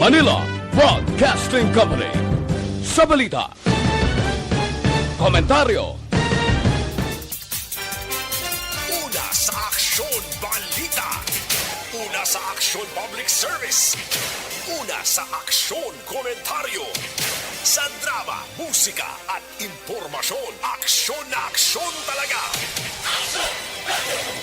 Manila Broadcasting Company. Sa balita, komentaryo. Una sa aksyon balita. Una sa aksyon public service. Una sa aksyon komentaryo. Sa drama, musika at impormasyon, aksyon na aksyon talaga.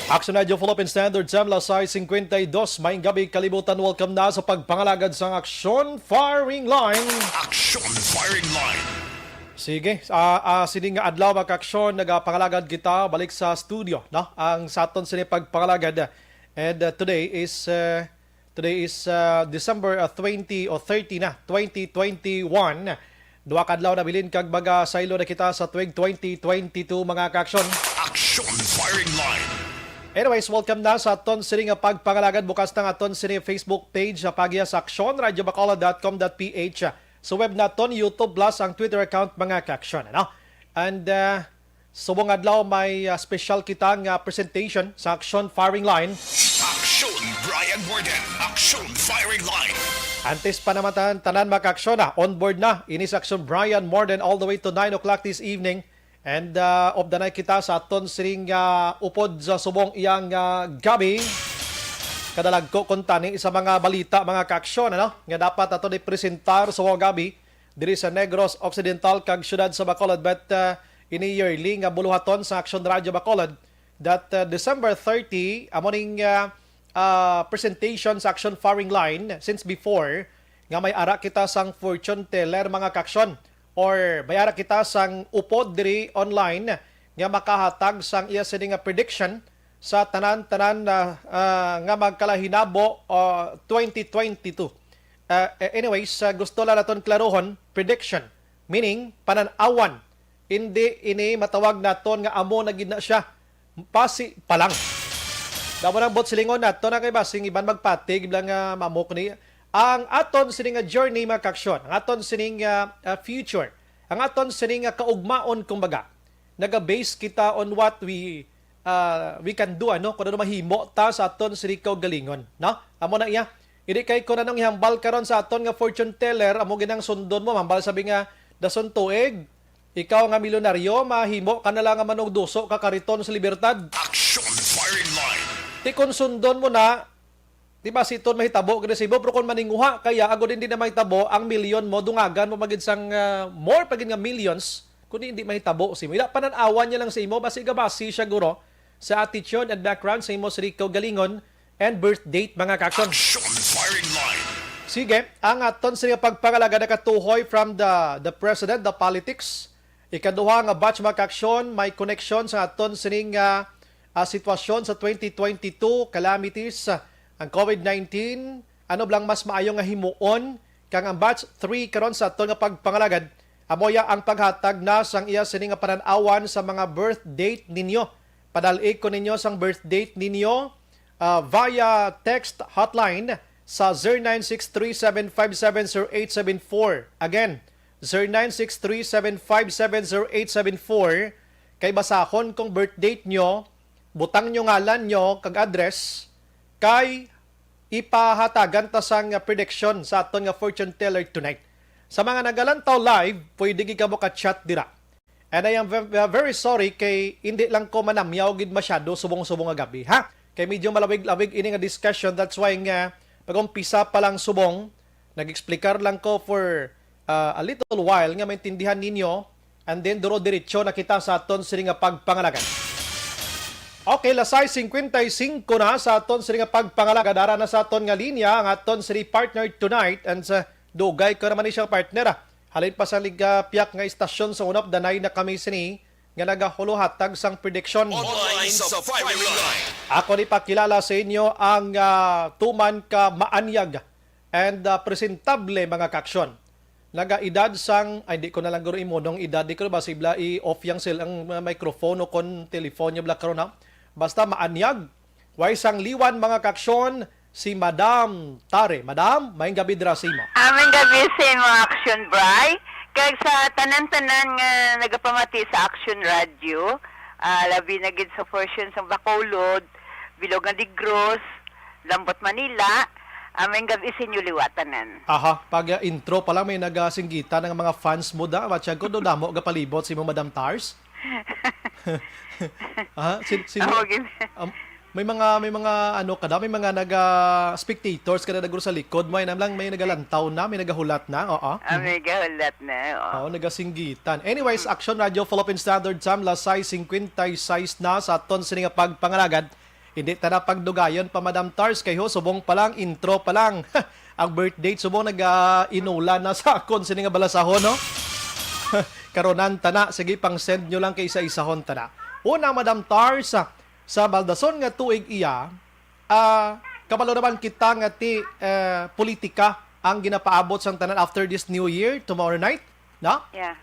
Action Radio Philippine Standard Time, Lasay 52, maing gabi kalibutan. Welcome na sa pagpangalagad sa Aksyon Firing Line. Aksyon firing line. Sige, sining nga adlaw maka-aksyon, nagapangalagad kita balik sa studio, no? Ang saton sini pagpangalagad. And today is December 20 o 30 na, 2021. Duha ka adlaw na bilin kag baga saylo na kita sa tuig 2022 mga ka-aksyon. Aksyon firing line. Anyways, welcome na sa aton sini nga pagpangalagad. Bukas na aton sini Facebook page sa pagya sa Aksyon, radiobacolod.com.ph. Sa web naton, YouTube Plus, ang Twitter account mga ka-aksyon. Ano? And subong adlaw may special kitang presentation sa Aksyon Firing Line. Aksyon Brian Borden. Aksyon firing line. Antes pa naman tanan mga ka-aksyon, on board na. Inis Aksyon Brian Morden all the way to 9 o'clock this evening. And of the night kita sa aton siring upod sa subong iyang gabi. Kadalag ko kuntani sa mga balita mga ka-aksyon, ano? Nga dapat ato i-presentar sa mga gabi diri sa Negros Occidental kag syudad sa Bacolod. But ini yearly nga buluhaton sa Aksyon Radio Bacolod that December 30 amoning presentation sa Aksyon Firing Line since before nga may ara kita sang fortune teller mga ka-aksyon. Or bayara kita sang upod diri online nga makahatag sang iya sini nga prediction sa tanan-tanan nga magkalahinabo 2022. Anyways, gusto lang naton klarohon prediction, meaning pananawan. Hindi ini matawag naton nga amo na gid na siya. Pasi pa lang. Damo nang bot silingon nato na kay basing iban magpatig bilang mamok ni ang aton sining journey mga ka-aksyon, ang aton sining future, ang aton sining kaugmaon kumbaga. Naga-base kita on what we can do, ano, kung ano mahimo ta sa aton sining kaugalingon, no? Amo na iya. Hindi kay kung anong ihambal karon sa aton nga fortune teller, amo ginang sundon mo, hambal sabi nga dason tuig, ikaw nga milyonaryo, mahimo ka na lang nga manugduso ka kariton sa libertad. Aksyon firing line. Ti kung sundon mo na, di ba siton mahitabo kada sibo pero kung maninguha kaya ago din na mahitabo ang milyon mo dungagan mo magid sang more pagid nga millions kun hindi mahitabo si mo ila pananawan niya lang sa imo basi gabasi siya guro sa attitude and background sa imo siri kaugalingon and birth date mga ka-aksyon. Aksyon firing line. Sige, ang aton sa pagpangalaga na katuhoy from the president, the politics. Ikaduha nga batch mga ka-aksyon, may connection sa aton sining sitwasyon sa 2022 calamities. Ang COVID-19, ano blang mas maayo nga himuon kang ang batch 3 karon sa aton nga pagpangalagad amoya ang paghatag na sang iya sini nga pananawan sa mga birth date ninyo. Padal-ig ko ninyo sang birth date ninyo via text hotline sa 0963-757-0874. Again, 0963-757-0874. Kay basahon kung birth date nyo, butang nyo ngalan nyo kag address, kay ipahatagan ta sang prediction sa aton nga fortune teller tonight. Sa mga nagalantaw live, pwede gi ka mo ka-chat dira. And I am very sorry kay hindi lang ko manamyaw gid masyado subong-subong nga gabi, ha? Kay medyo malawig-lawig ini nga discussion, that's why nga pag-umpisa pa lang subong, nag-explicar lang ko for a little while nga maintindihan ninyo, and then duro diretso na kita sa aton sini nga pagpangalagan. Okay, lasay 55 na sa aton sini nga pagpangalaga. Dara na sa aton nga linya ang aton sini partner tonight, and sa dugay ko naman siya partner. Halin pa sa piyak nga istasyon sa unop danay na kami sini nga nagahuluhatag sang prediction. Online sa firing line. Ako ni pakilala sa inyo ang tuman ka maanyag and presentable mga ka-aksyon. Naga-edad sang, ay di ko na lang guro imunong edad, di ko ba sibla i-off yang ang microphone o kon telephone niya bla karon na. Basta maanyag. Way sang liwan mga ka-aksyon, si Madam Tare. Madam, maayong gabi dira sa imo. Aming gabi sa mga Aksyon Bray. Kag sa tanan-tanan nga nagapamati sa Aksyon Radio, labi na gid sa portion sa Bacolod, Bilog nga Negros, Lambot Manila, Aming gabi sinyo liwatanan. Aha, pag intro pa lang may nagasinggitan ng mga fans mo da. Watcha ko do damo gapalibot si mo Madam Tars. Aha, sino? May mga ano kada, may mga spectators kada naguro sa likod, may lang may nagalantaw na, may nagahulat na. Oo. Aming gahulat na. Oo, nagasinggitan. Anyways, Action Radio Philippine Standard Time lasay 56 na sa aton sini nga pagpangalagad. Hindi ta na pagdugayon pa Madam Tars kay ho subong pa lang intro pa lang. Ang birth date subong nag-inula na sa akon sini nga balasahon no. Karonan ta na, sige pang send nyo lang kay isa-isahon ta na. Una Madam Tars sa baldason nga tuig iya, kabalo naman kita nga ti politika ang ginapaabot sang tanan after this new year tomorrow night, no? Yeah.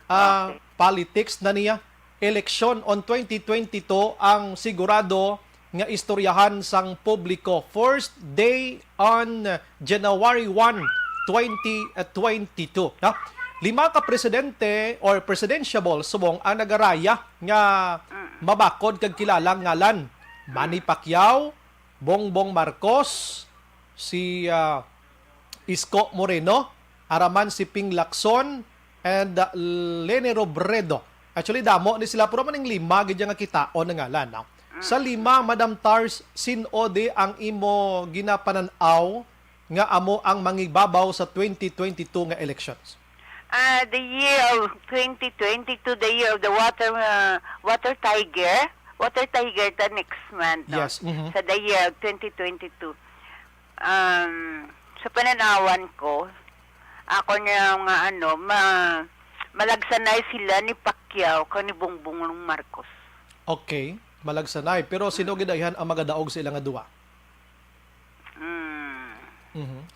Politics na niya. Election on 2022 ang sigurado nga istoryahan sang publiko. First day on January 1, 2022. No? 5 ka presidente or presidentiable subong ang nagaraya nga mabakod kag kilalang ngalan. Manny Pacquiao, Bongbong Marcos, si Isko Moreno, araman si Ping Lacson, and Leni Robredo. Actually, damo ni sila, pero maning 5 gid nga kita o nangalan. No? Sa 5, Madam Tars, sinode ang imo ginapananaw nga amo ang mangibabaw sa 2022 nga elections? The year of 2022, the year of the water tiger. Water tiger the next month. No? Yes. Mm-hmm. Sa the year of 2022. Sa pananawan ko, ako niya nga malagsanay sila ni Pacquiao ka ni Bongbong Marcos. Okay, malagsanay. Pero sino gidayhan ang magadaog sa ilang nga duwa?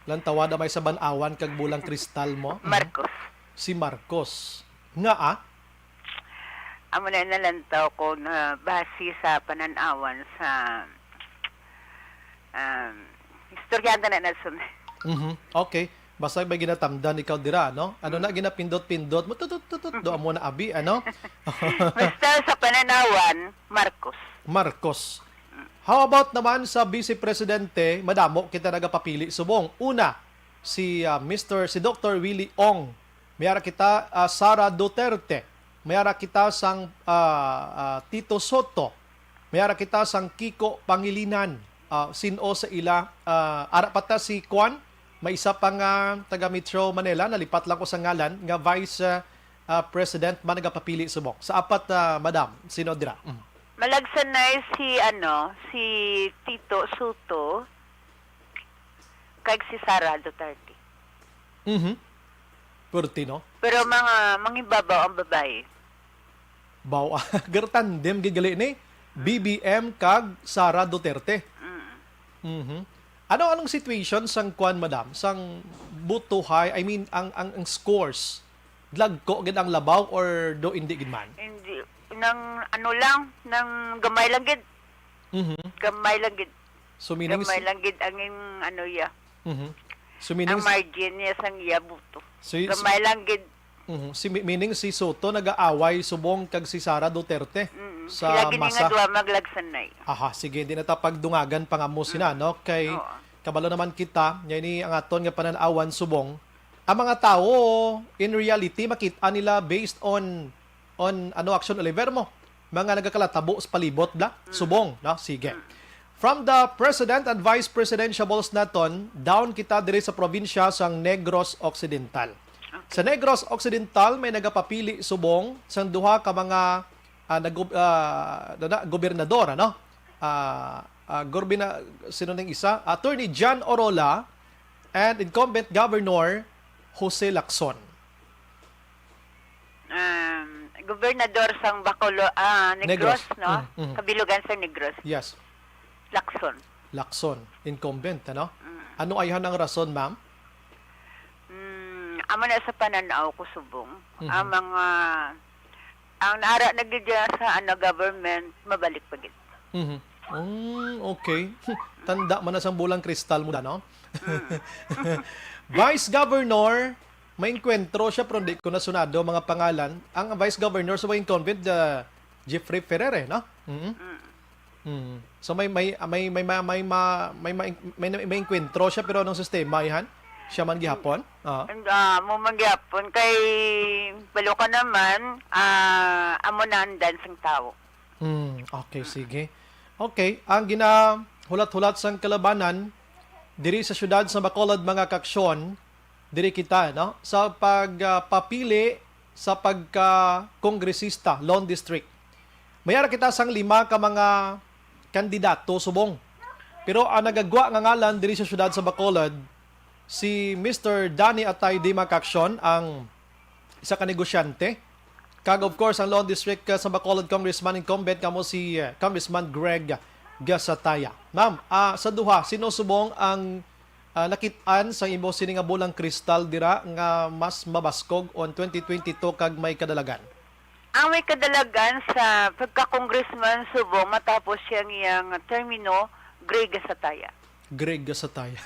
Lantawada may sa banawan kag bulang kristal mo? Marcos. Si Marcos. Nga Amo na nalantaw ko na base sa pananawan sa istoryanta na nasun. Okay. Basta may ginatamdan ikaw dira, no? Ano na ginapindot-pindot mo tutut do amo na abi, ano? Basta sa pananawan, Marcos. Marcos. How about naman sa Vice Presidente, madamo kita nagapapili subong. Una, si Dr. Willie Ong. Mayara kita Sara Duterte. Mayara kita sang Tito Soto. Mayara kita sang Kiko Pangilinan. Sino sa ila ara pata si Kwan, may isa pang taga Metro Manila, nalipat lang ko sa ngalan nga Vice President man nagapapili subong. Sa apat madam, sino dira? Malagsanay si Tito Soto kag si Sara Duterte. Purtino. Pero mangibabaw ang babae. Baw, gertandem gigali ni BBM kag Sara Duterte. Anong situation sang kwan madam? Sang butuhay, I mean ang scores. Dlagko gid ang labaw or do hindi gid man? Hindi nang nang gamay lang gid. Gamay lang gid. So meaning Gamay lang gid ang ya. So meaning Ang margin niya sang iya buto. So, Gamay lang gid. Meaning si Soto nag-aaway subong kag si Sara Duterte sa Sila gini masa. nga duwa maglagsanay. Aha, sige, di na ta pagdungagan pangamo sina, no? Kay kabalo naman kita, yan ni ang aton nga pananawan subong. Ang mga tao in reality makita nila based on action Oliver mo. Mga nagakalatabo sa palibot da, subong, no? Sige. From the President and Vice Presidentiables naton, down kita diri sa probinsya sang Negros Occidental. Sa Negros Occidental may nagapapili subong sang duha ka mga gobernador, ano? Sino ning isa? Attorney John Orola and incumbent Governor Jose Lacson. Gobernador sang Bacolod, Negros, no? Kabilugan sa Negros. Yes. Lacson. Incumbent, ano? Ano ayhan ang rason, ma'am? Amo na sa pananaw ko subong. Ang naara na gid sa government mabalik pa gid. Okay. Tanda man na sang bulang kristal mo da, no? Vice Governor, may enkwentro siya pero hindi ko nasunado mga pangalan. Ang Vice Governor sa incumbent, Jeffrey Ferrer, no? So may enkwentro siya pero anong sistema ihan? Siya man gihapon? Mo magyapon kay balo ka naman, amo na ang dancing tao. Okay, sige. Okay, ang hulat-hulat sang kalabanan diri sa syudad sa Bacolod mga kaksyon, diri kita no sa pagpapili sa pagka-kongresista Lone District. Mayara kita sang 5 ka mga kandidato subong. Pero ang nagagwa nga ngalan diri sa syudad sa Bacolod si Mr. Danny Atay Di Makaksyon, ang isa ka negosyante. Kag of course ang Lone District sa Bacolod Congressman incumbent kamo si Congressman Greg Gasataya. Ma'am, sa duha sino subong ang nakit-an sa imo sini nga bulang kristal dira nga mas mabaskog on 2022 kag may kadalagan? Ang may kadalagan sa pagka-congressman subong matapos iyang termino, Greg Gasataya. Greg Gasataya.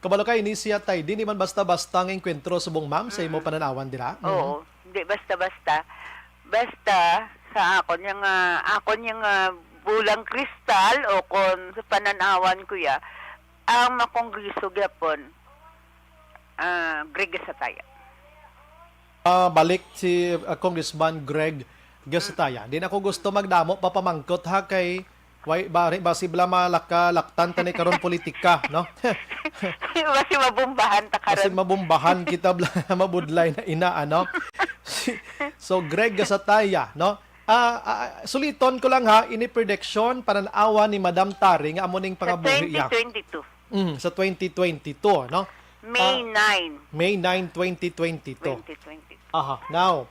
Kabalo kay ni siya tay, di man basta-basta ng enkwentro subong ma'am sa imo pananawan dira? Oo, hindi basta-basta. Basta sa akon yung bulang kristal o kon sa pananawan ko ya, ang makongreso gyapon Greg Gasataya. Balik si Congressman Greg Gasataya. Di na ako gusto magdamo papamangkot ha kay basi bala malakalaktan ta ni karon politika, no? Basi mabumbahan ta karon. Kasi mabumbahan kita bala mabudlay na ina ano. So Greg Gasataya, no? Suliton ko lang ha, ini prediction pananawa ni Madam Tari nga amo ning pangabuhi ya. Sa 2022. Sa 2022, no? May 9. May 9, 2022. 2022. Aha. Now,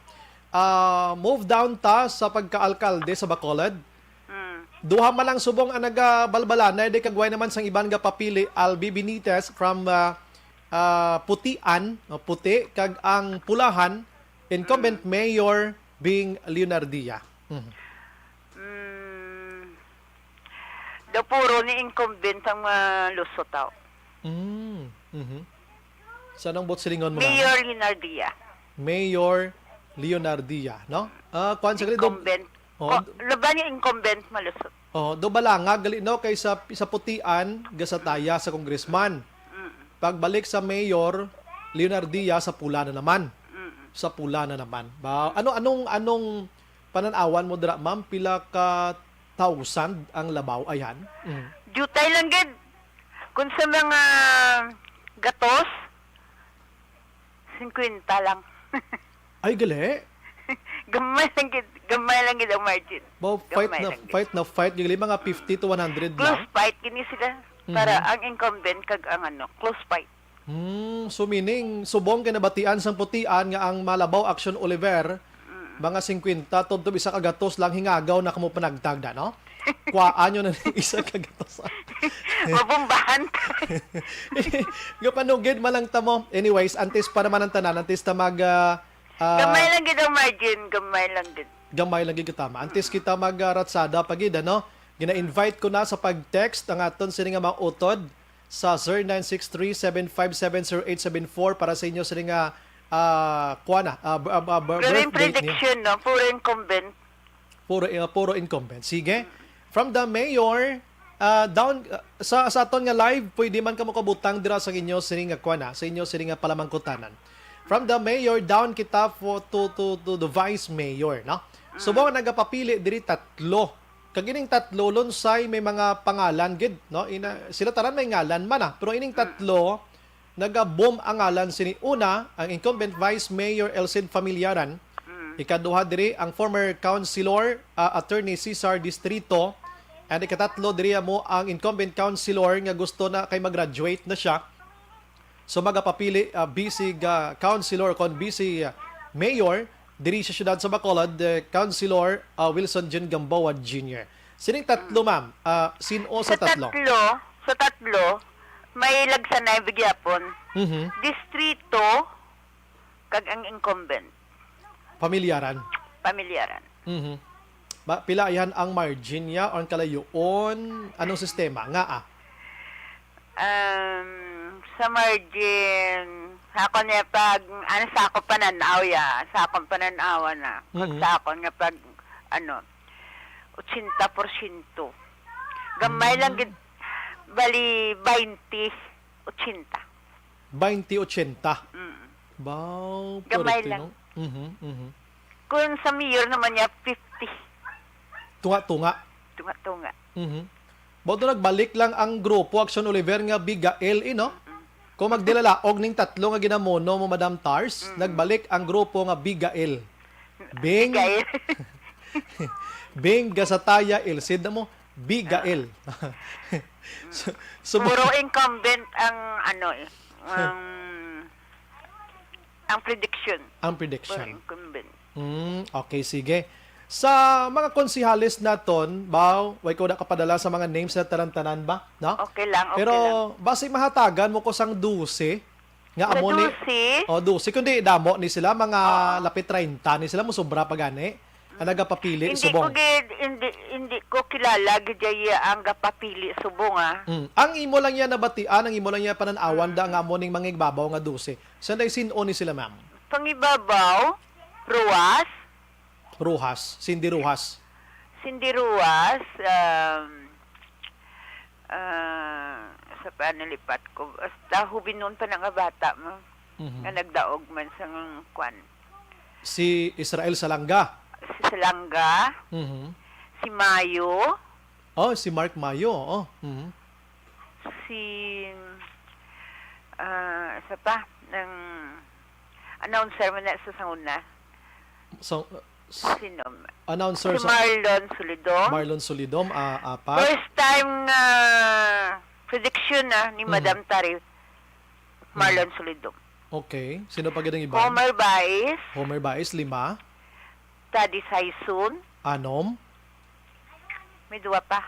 move down ta sa pagkaalkalde sa Bacolod. Duha man lang subong ang nagabalbala na di kagway naman sang iban nga papili Albi Benitez from Putian, puti kag ang pulahan incumbent mayor being Leonardia. Do puro ni incumbent ang Lusotaw. Saan ang bot silingon mo? Mayor Leonardia. Mayor Leonardia, no? Kuan sagli do. Incumbent. Oh, laban yung incumbent malusot. Do balanga gali no kay sa Putian Gasataya sa congressman. Pagbalik sa mayor Leonardia sa pula na naman. Sa pula na naman. Ba anong pananawan mo dira ma'am, pila ka 1,000 ang labaw ayan? Jutay lang gid. Kung sa mga gatos 50 lang. Ay gali. Gamay lang gid ang margin. Bo fight yung mga 50 to 100 Close lang. fight kini sila para ang incumbent kag ang close fight. So meaning subong kay nabatian sang Putian nga ang Malabaw Action Oliver mga 50 tubtob isa ka gatos lang hingagaw na kamo panagtagda, no? Kuaan nyo na isa ka gatos. Mabumbahan. Gapanugid malang ta mo. Anyways, antes pa naman ang tanan, antes ta mag gamay lang gid ang margin, gamay lang gid. Gamay lang gid tama. Antes kita magratsada pagid ano. Gina-invite ko na sa pag-text ang aton sini nga mga utod sa 0963-757-0874 para sa inyo sini nga birthday prediction no, puro incumbent. Puro incumbent. Sige. From the mayor down sa aton nga live pwede man kamo kabutang dira sa inyo sini nga sa inyo sini nga palamangkutanan. From the mayor down kita to the vice mayor, no? Subong nagapapili diri tatlo. Kagining tatlo lunsay may mga pangalan gid, no? Sila tanan may ngalan man pero ining tatlo naga-boom ang ngalan sini una ang incumbent vice mayor Elcid Familiaran. Ikaduha diri ang former councilor attorney Cesar Distrito, and ikatatlo diri mo ang incumbent councilor nga gusto na kay mag-graduate na siya. So magapapili busy councilor kon busy mayor diri sa syudad sa Bacolod, councilor Wilson Jun Gamboa Jr. Sining tatlo ma'am, sino sa tatlo? Sa tatlo may lagsanay bigyapon. Distrito kag ang incumbent. Pamilyaran. Pila yan ang margin niya or kalayoon? Anong sistema? Nga sa margin, sakon niya pag, sakon pananaw ya, sakon pananawa na. Sakon nga pag, 80%. Gamay lang gid bali 20, 80. 20-80. Mm. Baw, Gamay pwerte, lang. no? Mhm. Kung sa mayor naman niya 50. Tunga-tunga. Tunga-tunga. Mhm. Bodo nagbalik lang ang grupo Action Oliver nga Bigael, no? Kung magdilalaog ning tatlo nga ginamono mo, Madam Tars, nagbalik ang grupo nga Bigael. Bing, Gaya. Bing Gasataya Ilsid na mo, Bigael. so, Puro incumbent ang ang prediction. ang Puro prediction. incumbent. Okay, sige. Sa mga konsihalis naton, baw, way ko na kapadala sa mga names na tanan-tanan ba? No? Okay lang, okay Pero lang. basi mahatagan mo ko sang 12 nga Sa amo ni 12? 12 kundi damo ni sila mga lapit 30 ni sila mo sobra pa gani. Ang nagapapili subong. Hindi ko kilala gidya ang gapapili subong Ang imo lang yan nabatian, ang imo lang yan pananawan da nga amo ning mangigbabaw nga 12. Saan day sin ni sila, ma'am? Pangibabaw, Ruas, Ruhas, Cindy Ruhas. Cindy Ruas, sa panalipat ko. Basta hubinon pa na nga bata mo. Nga nagdaog man sa kwan. Si Israel Salanga. Si Salanga, Mhm. si Mayo, Oh, si Mark Mayo. Oh. Mhm. si isa pa ng announcer mo na sa sanguna. So, Sino? announcer Si sa Marlon Solidom. Marlon Solidom, apat. First time na prediction ni Madam Tari. Marlon Solidom. Okay. Sino pa ganang iba? Homer Baez, Homer Baez, 5. Taddy Saisun, Anom. may dua pa.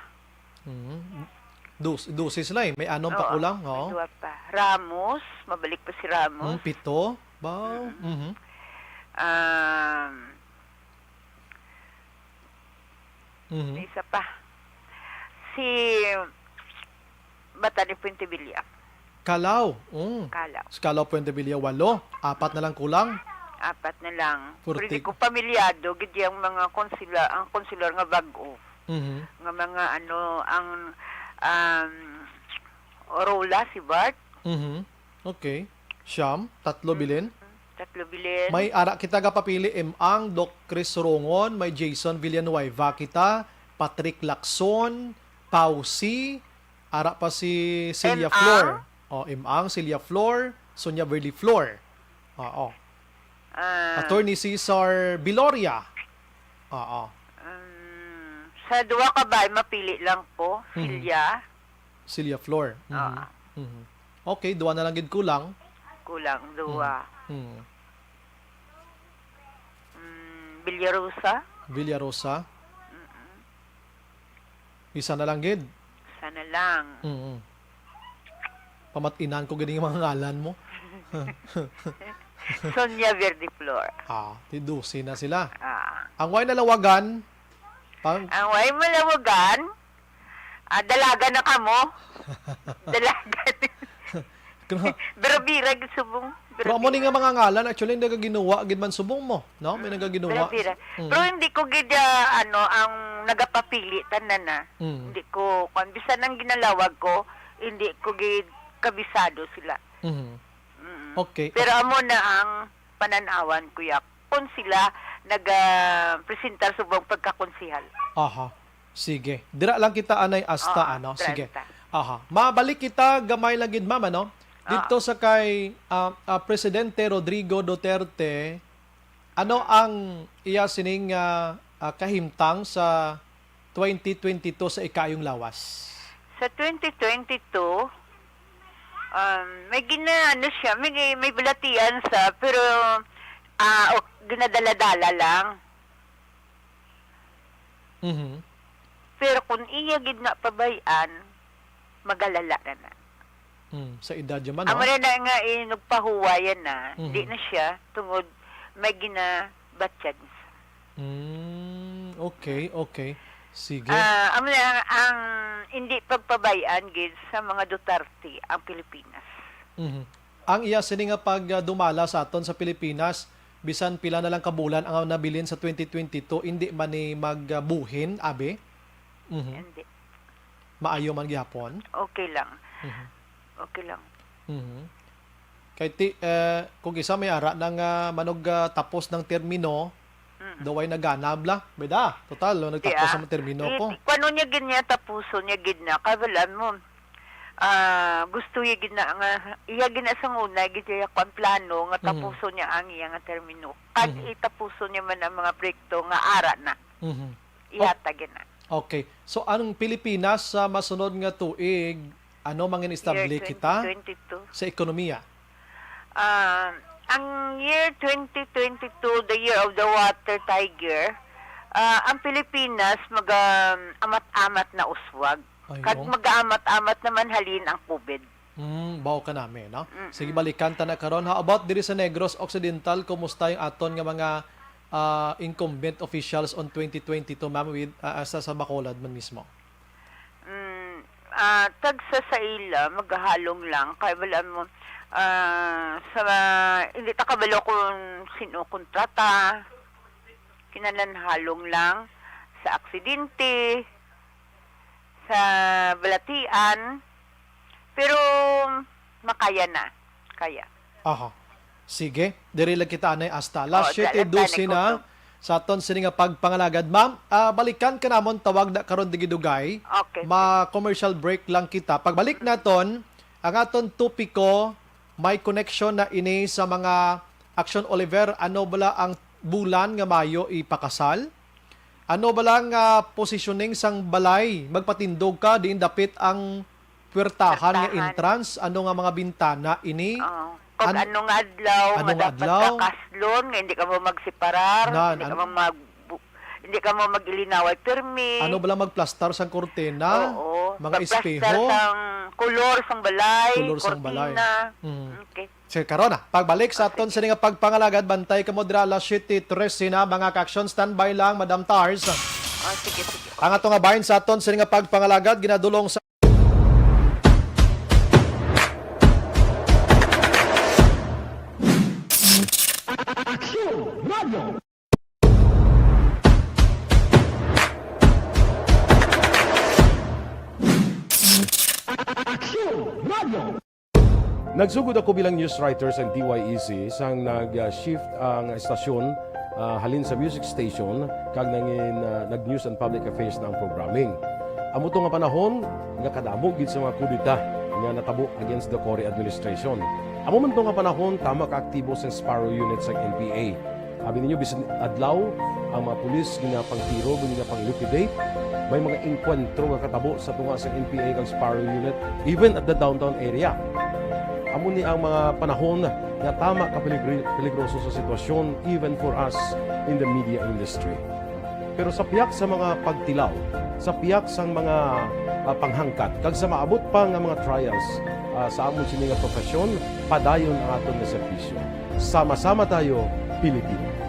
Dusi sila eh. May anom pa Oo, kulang. may Oo. dua pa. Ramos, mabalik pa si Ramos. 7. Ba? Mhm. Mhm. May isa pa. Si Batani Puente Villa. Kalaw. Kalaw. Kalaw Puente Villa, 8. 4 na lang kulang. 4 na lang. Pero Purti. di ko pamilyado, gidi ang mga konsilor nga bago. Mhm. Nga mga Orola, si Bart. Mhm. Okay. Siyam, 3 bilin. Tatlo bilin. May ara kita papili Ang Doc Chris Rongon, may Jason Villanueva kita, Patrick Lacson, Pausi, ara pa si Celia Ang? Flor. Ang Celia Flor, Sonia Verly Flor. Oo. Attorney Cesar Biloria. Oo. Sa dua ka ba, mapili lang po. Silya. Celia Flor. Mhm. Oo. Mhm. Okay, 2 na lang gid kulang. Kulang, dua. Mhm. Villarosa. Villarosa. Isa na lang gid. Sana lang. Mhm. Pamatinan ko gid yung mga ngalan mo. Sonia Verde Flor. Tidusi na sila. Ah. Ang way nalawagan, pang Ang way malawagan, dalaga na kamo. Dalaga. Bira-bira, subong. pero mo ni nga mga ngalan, actually nagaginawa gid man subong mo, no? May nagaginawa. Bira-bira. Pero hindi ko gid ang nagapapili tanan na. Hindi ko kung bisan ang ginalawag ko, hindi ko gid kabisado sila. Mhm. Okay. Pero amo na ang pananawan kuya kung sila nag-presentar subong pagkakonsihal. Aha. Sige. Dira lang kita anay asta Oo, ano. Sige. 30. Aha. Mabalik kita gamay lang gid ma'am ano. Dito sa kay Presidente Rodrigo Duterte, ano ang iya sining kahimtang sa 2022 sa ikayong lawas? Sa 2022, may siya, may balatian sa, pero ginadala-dala lang. Mhm. Pero kung iya gid na pabayan, magalala na. Sa edad yaman Amo no. na nga nagpahuwayan na, Mhm. di na siya tungod may ginabatyan. Okay, okay. Sige. Amo na ang hindi pagpabayaan gid sa mga Duterte ang Pilipinas. Mhm. Ang iya sini nga pag dumala sa aton sa Pilipinas, bisan pila na lang kabulan ang nabilin sa 2022, hindi man ni magbuhin, abe? Hindi. Maayo man gihapon. Okay lang. Okay lang. Kay kung isa may ara nang manog tapos ng termino, daway naganab la. Beda, total, nagtapos ang termino ko. Kano niya ginya tapuso niya gidna, kabalan mo. Gusto niya gidna nga, iya gina sa una, gidya ko ang plano, nga tapuso niya ang iya nga termino. Kag itapuso niya man ang mga proyekto nga ara na. Iyata gina. Okay. So, anong Pilipinas sa masunod nga tuig, ano mangin establish kita 2022. sa ekonomiya? Ang year 2022, the year of the water tiger, ang Pilipinas mag-amat-amat na uswag. Ayun. Kag mag-amat-amat naman halin ang COVID. Bawo ka namin, no? Sige, balikan ta na karon. How about diri sa Negros Occidental, kumusta yung aton nga mga incumbent officials on 2022, ma'am, with sa Bacolod man mismo? Tagsa sa ila, maghahalong lang. Kaya wala mo, hindi ta kabalo kung sino kontrata, kinananhalong lang sa aksidente, sa balatian, pero makaya na. Kaya. Aha. Sige, diri lang kita anay hasta last year dalan na sa aton sini nga pagpangalagad. Ma'am, balikan ka namon tawag na karon digidugay. Okay. Ma-commercial break lang kita. Pagbalik naton, ang aton topiko may connection na ini sa mga Action Oliver. Ano bala ang bulan nga Mayo ipakasal? Ano bala nga positioning sang balay? Magpatindog ka, diin dapit ang puwertahan nga entrance. Ano nga mga bintana ini? Pag anong adlaw, madapat ka kaslon, hindi ka mo magsiparar, hindi ka mo mag-ilinaway permit. Ano bala magplastar sang kortena? Oo. Mga espeho? Magplastar sang kulor sang balay, Kulor sang balay. kortina. Okay. Sige, karon na. Pagbalik sa aton sa nga pagpangalagad, bantay ka mo dira alas 7:13 na mga ka-action. Standby lang, Madam Tars. Sige, sige. Ang ato nga bahin sa aton sa nga pagpangalagad, ginadulong sa Nagsugod ako bilang news writer sa DYEC sang nag-shift ang estasyon halin sa music station kag nag-news and public affairs na ang programming. Amo to nga panahon nga kadamo gid sa mga kudita nga natabo against the Cory administration. Amo man to nga panahon tama ka aktibo sa Sparrow unit sa NPA. Abi ninyo bisan adlaw ang mga pulis nga pangtiro nga pang-liquidate. May mga enkwentro nga katabo sa tunga sa NPA kag Sparrow unit even at the downtown area. Amo ni ang mga panahon nga tama ka peligroso sa sitwasyon even for us in the media industry. Pero sa piyak sa mga pagtilaw, sa piyak sa mga panghangkat, kag sa maabot pa nga mga trials sa amon sini nga profesyon, padayon ang aton nga serbisyo. Sama-sama tayo, Pilipino.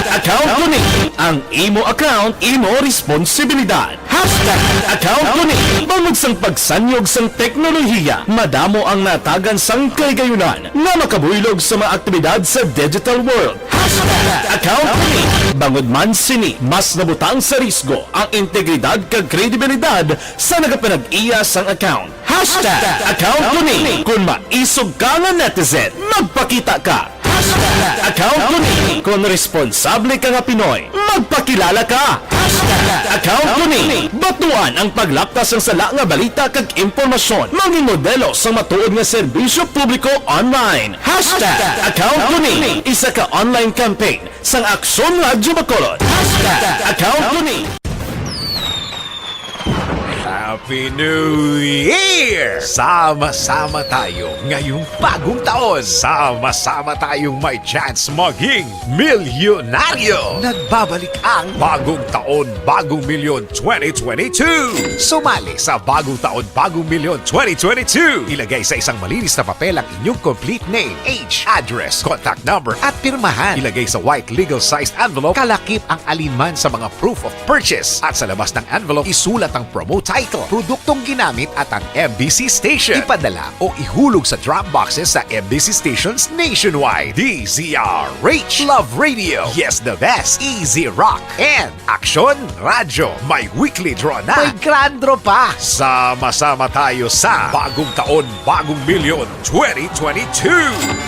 Account ko ni ang imo account, imo responsibilidad. Account ko ni bangod sang pagsanyog sang teknolohiya, madamo ang natagan sang kaygayunan nga makabuylog sa mga aktibidad sa digital world. Account ko ni bangod man sini mas nabutang sa risgo ang integridad kag kredibilidad sa nagapanag-iya sang account. Account ko ni kung maisog ka nga netizen, magpakita ka. Account ko ni kung responsable ka nga Pinoy, magpakilala ka. Account ko ni batuan ang paglaptas ng sala nga balita kag impormasyon, maging modelo sa matuod nga serbisyo publiko online. Account ko ni isa ka online campaign sang Aksyon Radyo Bacolod. Account ko ni Happy New Year! Sama-sama tayo ngayong bagong taon. Sama-sama tayong may chance maging milyonaryo. Nagbabalik ang Bagong Taon, Bagong Milyon 2022. Sumali sa Bagong Taon, Bagong Milyon 2022. Ilagay sa isang malinis na papel ang inyong complete name, age, address, contact number at pirmahan. Ilagay sa white legal-sized envelope, kalakip ang alinman sa mga proof of purchase. At sa labas ng envelope, isulat ang promo title boleto, produktong ginamit at ang MBC station. Ipadala o ihulog sa drop boxes sa MBC stations nationwide. DZRH Love Radio. Yes, the best. Easy Rock. And Action Radio. May weekly draw na. May grand draw pa. Sama-sama tayo sa Bagong Taon, Bagong Milyon 2022.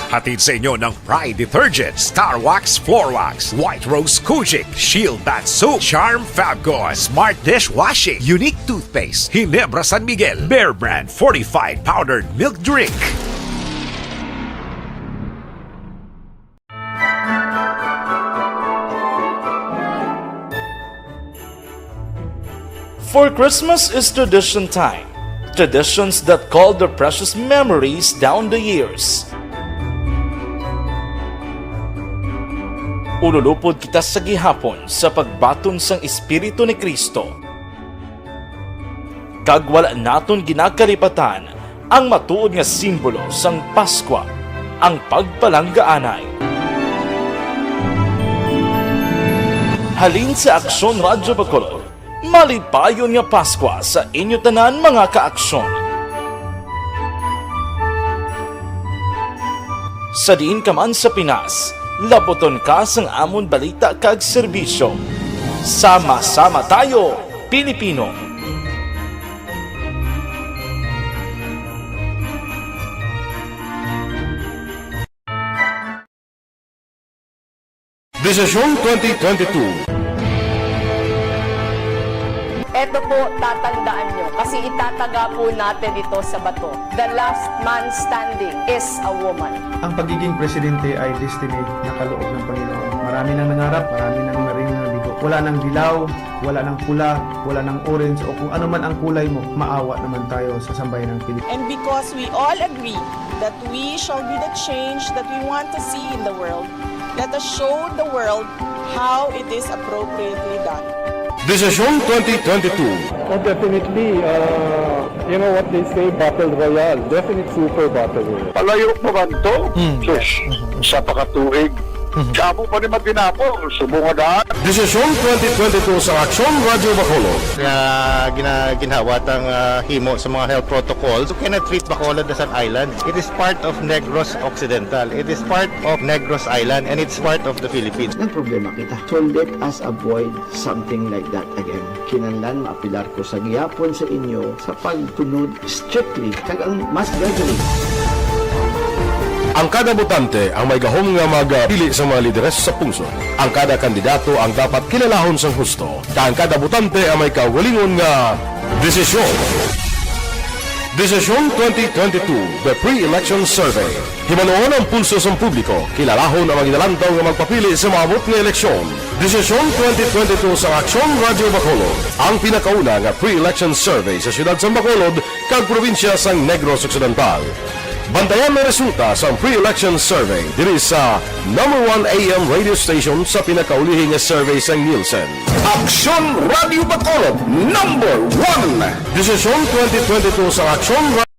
Hatid sa inyo ng Pride Detergent, Star Wax Floor Wax, White Rose Kojic, Shield Bath Soap, Charm Fabgone, Smart Dishwashing, Unique Toothpaste, Ginebra San Miguel, Bear Brand Fortified Powdered Milk Drink. For Christmas is tradition time. Traditions that call the precious memories down the years. Ululupod kita sa gihapon sa pagbaton sang Espiritu ni Kristo. Kag wala naton ginakalipatan ang matuod nga simbolo sang Paskwa, ang pagpalanggaanay. Halin sa Aksyon Radyo Bacolod, malipayon nga Paskwa sa inyo tanan mga kaaksyon. Sa diin ka man sa Pinas, laboton ka sang amon balita kag serbisyo. Sama-sama tayo, Pilipino! Desisyon 2022. Ito po, tatandaan nyo, kasi itataga po natin ito sa bato. The last man standing is a woman. Ang pagiging presidente ay destiny na kaloob ng Panginoon. Marami nang nangarap, marami nang narinig na bigo. Wala nang dilaw, wala nang pula, wala nang orange, o kung ano man ang kulay mo, maawa naman tayo sa sambayan ng Pilipinas. And because we all agree that we shall be the change that we want to see in the world, let us show the world how it is appropriately done. Desisyon 2022. Oh, definitely, you know what they say, Battle Royale. Definite super Battle Royale. Palayo mo man to, sus, sa pakatuig. Sabo pa rin magdinapo, subungadaan. Desisyon 2022 sa Aksyon Radio Bacolod. Ginhawat ang himo sa mga health protocols. You cannot treat Bacolod as an island. It is part of Negros Occidental. It is part of Negros Island and it's part of the Philippines. Ang problema kita. So let us avoid something like that again. Kinahanglan maapilar ko sa gihapon sa inyo sa pagtunod strictly kag ang mas gagaling. Ang kada botante ang may gahom nga magpili sa mga lideres sa pungsod. Ang kada kandidato ang dapat kilalahon sang husto. Ang kada botante ang may kaugalingon nga desisyon. Desisyon 2022, the pre-election survey. Himanuon ang pulso sa publiko. Kilalahon ang maginalantaw nga magpapili sa maabot nga eleksyon. Desisyon 2022 sa Aksyon Radio Bacolod. Ang pinakauna nga pre-election survey sa siyudad sa Bacolod kag probinsya sang Negros Occidental. Bantayan na resulta sa pre-election survey diri sa number 1 AM radio station sa pinakaulihing survey sa Nielsen. Aksyon Radio Bacolod, number 1. Desisyon 2022 sa Aksyon Radio.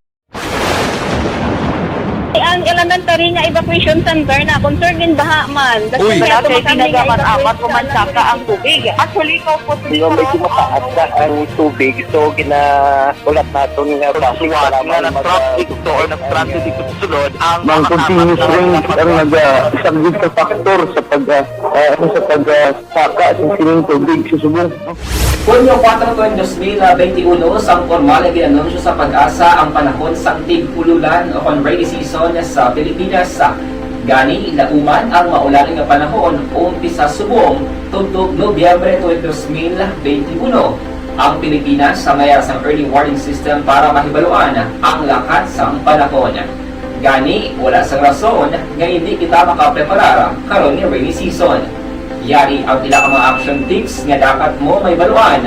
Ang elementary nga evacuation center na concern din baha man. Uy, dati pinagaman-amat kumansaka ang tubig. Actually, ikaw po May kumataas na ang tubig. So, ulat natin nga pasuwat nga nag-traffic to or nag-transit dito sa sulod. Ang continuous rain ang nag-subject sa factor sa pagsaka sa sining tubig sa subong. Hunyo 4, 2021, sang formal na ginanunsyo sa Pag-asa ang panahon sa tig-ululan o rainy season sa Pilipinas. Gani, lauman ang maulan nga panahon umpisa subong tugtog Nobyembre 2021. Ang Pilipinas sa mayar sang early warning system para mahibaluan ang lakat sang panahon. Gani, wala sang rason nga hindi kita makapreparar karon ni rainy season. Yari ang ilang mga action tips nga dapat mo may baluan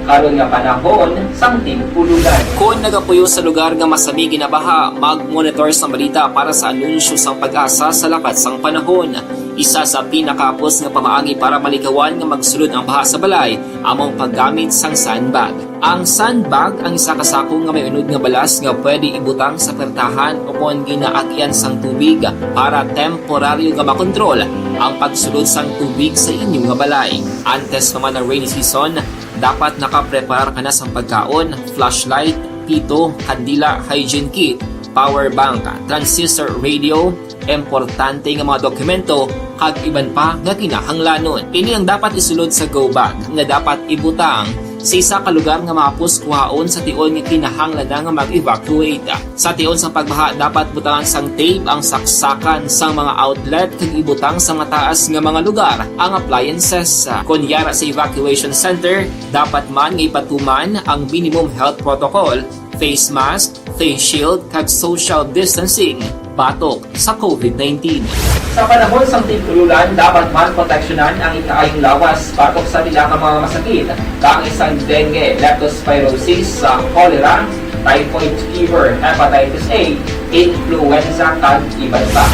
karon nga panahon sang tig-ululan. Kung nagapuyo sa lugar nga masami ginabaha, mag-monitor sa balita para sa anunsyo sang Pag-asa sa lakat sang panahon. Isa sa pinakapos nga pamaagi para malikawan nga magsulod ang baha sa balay, among paggamit sang sandbag. Ang sandbag ang isa kasako nga may unod nga balas nga pwede ibutang sa pertahan upon ginaagyan sang tubig para temporaryo nga makontrol ang pagsulod sang tubig sa inyong nga balay. Antes naman ng rainy season, dapat nakaprepare ka na sa pagkaon, flashlight, pito, kandila, hygiene kit, power bank, transistor radio, importante nga mga dokumento, kag iban pa nga kinahanglanon. Ini ang dapat isulod sa go bag nga dapat ibutang sa isa ka lugar nga mapus kuhaon sa tion nga kinahanglan nga mag-evacuate. Sa tion sa pagbaha dapat butangan sang tape ang saksakan sang mga outlet kag ibutang sa mataas nga mga lugar ang appliances. Kunyara sa evacuation center, dapat man nga ipatuman ang minimum health protocol, face mask, face shield kag social distancing batok sa COVID-19. Sa panahon sa tigululan, dapat man proteksyonan ang ikaayong lawas batok sa tila ka mga masakit, kang isang dengue, leptospirosis, cholera, typhoid fever, hepatitis A, influenza, kag iban pa.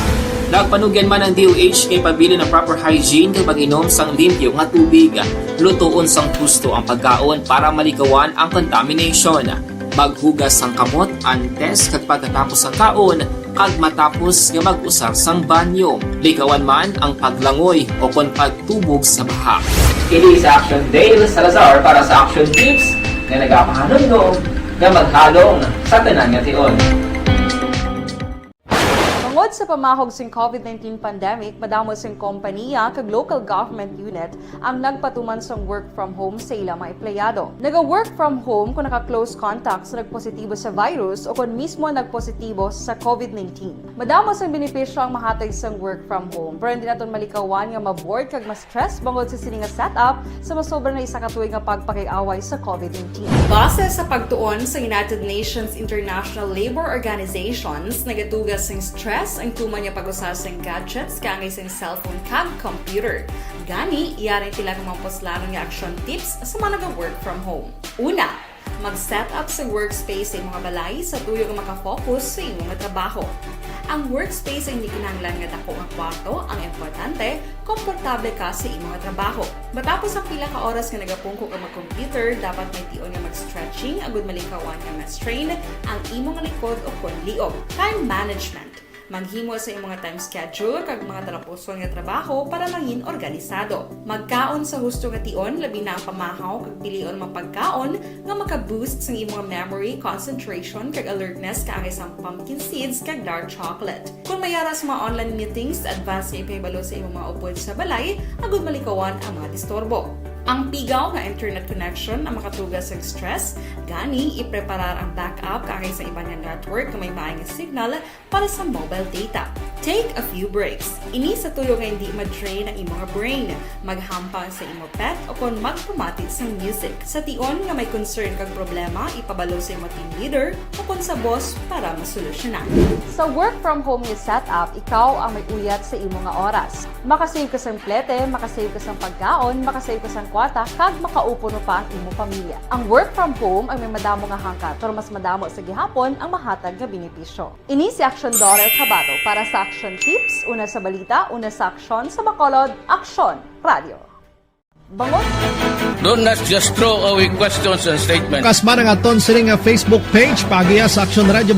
Nagpanugyan man ang DOH kay pabili ng proper hygiene kay pag-inom sang limpyo nga tubig, lutuon sang husto ang pagkaon para malikawan ang contamination. Maghugas sang kamot antes kag pagkatapos ang kaon, kag matapos nga mag-usar sang banyo. Likawan man ang paglangoy o kon pagtubog sa baha. Kini sa Action Dale Salazar para sa Action Tips nga nagapahanundong nga maghalong sa tanan nga tion. Tungod sa pamahog sing COVID-19 pandemic, madamo sing kompanya kag local government unit ang nagpatuman sang work from home sa ilang mga empleyado. Naga-work from home kung naka-close contact sa nagpositibo sa virus o kung mismo nagpositibo sa COVID-19. Madamo sang benepisyo ang mahatag sang work from home, pero hindi naton malikawan nga ma-bored kag ma-stress bangod sa sini nga setup sa masobra na isa ka tuig nga pagpakiaway sa COVID-19. Base sa pagtuon sa United Nations International Labour Organizations, nagatugas sang stress ang tuman niya pag-usar sa gadgets kangay sa cellphone kag computer. Gani, iyarin tila kang mga poslano nga action tips sa mga nag-work from home. Una, mag-set up sa workspace sa imong balay sa tuyo nga makafocus sa imong trabaho. Ang workspace ay hindi kinahanglan nga dako nga kwarto, ang importante, komportable ka sa imong trabaho. Matapos ang pila ka oras nga nagapungko ka mag-computer, dapat may tion nga mag-stretching agud malikawan nga ma-strain ang imong likod o kon liog. Time management. Maghimo sa imong time schedule kag mga talapuson nga trabaho para mangin organisado. Magkaon sa husto nga tion, labi na ang pamahaw kag pilion mga pagkaon nga maka-boost sa imong memory, concentration kag alertness kaagay sa pumpkin seeds kag dark chocolate. Kung mayara sa mga online meetings, advance nga ipahibalo sa imong mga upod sa balay, agud malikawan ang mga disturbo. Ang pigaw na internet connection ang makatugas sa stress, gani ipreparar ang backup kaagay sa ibang network na may maayong signal para sa mobile data. Take a few breaks. Ini sa tuyo nga hindi ma-drain ang imong brain, maghampang sa imong pet o kung magpamatit sa music. Sa tion nga may concern kag problema, ipabalo sa imong team leader o kung sa boss para masolusyonan. Sa work from home nga setup, ikaw ang may uyat sa imong nga oras. Makasave ka sa plete, makasave ka sa pagkaon, makasave ka sa kwarta, kag makaupo no pa ang imong pamilya. Ang work from home ay may madamo nga hangkat, pero mas madamo sa gihapon ang mahatag nga benepisyo. Ini si Action Dorel Cabato para sa Action Tips, una sa balita, una sa aksyon sa Bacolod, Aksyon Radio. Bangon! Do not just throw away questions and statements. Kasma ng aton siring nga Facebook page, pagiya sa Action Radio.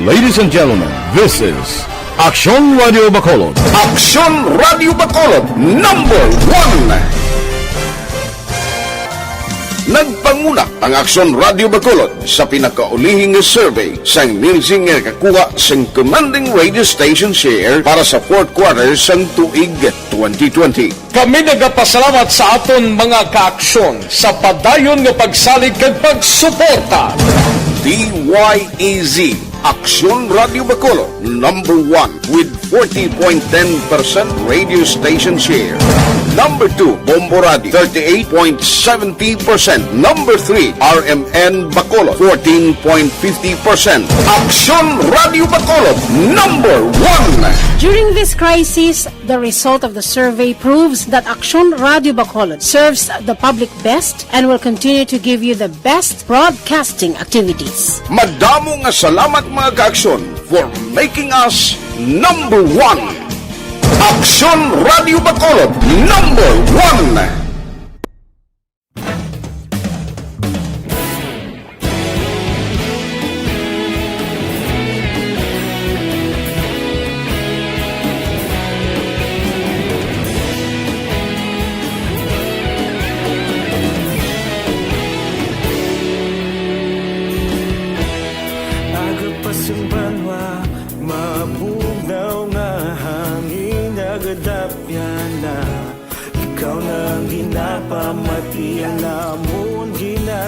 Ladies and gentlemen, this is Action Radio Bacolod. Action Radio Bacolod number 1. Nagpangunak ang Action Radio Bacolod sa pinakaulihing survey sa Nielsen nga kakuha sa commanding radio station share para sa fourth quarter sang tuig 2020. Kami nagapasalamat sa aton mga kaaksyon sa padayon nga pagsalig kag pagsuporta. DYEZ Action Radio Bacolod number 1 with 40.10% radio station share. Number 2, Bombo Radio, 38.70%. Number 3, RMN Bacolod, 14.50%. Action Radio Bacolod, number 1. During this crisis, the result of the survey proves that Action Radio Bacolod serves the public best and will continue to give you the best broadcasting activities. Madamo nga salamat mga ka-aksyon for making us number 1. Action Radio Bacolod, number 1.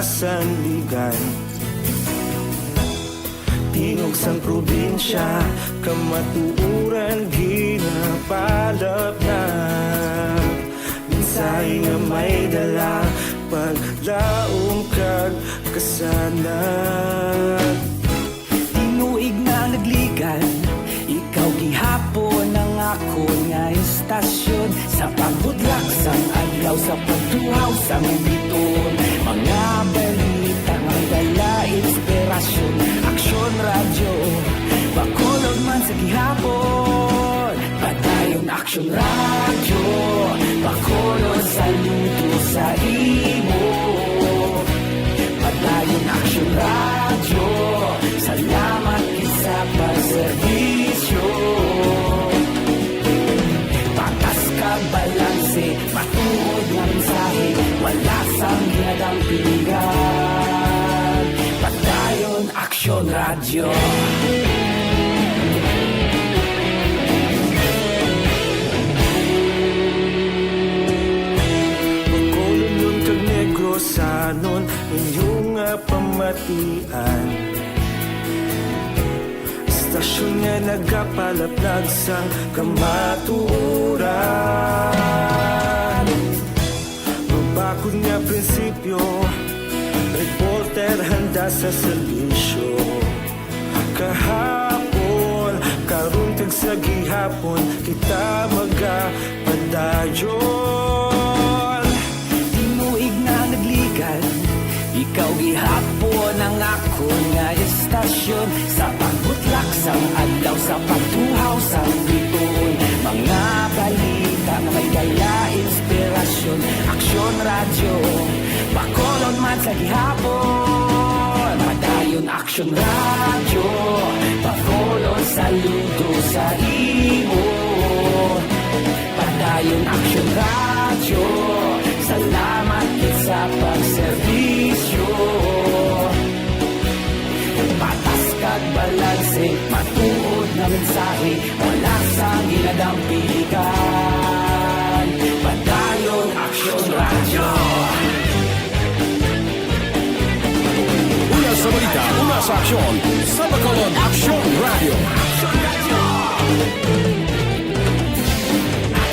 sandigan. Tingog sang probinsya, kamatuuran ginapalap na. Minsay nga may dala, paglaong kag kasanat. Tinuig na nagligan, ikaw gihapon ang ako nga istasyon. Sa pagbudlak sang adlaw, sa pagtuhaw sang biton. Mga balita nga dala inspirasyon. Aksyon radyo, bakulog man sa gihapon. Padayon aksyon radyo, bakulog sa luto sa imo. Padayon aksyon radyo, salamat isa pagserbisyo. Patas ka balanse, matuod ng mensahe, wala sang ginadang piligan. Padayon aksyon radyo. Bacolod kag Negros sanon inyong pamatian. Istasyon nga nagapalaplag sang kamatuuran. Mabakod nga prinsipyo, reporter handa sa serbisyo. Kahapon, karon kag sa gihapon, kita magapadayon. Tinuig na nagligan, ikaw gihapon ang ako nga istasyon. Sa pagbutlak sang adlaw, sa pagtuhaw sang biton. Mga balita nga may dala inspirasyon. Aksyon radyo, bakolod man sa gihapon. Padayon aksyon radyo, bakolod sa luto sa imo. Padayon aksyon radyo, salamat sa pagserbisyo. Patas kag balanse, matuod na mensahe, wala sang ginadang piligan. Padayon aksyon radyo. Una sa balita, una sa aksyon, sa Bacolod Aksyon Radio.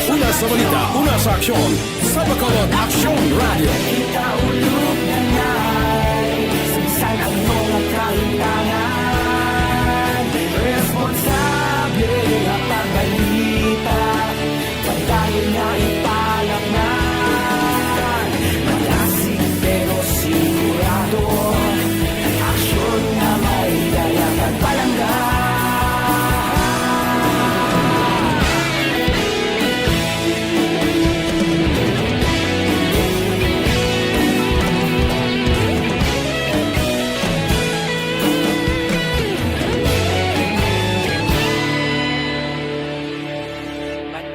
Una sa balita, una sa aksyon, sa Bacolod Aksyon Radio. Ikaulog na na'y sinsan ang mga kahintangan. Responsable na pagbalita, padayon na ipalak na. Malasig pero sigurado, aksyon na may daya at palangga.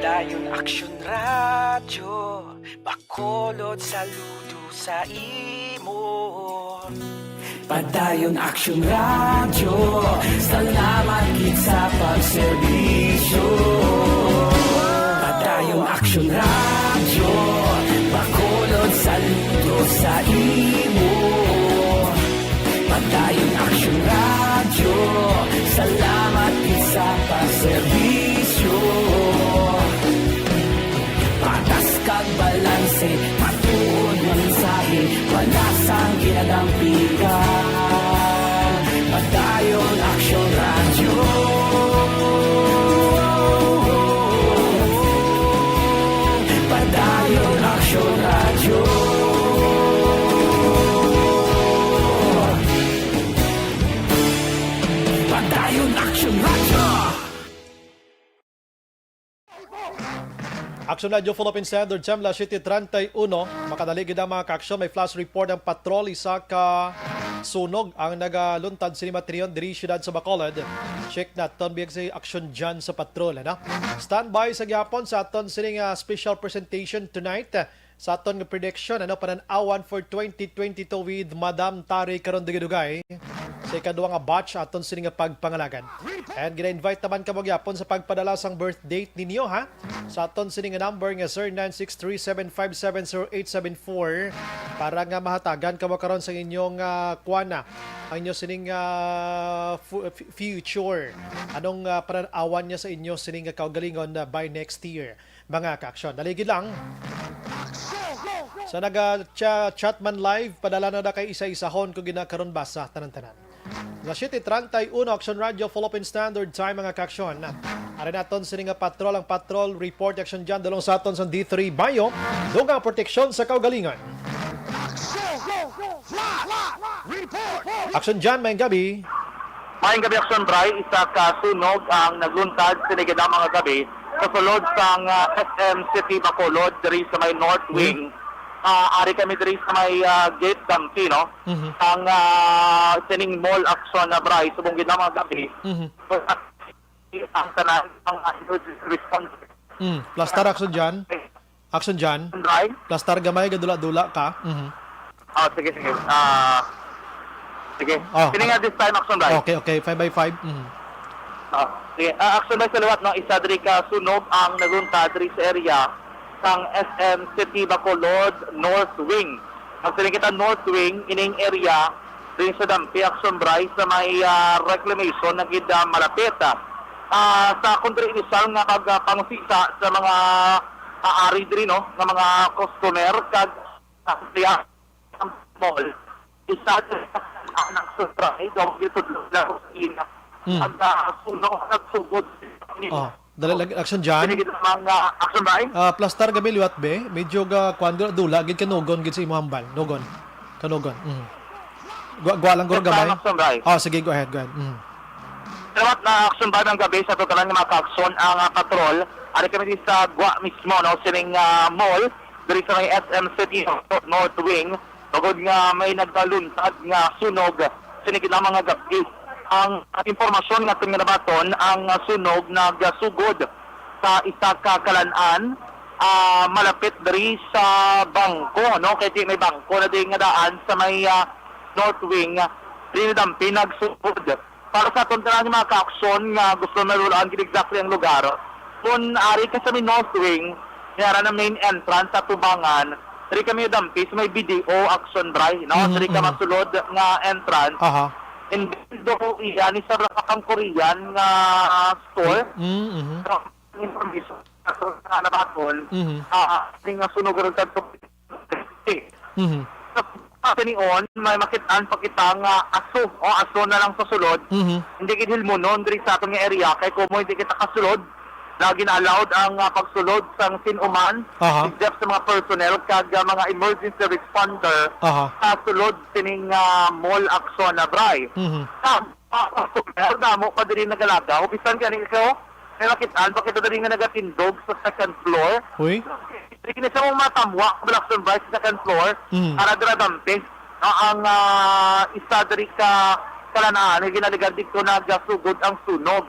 Padayon aksyon radyo, bakolod saludo sa imo. Padayon aksyon radyo, salamat gid sa pagserbisyo. Padayon aksyon radyo, bakolod saludo sa imo. Padayon aksyon radyo, salamat gid sa pagserbisyo. Patas kag balanse, matuod ng mensahe, wala sang ginadang piligan. Padayon aksyon radyo. Padayon aksyon radyo. Padayon aksyon radyo. Aksyon Radio Philippine Standard Time, La City 31. Makadaligid ang mga kaaksyon. May flash report ng patrol. Isa ka sunog ang nagaluntad sa Matrion, diri siyudad sa Bacolod. Check na ton biyag sa aksyon dyan sa patrol. Standby sa gyapon sa aton sining special presentation tonight. Sa aton nga prediction, pananawan for 2022 with Madam Tari Karon Dugay. sa ikaduha nga batch aton sini nga pagpangalagan. And gina-invite naman kamo gyapon sa pagpadala sang birth date ninyo ha. Sa aton sini nga number nga 0963-757-0874 para nga mahatagan kamo karon sa inyong kuana ang inyo sining future. Anong pananawan niya sa inyo sining kaugalingon by next year, mga ka-aksyon. Daligid lang. Sa naga-chat man live, padala na kay isa-isahon kung ginakaroon ba sa tanan-tanan. Nga 7:31 Action Radio Philippine Standard Time, mga ka-aksyon. Arin naton sining nga patrol, ang patrol report action dyan dalong sa aton sa D3 Bayo, dugang proteksyon sa kaugalingon. Action dyan, mayang gabi. Mayang gabi, Action Bray. Isa ka sunog ang nagluntad sinigid ang mga gabi sa sulod sang SM City Bacolod diri sa may North Wing. Ari kami diri sa may gate Dampi, no? Ang sining mall action na Bray subong gid mga gabi. Ang tanan ang response. Plastar action dyan. Action dyan. Plastar gamay gadula-dula ka. Sige. Sige. Sini nga this time, Action Bray. Okay. 5x5. Sige. Action Bray sa liwat, no? Isa diri ka sunog ang nagunta diri sa area sang SM City Bacolod North Wing. Ang siling kita North Wing, ining area diri sa Dampi, Action Bray, sa may reclamation na gid malapit. Sa country initial nga pangusisa sa mga ari diri, no? Nga mga customer kag ang mall. Isa anak sutray daw dito na ina ang sunog at sugod. Dali action dyan. Mga action ba? Plastar gabi liwat be, medyo kwando dula gid kanogon gid sa imong hambal. Nogon. Kanogon. Gwa lang guro gamay. Sige, go ahead. Salamat na action ba ng gabi sa totalan ng mga ka-action ang patrol. Ari kami sa Gwa mismo, no, sining mall diri sa may SM City North Wing. Tugod nga may nagkaluntad nga sunog sinigid ang mga gabi. Ang impormasyon nga tingnabaton ang sunog nagsugod sa isa ka kalan-an malapit diri sa bangko, no? Kay may bangko na din nga daan sa may North Wing diri Dampi nagsugod. Para sa tuntanan ng mga ka-aksyon nga gusto malulaan gid exactly ang lugar. Kung ari ka sa may North Wing, yara na main entrance sa Tubangan, diri kami Dampi sa may BDO Action Bray, no? Diri ka masulod nga entrance. And do iya ni sa Rakang Korean nga store. Information na nabaton. Nga sunog ron sa Pinion, may makitaan pa kita nga aso na lang sa sulod. Hindi kita hilmonon diri sa atong area kay kung hindi kita kasulod, lagi na allowed ang pagsulod sang sinuman, except sa mga personnel kag mga emergency responder sa sulod sining mall action na Bray. Damo pa diri nagalagaw, bisan kani ikaw, may makitaan pa kita diri nga nagatindog sa second floor. Uy. Diri kini sa mga matamwa Action Bray sa second floor, para dira Dampi, ang isa diri ka kalanaan, ginaligan dito nagasugod ang sunog.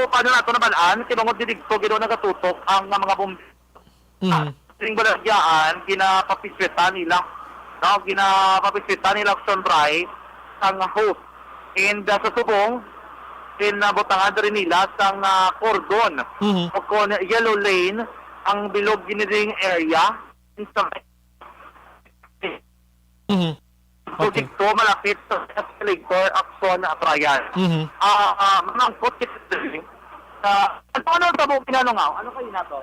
Paano nato nabalaan, kinungod dito, ginoon nagatutok ang mga bumbero. Sining balagyaan, ginapapiswetan nila, no? Ginapapiswetan nila Action Bray ang host. And sa subong, pinabutangan rin nila sang cordon. O kung yellow lane, ang bilog giniding area, So, dito malapit sa escalator action na atrayan. Mangkot kita dito. Ano tabo pinanongaw? Ano kayo na to?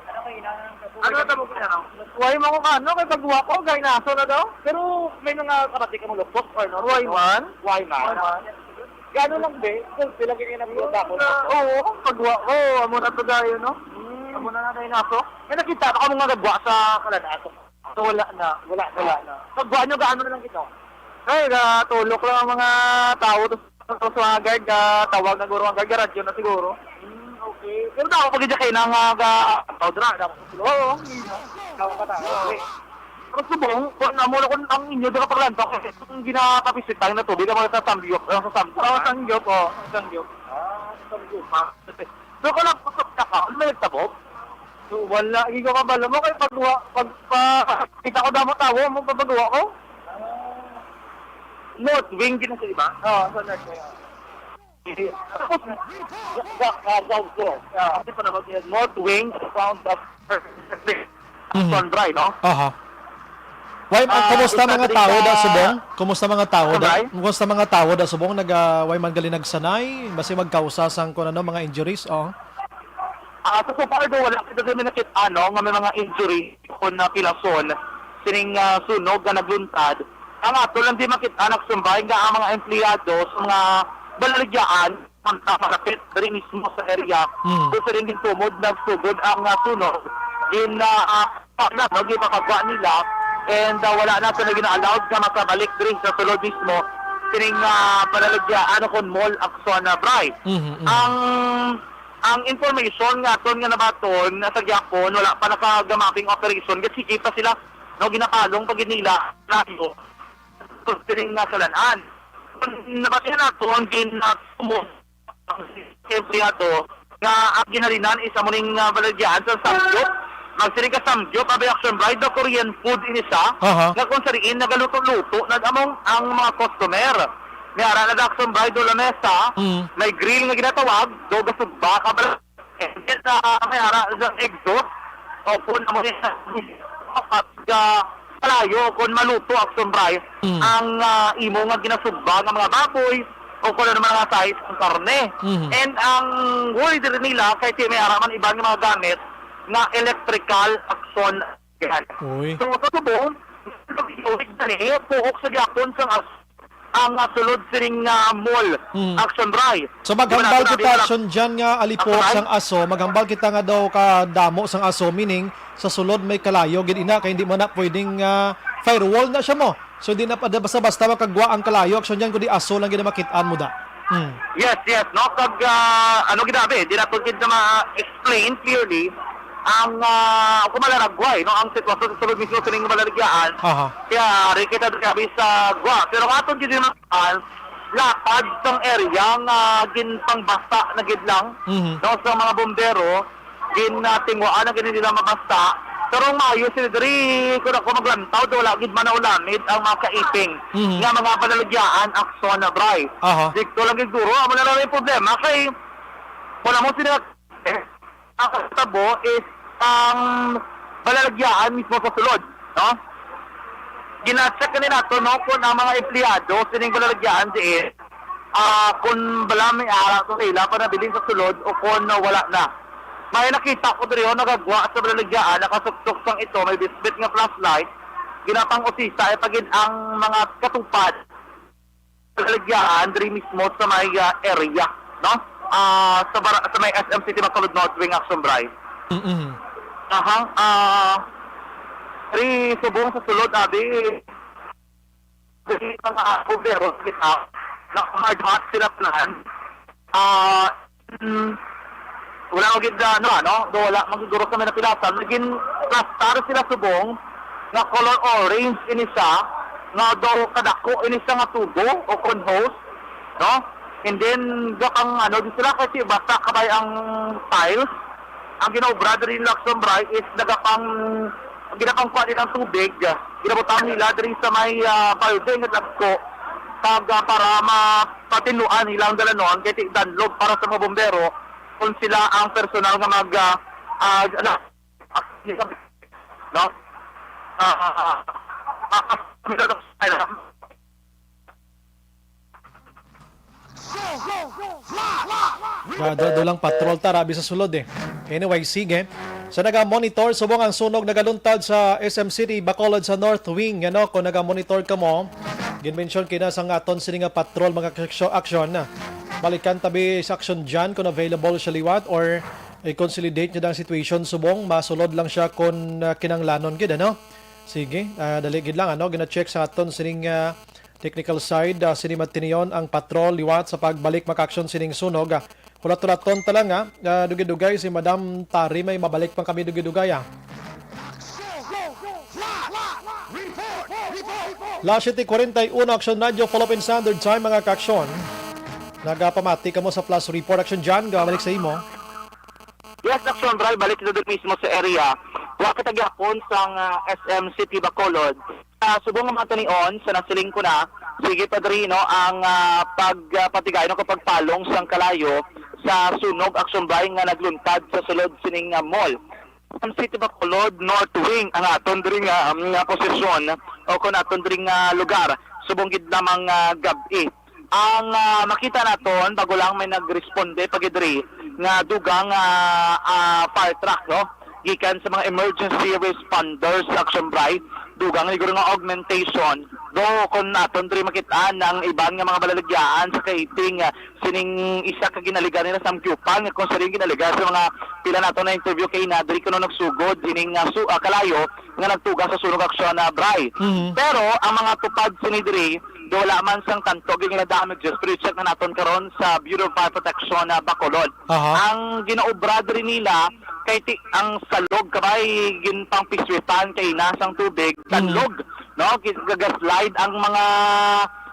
Ano tabo pinanongaw? Huwag mo kung ano, kay pagbuha ko, gaya na aso na daw. Pero may mga karati ka mong lupot or no? Huwag man. Gano'n lang be? Sila kayo nagbuha ko. Oo, pagbuha ko. Amo na to dayo, no? Amo na na tayo na aso. May nakita ka mong nagbuha sa kalanaso. So, wala na. Pagbuha nyo, gaano na lang ito? Ay, tulok lang ang mga tao sa mga guard, tawag na guro ang guard, radyo na siguro. Okay. Pero daw, pag-idya kayo ng tawdra, dapat sa silo. Oo, tawag ka tayo. Okay. Pero subong, kung namulo ko ang inyo, doon ka paglantok, kung ginakapisit tayo na tubig, ang mga sasambyok. Sasambyok. So, kung nagpusok ka ka, ano may nagtabog? So, wala, hindi ko kabalo mo, kaya pagpa, kita ko damo tawo, mo papagawa ko? North Wing din sa iba. Sa North Wing. South Floor. North Wing, found the Sunrise, no? Aha. Why kumusta mga tao da subong? Kumusta mga tao da? Kumusta mga tao da subong why man gali nagsanay basi magkausasang kun ano mga injuries oh. So far do wala kita kami nakit nga may mga injury kun na pilason sining sunog nga nagluntad. Ang ato lang di makita nagsumbay nga ang mga empleyado sa mga balagyaan ang malapit diri mismo sa area. So sa ring tumod nagsugod ang sunog din di makagwa nila. And wala na ito na gina-allowed na makabalik diri sa sulod mismo sining panalagyaan kon mall Akson Bray. Ang information nga ton nga nabaton sa gyapon wala pa nakagamapping operation kasi kita sila no ginapalong pag nila radio sining nasalanaan. Nabatihan nato ang ginatumo ang empleyado nga ang ginalinan isa muning balagyaan sa Samgyup. Magsiring ka Samgyup, abay Action Bride, the Korean food inisa, nga kung sariin, nagaluto-luto, nagamong ang mga customer. May ara na Action Bride do lamesa, may grill nga ginatawag, do gasugba, kabal, and then may ara sa exhaust, o kung amo at palayo, kung maluto Action Bride, ang imo nga ginasugba ng mga baboy, o kung ano mga size ng karne. And ang worry din nila, kahit may ara man ibang mga gamit, na electrical action yan. So, katubong, puhok sa gyapon ang sulod siring mall action drive. So maghambal kita action dyan nga alipok sang aso, maghambal kita nga daw ka damo sang aso, meaning sa sulod may kalayo, gid ina kay hindi mo na pwedeng firewall na siya mo. So di na basta-basta makagwa ang kalayo, action dyan kundi aso lang gid makitaan mo da. Yes, no? Pag, ginabi, di na ito na ma-explain clearly ang kumalaragway, no? Ang sitwasyon sa sulod mismo sa ning malalagyaan. Kaya, rin kita gabi sa gwa. Pero katong gid naman, lapad sang area nga ginpangbasta na gid lang, no? Sa mga bombero, tingwaan na gid nila mabasta. Pero maayo sila diri kung ako maglantaw, wala gid man ulamid ang mga kaiping nga mga panalagyaan akson na bray. Dito lang gid duro, amo na lang yung problema kay wala mo sila ang kasabo is ang panalagyaan mismo sa sulod, no? Gina-check kanila to, no, kung ang mga empleyado sining panalagyaan diin kung bala may ara to sila para bilhin sa sulod o kung wala na. May nakita ko dito, nagagwa sa balalagyaan, nakasuksok sang ito, may bisbit nga flashlight, ginapang usisa, pagin ang mga katupad balalagyaan, diri mismo sa may area, no? Sa may SM City Makalud North Wing Action Drive. Diri subong sa sulod, abi, diri mga bombero, kita, na hard hot sila plan, wala magiging wala magiguro sa mga pilasan. Naging plastar sila subong na color orange inisa, nga daw kadako inisa nga tubo o conhose, no? And then, gakang di sila kasi basta kabay ang tiles. Ang ginobra diri Lakson Bray is ginapang kwa din ang tubig. Ginabutang nila diri sa may building at lagko. Para mapatinuan ilang dalanon, kaya danlog para sa mga bombero, kung sila ang personal nga no? Dolang patrol tarabi sa sulod eh. Anyway, sige. So naga-monitor subong ang sunog nagaluntad sa SM City Bacolod sa North Wing, ano, kung naga-monitor ka mo, gin-mention kina sa aton sini nga patrol mga action na. Balikan tabi sa action dyan kung available siya liwat or i-consolidate nyo ang situation subong, masulod lang siya kung kinanglanon gid, ano? Sige, dali gid lang, ano, gina-check sa aton sining technical side, sinimat tiniyon ang patrol liwat sa pagbalik maka-action sining sunog. Kulat-tulaton talang dugay-dugay si Madam Tari, may mabalik pang kami dugay-dugay Last City 41 Action Radio Philippine Standard Time mga ka-action. Nagapamati ka mo sa Plus Report Action dyan, balik sa imo. Yes, Action Drive, balik na doon mismo sa area. Wakit agyapon sang SM City Bacolod. Subong nga matanion sa nasiling ko na, sige padri no ang pagpatigay no kapag palong sang kalayo sa sunog action bay nga nagluntad sa sulod sining mall. Ang City Bacolod North Wing ang aton diri nga posisyon o kun aton diri nga lugar subong gid lamang gabi. Ang makita naton bago lang may nagresponde pagidri nga dugang fire truck no gikan sa mga emergency responders action bright dugang liguro nga augmentation do kon naton diri makitaan ng ibang nga mga balalagyan sa kaiting sining isa ka ginaligan nila sa Amkyupan kung sa rin ginaligan sa mga pila naton na interview kay na diri kuno nagsugod ining kalayo nga nagtuga sa sunog aksyon na bray. Pero ang mga tupad sini diri do wala man sang tanto ging na damages pero check na naton karon sa Bureau of Fire Protection na Bacolod. Ang ginaobra diri nila kay ang salog kabay ginpang piswitan kay nasang tubig tanlog no gagasliide ang mga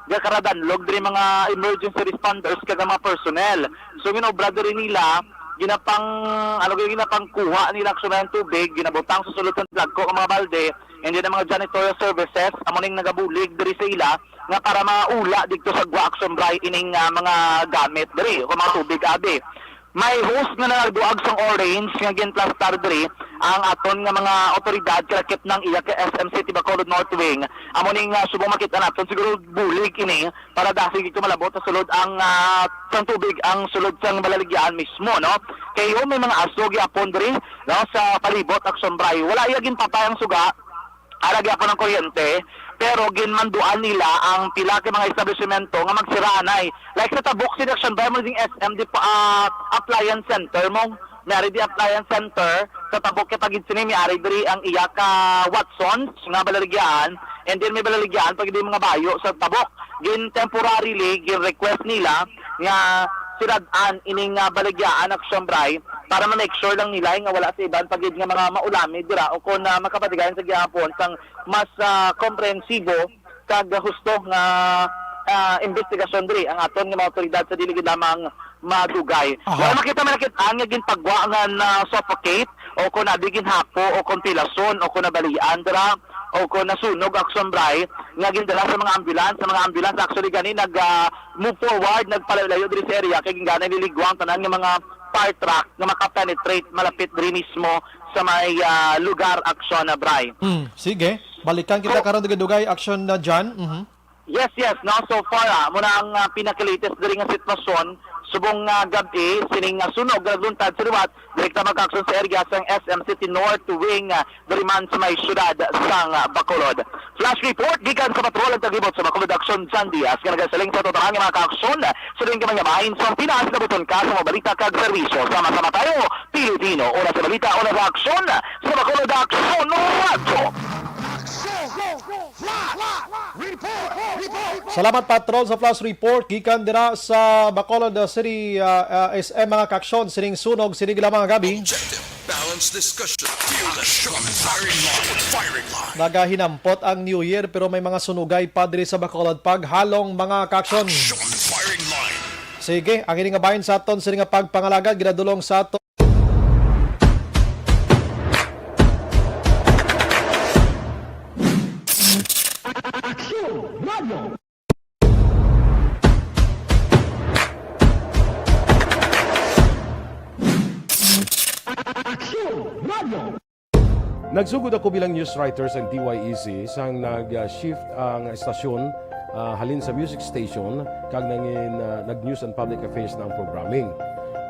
gakaradanlog diri mga emergency responders kada mga personnel. So ginobra diri nila ginapang kuha nila aksyonan tubig ginabutang sa sulod sa plagko ang mga balde and then ang mga janitorial services amoning nagabulig diri sa ila nga para maula dito sa Gwa Action Bray ining mga gamit diri o mga tubig abi. May host nga nagduag sang orange nga ginplastar diri ang aton nga mga otoridad kalakip ng iya ka SM City Bacolod North Wing amoning subong makita naton siguro bulig ini para dasig ito malabot sa sulod ang sang tubig ang sulod sang balaligyan mismo no kay may mga aso gyapon diri no sa palibot Action Bray wala iya ginpatayang suga ara gyapon ng kuryente pero ginmanduan nila ang pila ka mga establishmento nga magsiranay. Like sa Tabuk City Action Bray mo ding SM di appliance center mo, may di appliance center sa Tabuk kay pagid sini may ari diri ang iya ka Watsons nga balaligyan and then may balaligyan pagid mga bayo sa Tabuk. Gin temporarily gin request nila nga siradaan ining balagyaan Action Bray para ma-make sure lang nila nga wala sa iban pagid nga mga maulami dira o kung makapatigayan sa gihapon sang mas komprehensibo kag husto nga investigasyon diri ang aton nga mga otoridad sa dili gid lamang madugay. Wala makita ang nga ginpagwa nga suffocate o kung nabigin hapo o kung pilason o kung nabalian dira o kung nasunog Action Bray nga gindala sa mga ambulance actually gani nag move forward nagpalayo diri sa area kay gingana niligwang tanan nga mga fire truck nga makapenetrate malapit diri mismo sa may lugar Action na Bray. Sige, balikan kita karon dugay action na John. Yes, no so far muna ang pinaka-latest diri nga sitwasyon subong gabi sining sunog nagluntad sa liwat direkta mag-action sa area sang SM City North Wing diri man sa may syudad sang Bacolod. Flash report gikan sa patrol ang tagibot sa Bacolod Action San Diaz nga nagasaling sa totoong mga ka-aksyon sa ring kamangyabahin sa Pinas na buton ka sa mga balita kag serbisyo. Sama-sama tayo Pilipino una sa balita una sa aksyon sa Bacolod Action Radio. Salamat Patrol sa flash report gikan dira sa Bacolod City SM mga kaksyon sining sunog sining lamang gabi. Balanced discussion. Action firing line. Nagahinampot ang New Year pero may mga sunugay pa diri sa Bacolod paghalong mga kaksyon. Firing line. Sige, ang ining nga bahin sa aton sining nga pagpangalaga ginadulong sa aton Nagsugod ako bilang news writer sa DYEC sang nag-shift ang estasyon halin sa music station kag nag-news and public affairs na ang programming.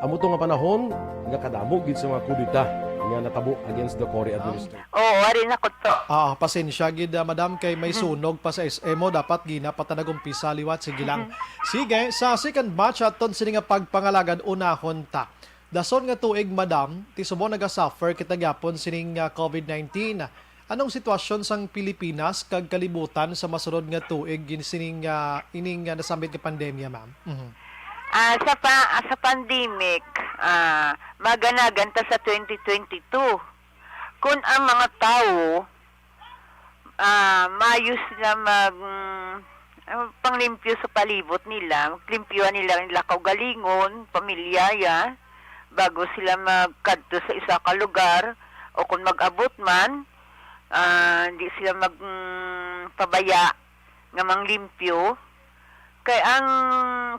Amo to nga panahon nga kadamo gid sa mga kudita nga natabo against the Cory administration. Ari na ko to. Pasensya gid madam kay may sunog pa sa SM mo dapat gina patanag-umpisa liwat sige lang. Sige, sa second batch aton sini nga pagpangalagad unahon ta. Dason nga tuig madam, ti sumo naga-suffer kita gyapon sining COVID-19. Anong sitwasyon sang Pilipinas kag kalibutan sa masunod nga tuig sining ining nasambit nga pandemya, ma'am? Sa pandemic, maganagan ta sa 2022. Kung ang mga tao mayos na panglimpyo sa palibot nila, maglimpyuhan nila kaugalingon, pamilya bago sila magkadto sa isa ka lugar o kung mag-abot man hindi sila magpabaya nga manglimpyo. Kay ang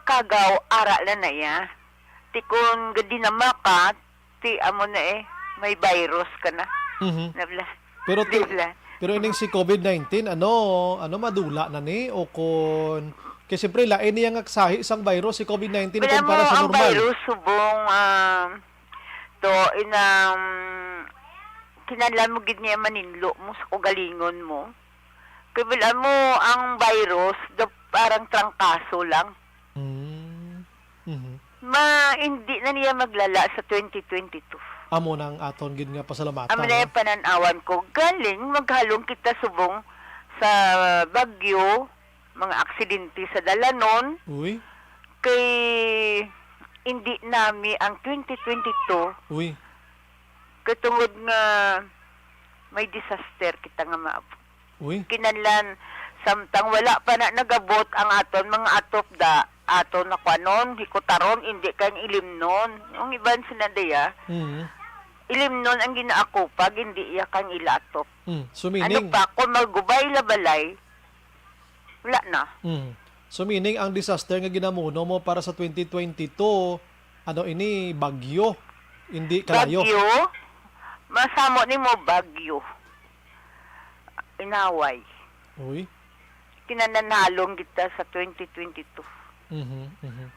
kagaw, ara na ya. Ti kung gadi na maka, ti amo na may virus ka na. Nabla. Pero ining si COVID-19, ano madula na ni o kun kay siyempre lain niya nga sahi isang virus si COVID-19 kumpara sa normal. Ang virus subong to inang kinahanglan mo gid niya maninlo mo sa kugalingon mo. Kay bilan mo ang virus parang trangkaso lang. Hindi na niya maglala sa 2022. Amo nang aton gid nga pasalamatan. Amo na yung pananawan ko. Galing maghalong kita subong sa bagyo, mga aksidente sa dalanon. Uy. Kay hindi nami ang 2022. Uy. Katungod nga may disaster kita nga maabot. Uy. Kinahanglan samtang wala pa na nagabot ang aton mga atop aton na kwanon, hikutaron, hindi kang ilimnon. Yung iban sinadaya, ilimnon ang ginaakupag, hindi iya kang ilatop. So meaning, ano pa, kung magubay labalay, wala na. So meaning, ang disaster nga ginamuno mo para sa 2022, ini, bagyo, hindi kalayo. Bagyo? Masamo ni mo bagyo. Inaway. Uy. Kinananalong kita sa 2022.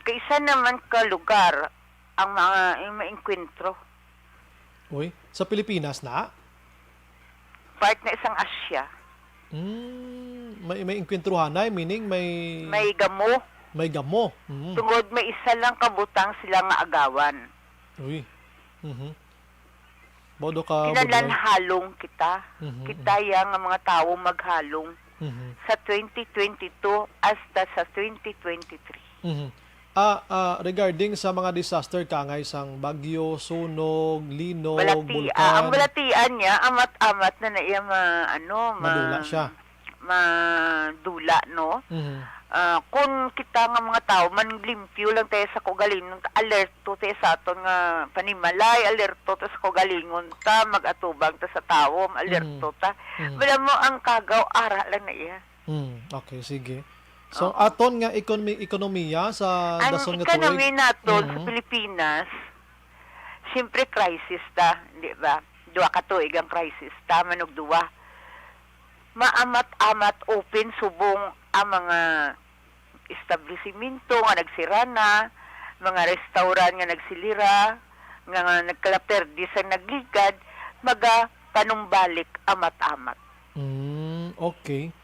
Kaysa naman ka lugar ang mga maengkwentro. Uy, sa Pilipinas na? Part na isang Asya. May enkwentruhanay, meaning may gamo. May gamo. Tungod may isa lang kabutang sila nga agawan. Uy. Bodo ka. Kinahanglan halong kita. Kita yang nga mga tao maghalong sa 2022 hasta sa 2023. Regarding sa mga disaster kangay sang bagyo, sunog, linog, bulkan. Ang balatian niya amat-amat na iya madula siya. Madula, no? Kung kita nga mga tao manglimpyo lang tayo sa kugalingon, alerto tayo sa aton nga panimalay, alerto tayo sa kugalingon ta, mag-atubang ta sa tao, alerto ta. Wala mo ang kagaw, ara lang na iya. Okay, sige. So, aton nga ekonomiya sa dason nga tuig. Ang ekonomi naton sa Pilipinas, siyempre crisis ta, di ba? Dua ka tuig ang crisis ta, manog duwa. Maamat-amat open subong ang mga establishmento nga nagsira na, mga restaurant nga nagsilira, nga nagkalaperdis ang nagligad, panumbalik amat-amat. Okay.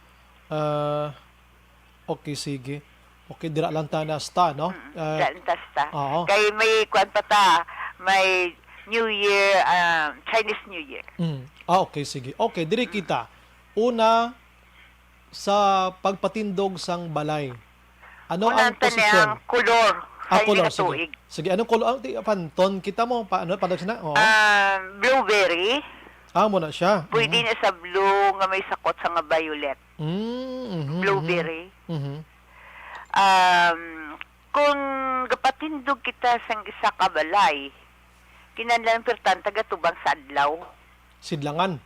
Okay, sige. Okay, dira lang ta nasta, no? Dira lang ta. Oo. Kay may kwan pa ta, may New Year, Chinese New Year. Okay, sige. Okay, diri kita. Una, sa pagpatindog sang balay. Ano ang posisyon? Kulor. Kulor, sige. Sige, anong kulor? Panton, kita mo, paano na? Blueberry. Muna siya. Pwede na sa blue nga may sakot sa nga violet. Blueberry. Kung gapatindog kita sang isa ka balay, kinahanglan pertan tagatubang sa adlaw. Sidlangan.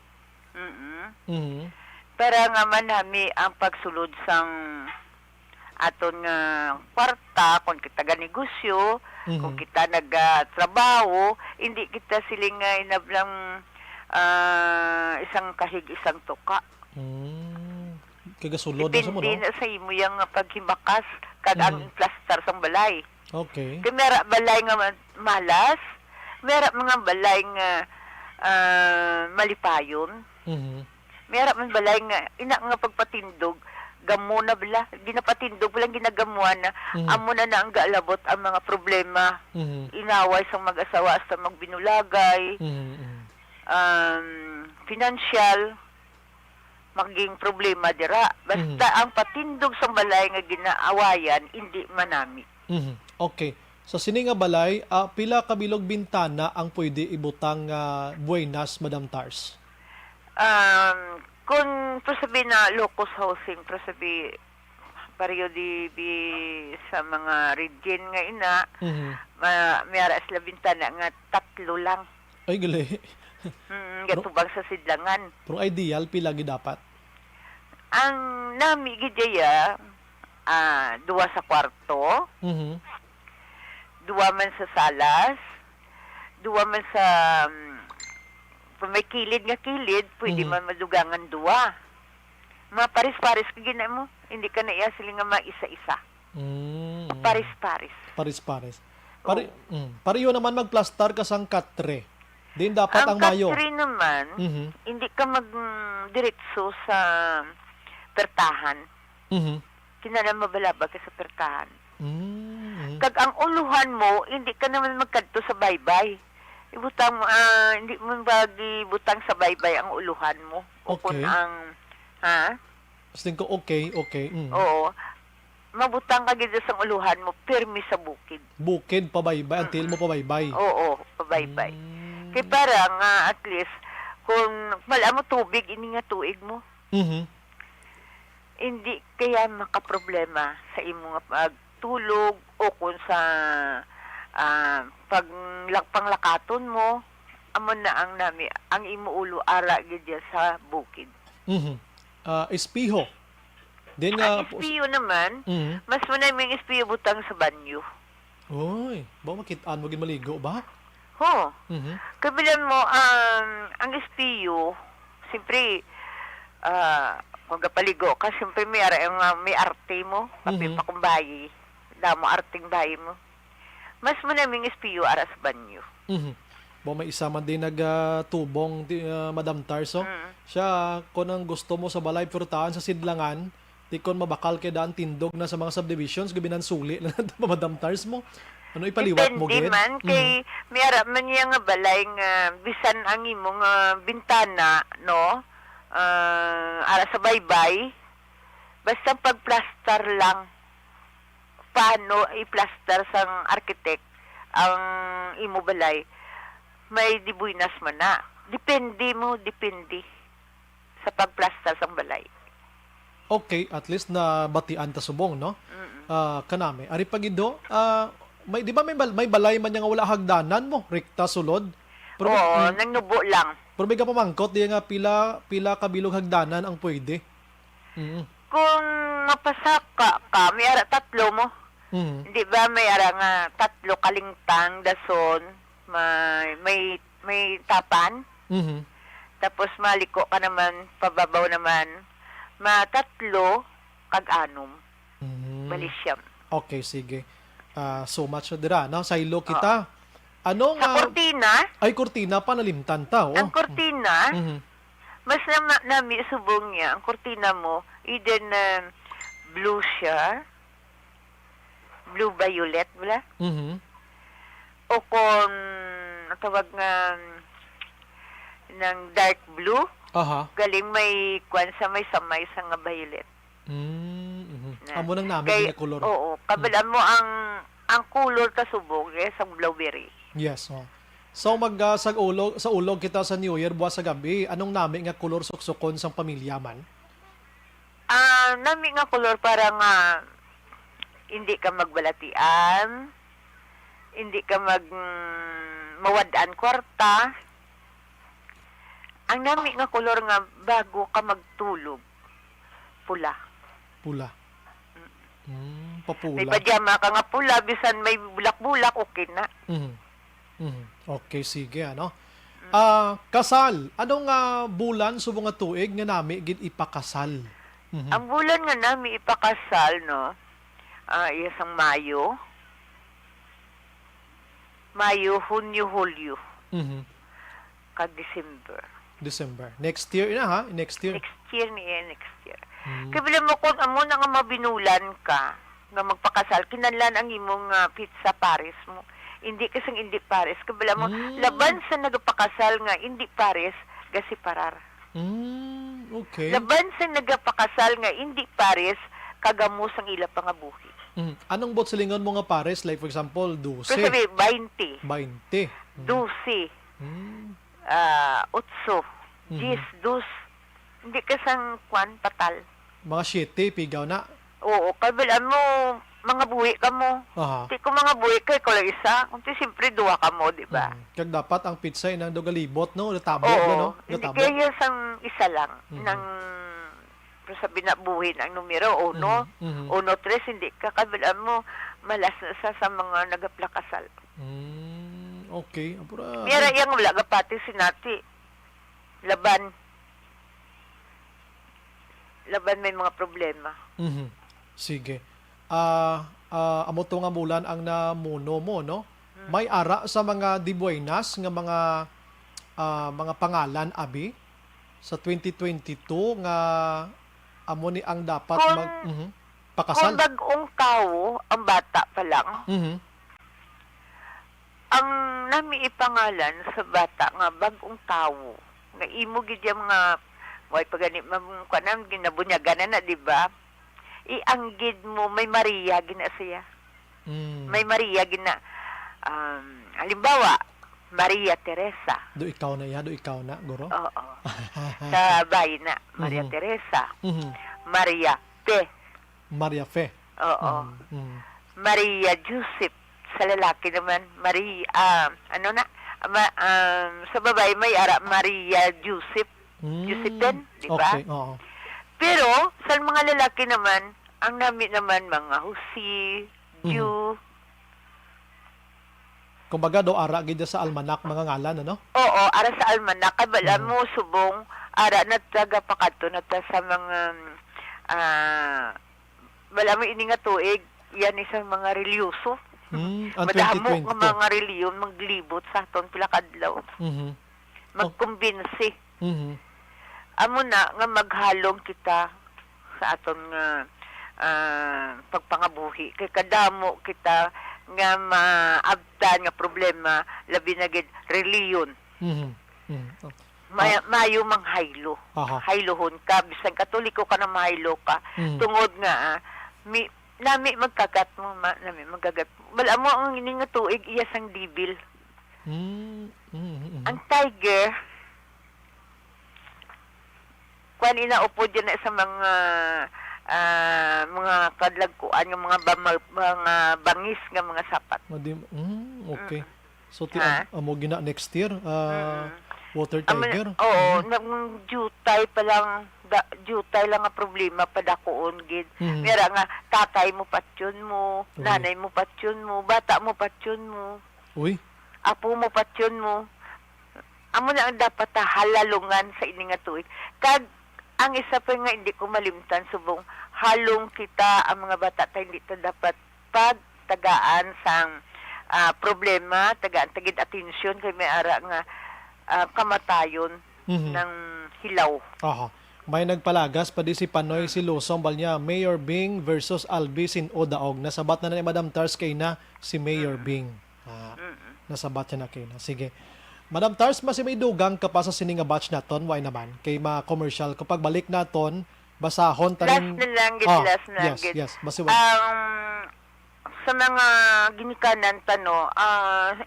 Para nga manami ang pagsulod sang aton nga kwarta, kung kita ganegosyo, kung kita nagtrabaho, hindi kita siling inablang isang kahig, isang tuka. Kagasulod na sa mo, no? Dipindi na sa imo yung paghimakas kag ang plaster sang balay. Okay. Kaya mera balay nga malas, mera mga balay nga malipayon. Mera man balay nga ina nga pagpatindog gamo na bala, ginapatindog walang ginagamuan na amo na ang gaalabot ang mga problema. Inaway sang mag-asawa hasta magbinulagay. Financial maging problema dira. Basta ang patindog sang balay nga ginaawayan hindi manami. Okay. Sa sini nga balay, pila kabilog bintana ang pwede ibutang buenas, Madam Tars? Kung prosabi na locus housing, prosabi periodi sa mga region nga ina, mayara sila bintana nga 3 lang. Ay, gali. Gatubang sa sidlangan. Pero ideal, pila dapat? Ang nami gidya duwa sa kwarto, Mhm. duwa man sa salas, duwa man sa kung may kilid nga kilid, pwede man madugangan duwa. Mga paris-paris ka gina mo, hindi ka na iya sila nga maisa-isa. Paris-paris. Paris-paris. Pariyo naman magplastar ka sang katre. Din dapat ang mayo. Ang katre naman, hindi ka mag-diretso sa pertahan. Kinalang mabalaba ka sa pertahan. Kag ang uluhan mo, hindi ka naman magkadto sa baybay. Ibutang, hindi mo butang sa baybay ang uluhan mo. O kung ang, Gusto ko, okay. Oo. Mabutang ka gito sa uluhan mo, pirmi sa bukid. Bukid, pabaybay. Ang tail mo pabaybay. Oo, pabaybay. Kaya parang, at least, kung wala mo tubig, ini nga tuig mo. Hindi kaya makaproblema sa imong pagtulog o kung sa panglakaton mo, amon na ang nami, ang imuulo ara gidya sa bukid. Espiho. Din Ang espiyo naman, mas manay espiyo butang sa banyo. Oy, ba makitaan mo maligo ba? Ho. Kabilan mo, ang espiyo, siyempre, kung kapaligo ka, siyempre may arte mo, papipakumbayi, damo arting bayi mo. Mas manaming espiyo ara sa banyo. Ba may isa man din nagtubong Madam Tarso. Siya, kung ang gusto mo sa balay purtaan sa sidlangan, di kon mabakal kay daan tindog na sa mga subdivisions, gabinan suli na Madam Tars mo. Ano ipaliwat mo gid? Depende man kay may ara man niya nga balay nga bisan ang imong bintana, no? Ara sa baybay, basta pagplaster lang. Paano i-plaster sang architect ang imo balay? May dibuinas man na. Depende sa pagplaster sang balay. Okay, at least na batian ta subong, no? Kanami. Ari pagido, may di ba may balay man nga wala hagdanan mo, rekta sulod? Pero, nangnubo lang. Pero may ka pamangkot di nga pila kabilog hagdanan ang pwede. Kung mapasaka ka, may ara tatlo mo. Di ba may ara nga tatlo kalingtang dason, may tapan. Tapos maliko ka naman, pababaw naman, matatlo kag-anom. Balisyam. Okay, sige. So much dira, no? Sa ilo kita. Anong sa kurtina? Ay, kurtina pa nalimtan ta, Ang kurtina, mas nami subong niya, ang kurtina mo, either na blue siya, blue violet, wala? O kung tawag nga ng dark blue, galing may kwan sa may samay sa nga violet. Amo nang namin na color. Oo, kabilan mo ang color ta subong sa blueberry. Yes, So sa ulog kita sa New Year buwas sa gabi, anong nami nga color suksukon sang pamilya man? Nami nga color para nga hindi ka magbalatian, hindi ka mawadaan kwarta. Ang nami nga color nga bago ka magtulog, pula. Pula. Papula. May pajama ka nga pula, bisan may bulak-bulak, okay na. Okay, sige, ano? Kasal. Anong bulan subong nga tuig nga nami gid ipakasal? Ang bulan nga nami ipakasal, no? Isang Mayo. Mayo, Hunyo, Hulyo. Kag December. Next year na, ha? Next year. Next year. Kaya mo kung amo na nga mabinulan ka, nga magpakasal, kinanlan ang imong pizza Paris mo. Hindi kasing hindi Paris. Kaya mo, laban sa nagpakasal nga, hindi Paris, gasiparar. Okay. Laban sa nagpakasal nga, hindi Paris, kagamos ang ila pangabuhi. Anong bot silingon mo nga Paris? Like for example, 12. Pero sabi, 20. 20. 12. 8. 10, 2. Hindi kasang kwan, patal. Mga 7, pigaw na. Oo, kabilaan mo, mga buhi ka mo. Di ko mga buhi ka, ikaw lang isa. Kunti siyempre, duha ka mo, di ba? Kag dapat ang pizza ay nang dogalibot, no? Natabo, oo, no? Hindi kaya sang isa lang. Nang sa binabuhin ang numero 1, 1-3, hindi ka kabilaan mo malas sa mga nagaplakasal. Okay. Apura. Mira yang wala ka pati sinati. Laban may mga problema. Sige. Amo to nga mulan ang namuno mo, no? May ara sa mga dibuenas nga mga pangalan abi sa 2022 nga amo ni ang dapat pakasal. Kung bagong tao ang bata pa lang, ang nami ipangalan sa bata nga bagong tao nga imo gid yung mga way pagani kanang ginabunyagan na, di ba? Ianggid mo may Maria gina siya. May Maria gina halimbawa Maria Teresa. Do ikaw na guro? Oo. Sa bahay na Maria Teresa. Maria Fe. Maria Fe. Oo. Maria Joseph. Sa lalaki naman Maria sa babae may ara Maria Joseph. Josephine, di ba? Okay, oo. Pero sa mga lalaki naman, ang nami naman mga Jose, Ju. Kumbaga do ara gid sa almanak mga ngalan, ano? Oo, ara sa almanak kabala mo subong ara na taga pakato na ta sa mga wala mo ini nga tuig yan isang mga reliyoso. Madamo nga mga reliyon maglibot sa aton pila kadlaw. Magkumbinsi. Amo na nga maghalong kita sa aton nga pagpangabuhi kay kadamo kita nga maabtan nga problema labi na gid reliyon. Mayo manghaylo. Haylohon ka bisan katoliko ka na mahaylo ka tungod nga nami magkagat mo nami magagat. Wala mo ang ini nga tuig iya sang dibil. Ang tiger kung inaupo dyan sa mga kadlagkuan, yung mga bangis nga mga sapat. Okay. So, amo gina next year, water tiger? Oo, jutay pa lang, jutay lang ang problema padakuon gid. Mira nga, tatay mo patyon mo, nanay mo patyon mo, bata mo patyon mo, apo mo patyon mo. Amo na ang dapat halalungan sa ini nga tuig. Kag ang isa pa nga hindi ko malimtan subong halong kita ang mga bata tayo hindi ta dapat pagtagaan sang problema, tagaan tagid atensyon kay may ara nga kamatayon ng hilaw. May nagpalagas pa di si Panoy si Losong Balnya, Mayor Bing versus Albi sin Odaog. Nasabat na ni Madam Tars kay na si Mayor Bing. Nasabat niya na kay na. Sige. Madam Tars, mas may dugang ka pa sa sininga batch naton, why naman? Kay ma-commercial, kapag balik naton, basahon tanin... Last na lang, Yes, basiwan. Sa mga ginikanan tano,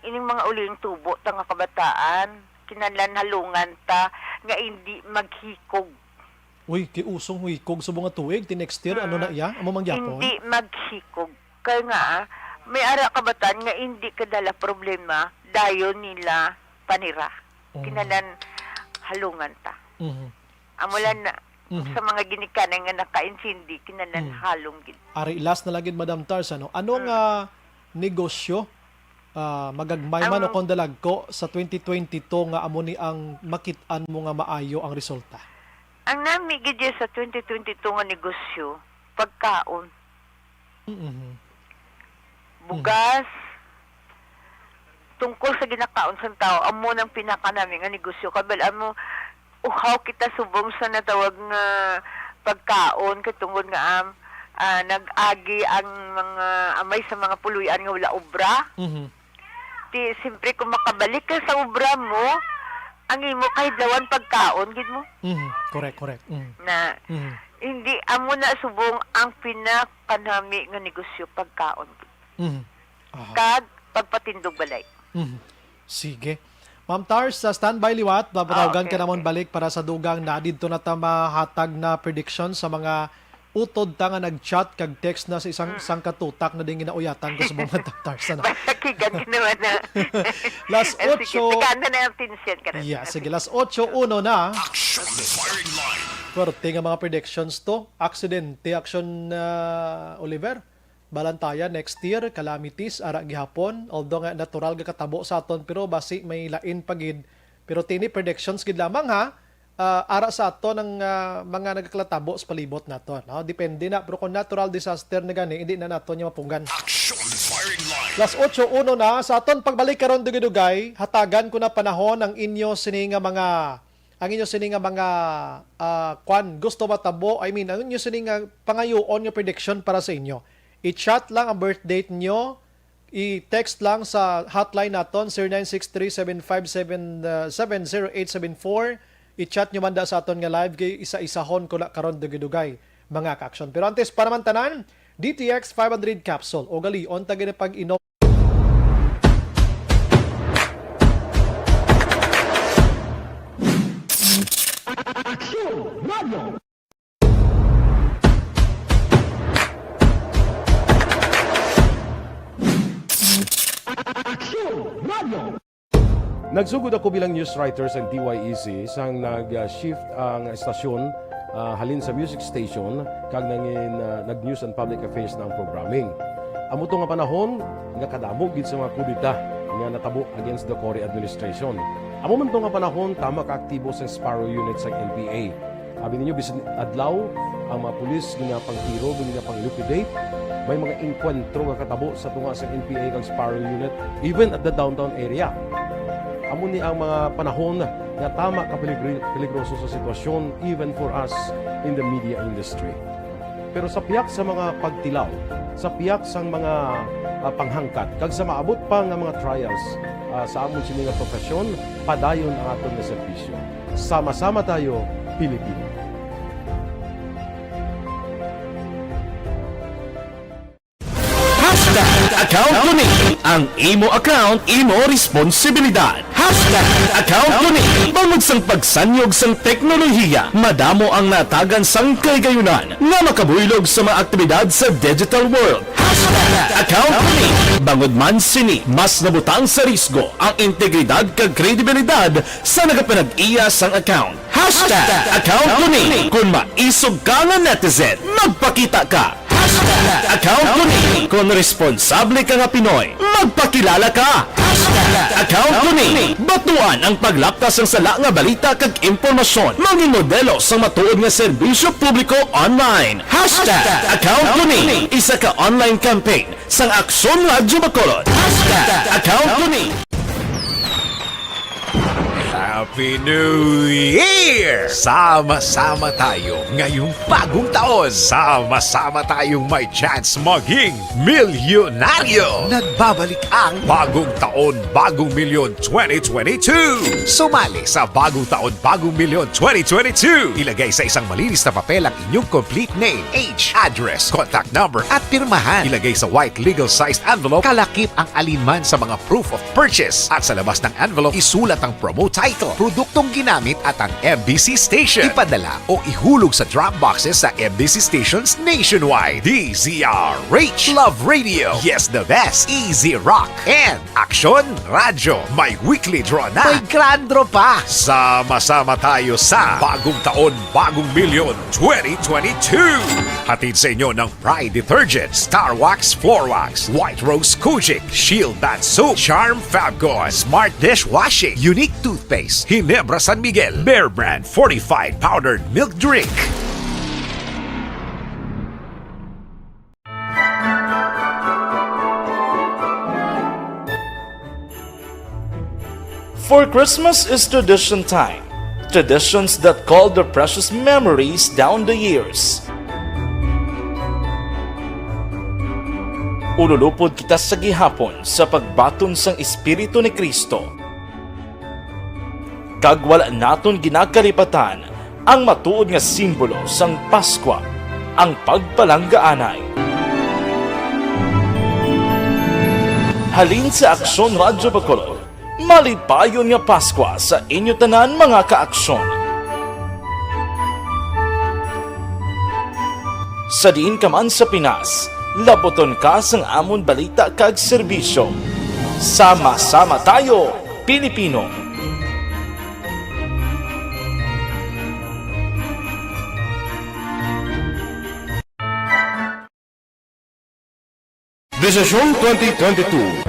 ining mga uling tubo, tanga kabataan, kinanlan halungan ta, nga hindi maghikog. Uy, kiusong hikog sa mga tuig, ti next year, ano na iya? Amo mangyapon? Hindi maghikog. Kaya nga, may ara kabataan nga hindi kadala problema, dayon nila panira. Kinalan halungan ta. Amulan na sa mga ginikanan nga naka-insindi, kinalan halong gid. Ari, last na lagid Madam Tars, ano? Anong negosyo magagmay man o kondalag ko sa 2022 nga amo ni ang makitaan mo nga maayo ang resulta? Ang nami gid sa 2022 nga negosyo, pagkaon. Bugas, tungkol sa ginakaon sa tao, amo nang pinaka namin nga negosyo. Kabal, amo, uhaw kita subong sa natawag nga pagkaon, katungod nga nag-agi ang mga amay sa mga puluyan nga wala obra. Di, siyempre, kung makabalik ka sa obra mo, ang imo kahit lawan pagkaon, gid mo. Correct. Na, hindi, amo na subong ang pinakanami nga negosyo, pagkaon. Kag, pagpatindog balay. Sige. Ma'am Tars, sa standby liwat, papatawagan ka naman balik para sa dugang na dito na ta mahatag na prediction sa mga utod ta nga nag-chat kag text na sa isang katutak na din ginauyatan ko sa mga Tars. Basta kigan ka naman na. Last 8. Sige, na yung tinsiyan ka na. Yeah, sige. Last 8:01 na. Action Firing Line. Swerte nga mga predictions to. Aksidente, action Oliver. Balantayan next year, calamities, ara gihapon. Although nga natural ga katabo sa aton, pero basi may lain pagid. Pero tini predictions gid lamang ha. Ara sa aton ng mga nagkatabo sa palibot naton. No? Depende na. Pero kung natural disaster na gani, hindi na naton yung mapungan. Plus 8:01 na sa aton pagbalik karon dugay-dugay, hatagan ko na panahon ang inyo sininga mga kwan gusto matabo, ang inyo sininga pangayoon yung prediction para sa inyo. I-chat lang ang birth date nyo, i-text lang sa hotline naton 0963-757-70874. I-chat nyo man da sa aton nga live kay isa-isahon ko na karon dugay-dugay mga ka-action. Pero antes para man tanan, DTX 500 capsule o gali on tagay pag inom. Nagsugod ako bilang news writer sa DYEC sang nag-shift ang estasyon halin sa music station kag nag-news and public affairs na ang programming. Amo to nga panahon nga kadamo gid sa mga kudita nga natabo against the Cory administration. Amo man to nga panahon tama ka aktibo sa Sparrow unit sa NPA. Abi ninyo bisan adlaw ang mga pulis nga pangtiro nga pang-liquidate. May mga enkwentro nga katabo sa tunga sa NPA kag Sparrow unit even at the downtown area. Amo ni ang mga panahon na tama ka peligroso sa sitwasyon even for us in the media industry. Pero sa piyak sa mga pagtilaw, sa piyak sa mga panghangkat, kag sa maabot pa nga mga trials sa amon sini nga profesyon, padayon ang aton nga serbisyo. Sama-sama tayo, Pilipino. Account ko ni ang imo account, imo responsibilidad. Account ko ni bangod sang pagsanyog sang teknolohiya, madamo ang natagan sang kaygayunan nga makabuylog sa mga aktibidad sa digital world. Account ko ni bangod man sini mas nabutang sa risgo ang integridad kag kredibilidad sa nagapanag-iya sang account. Account ko ni kung maisog ka nga netizen, magpakita ka. Account ko ni kung responsable ka nga Pinoy, magpakilala ka. Account ko ni batuan ang paglaptas ng sala nga balita kag impormasyon, maging modelo sa matuod nga serbisyo publiko online. Account ko ni isa ka online campaign sang Aksyon Radyo Bacolod. Account ko ni Happy New Year! Sama-sama tayo ngayong bagong taon. Sama-sama tayong may chance maging milyonaryo. Nagbabalik ang Bagong Taon, Bagong Milyon 2022. Sumali sa Bagong Taon, Bagong Milyon 2022. Ilagay sa isang malinis na papel ang inyong complete name, age, address, contact number at pirmahan. Ilagay sa white legal-sized envelope, kalakip ang alinman sa mga proof of purchase. At sa labas ng envelope, isulat ang promo title, produktong ginamit at ang MBC station. Ipadala o ihulog sa drop boxes sa MBC stations nationwide. DZRH, Love Radio, Yes the Best, Easy Rock, and Aksyon Radyo. May weekly draw na. May grand draw pa. Sama-sama tayo sa Bagong Taon, Bagong Milyon 2022. Hatid sa inyo ng Pride Detergent, Star Wax Floor Wax, White Rose Kojic, Shield Bath Soap, Charm Fabgon, Smart Dishwashing, Unique Toothpaste, Ginebra San Miguel, Bear Brand Fortified Powdered Milk Drink. For Christmas is tradition time. Traditions that call the precious memories down the years. Ululupod kita sa gihapon sa pagbaton sang Espiritu ni Kristo. Kag wala naton ginakalipatan ang matuod nga simbolo sang Paskwa, ang pagpalanggaanay. Halin sa Aksyon Radyo Bacolod, malipayon nga Paskwa sa inyo tanan mga kaaksyon. Sa diin ka man sa Pinas, laboton ka sang amon balita kag serbisyo. Sama-sama tayo, Pilipino. Desisyon 2022.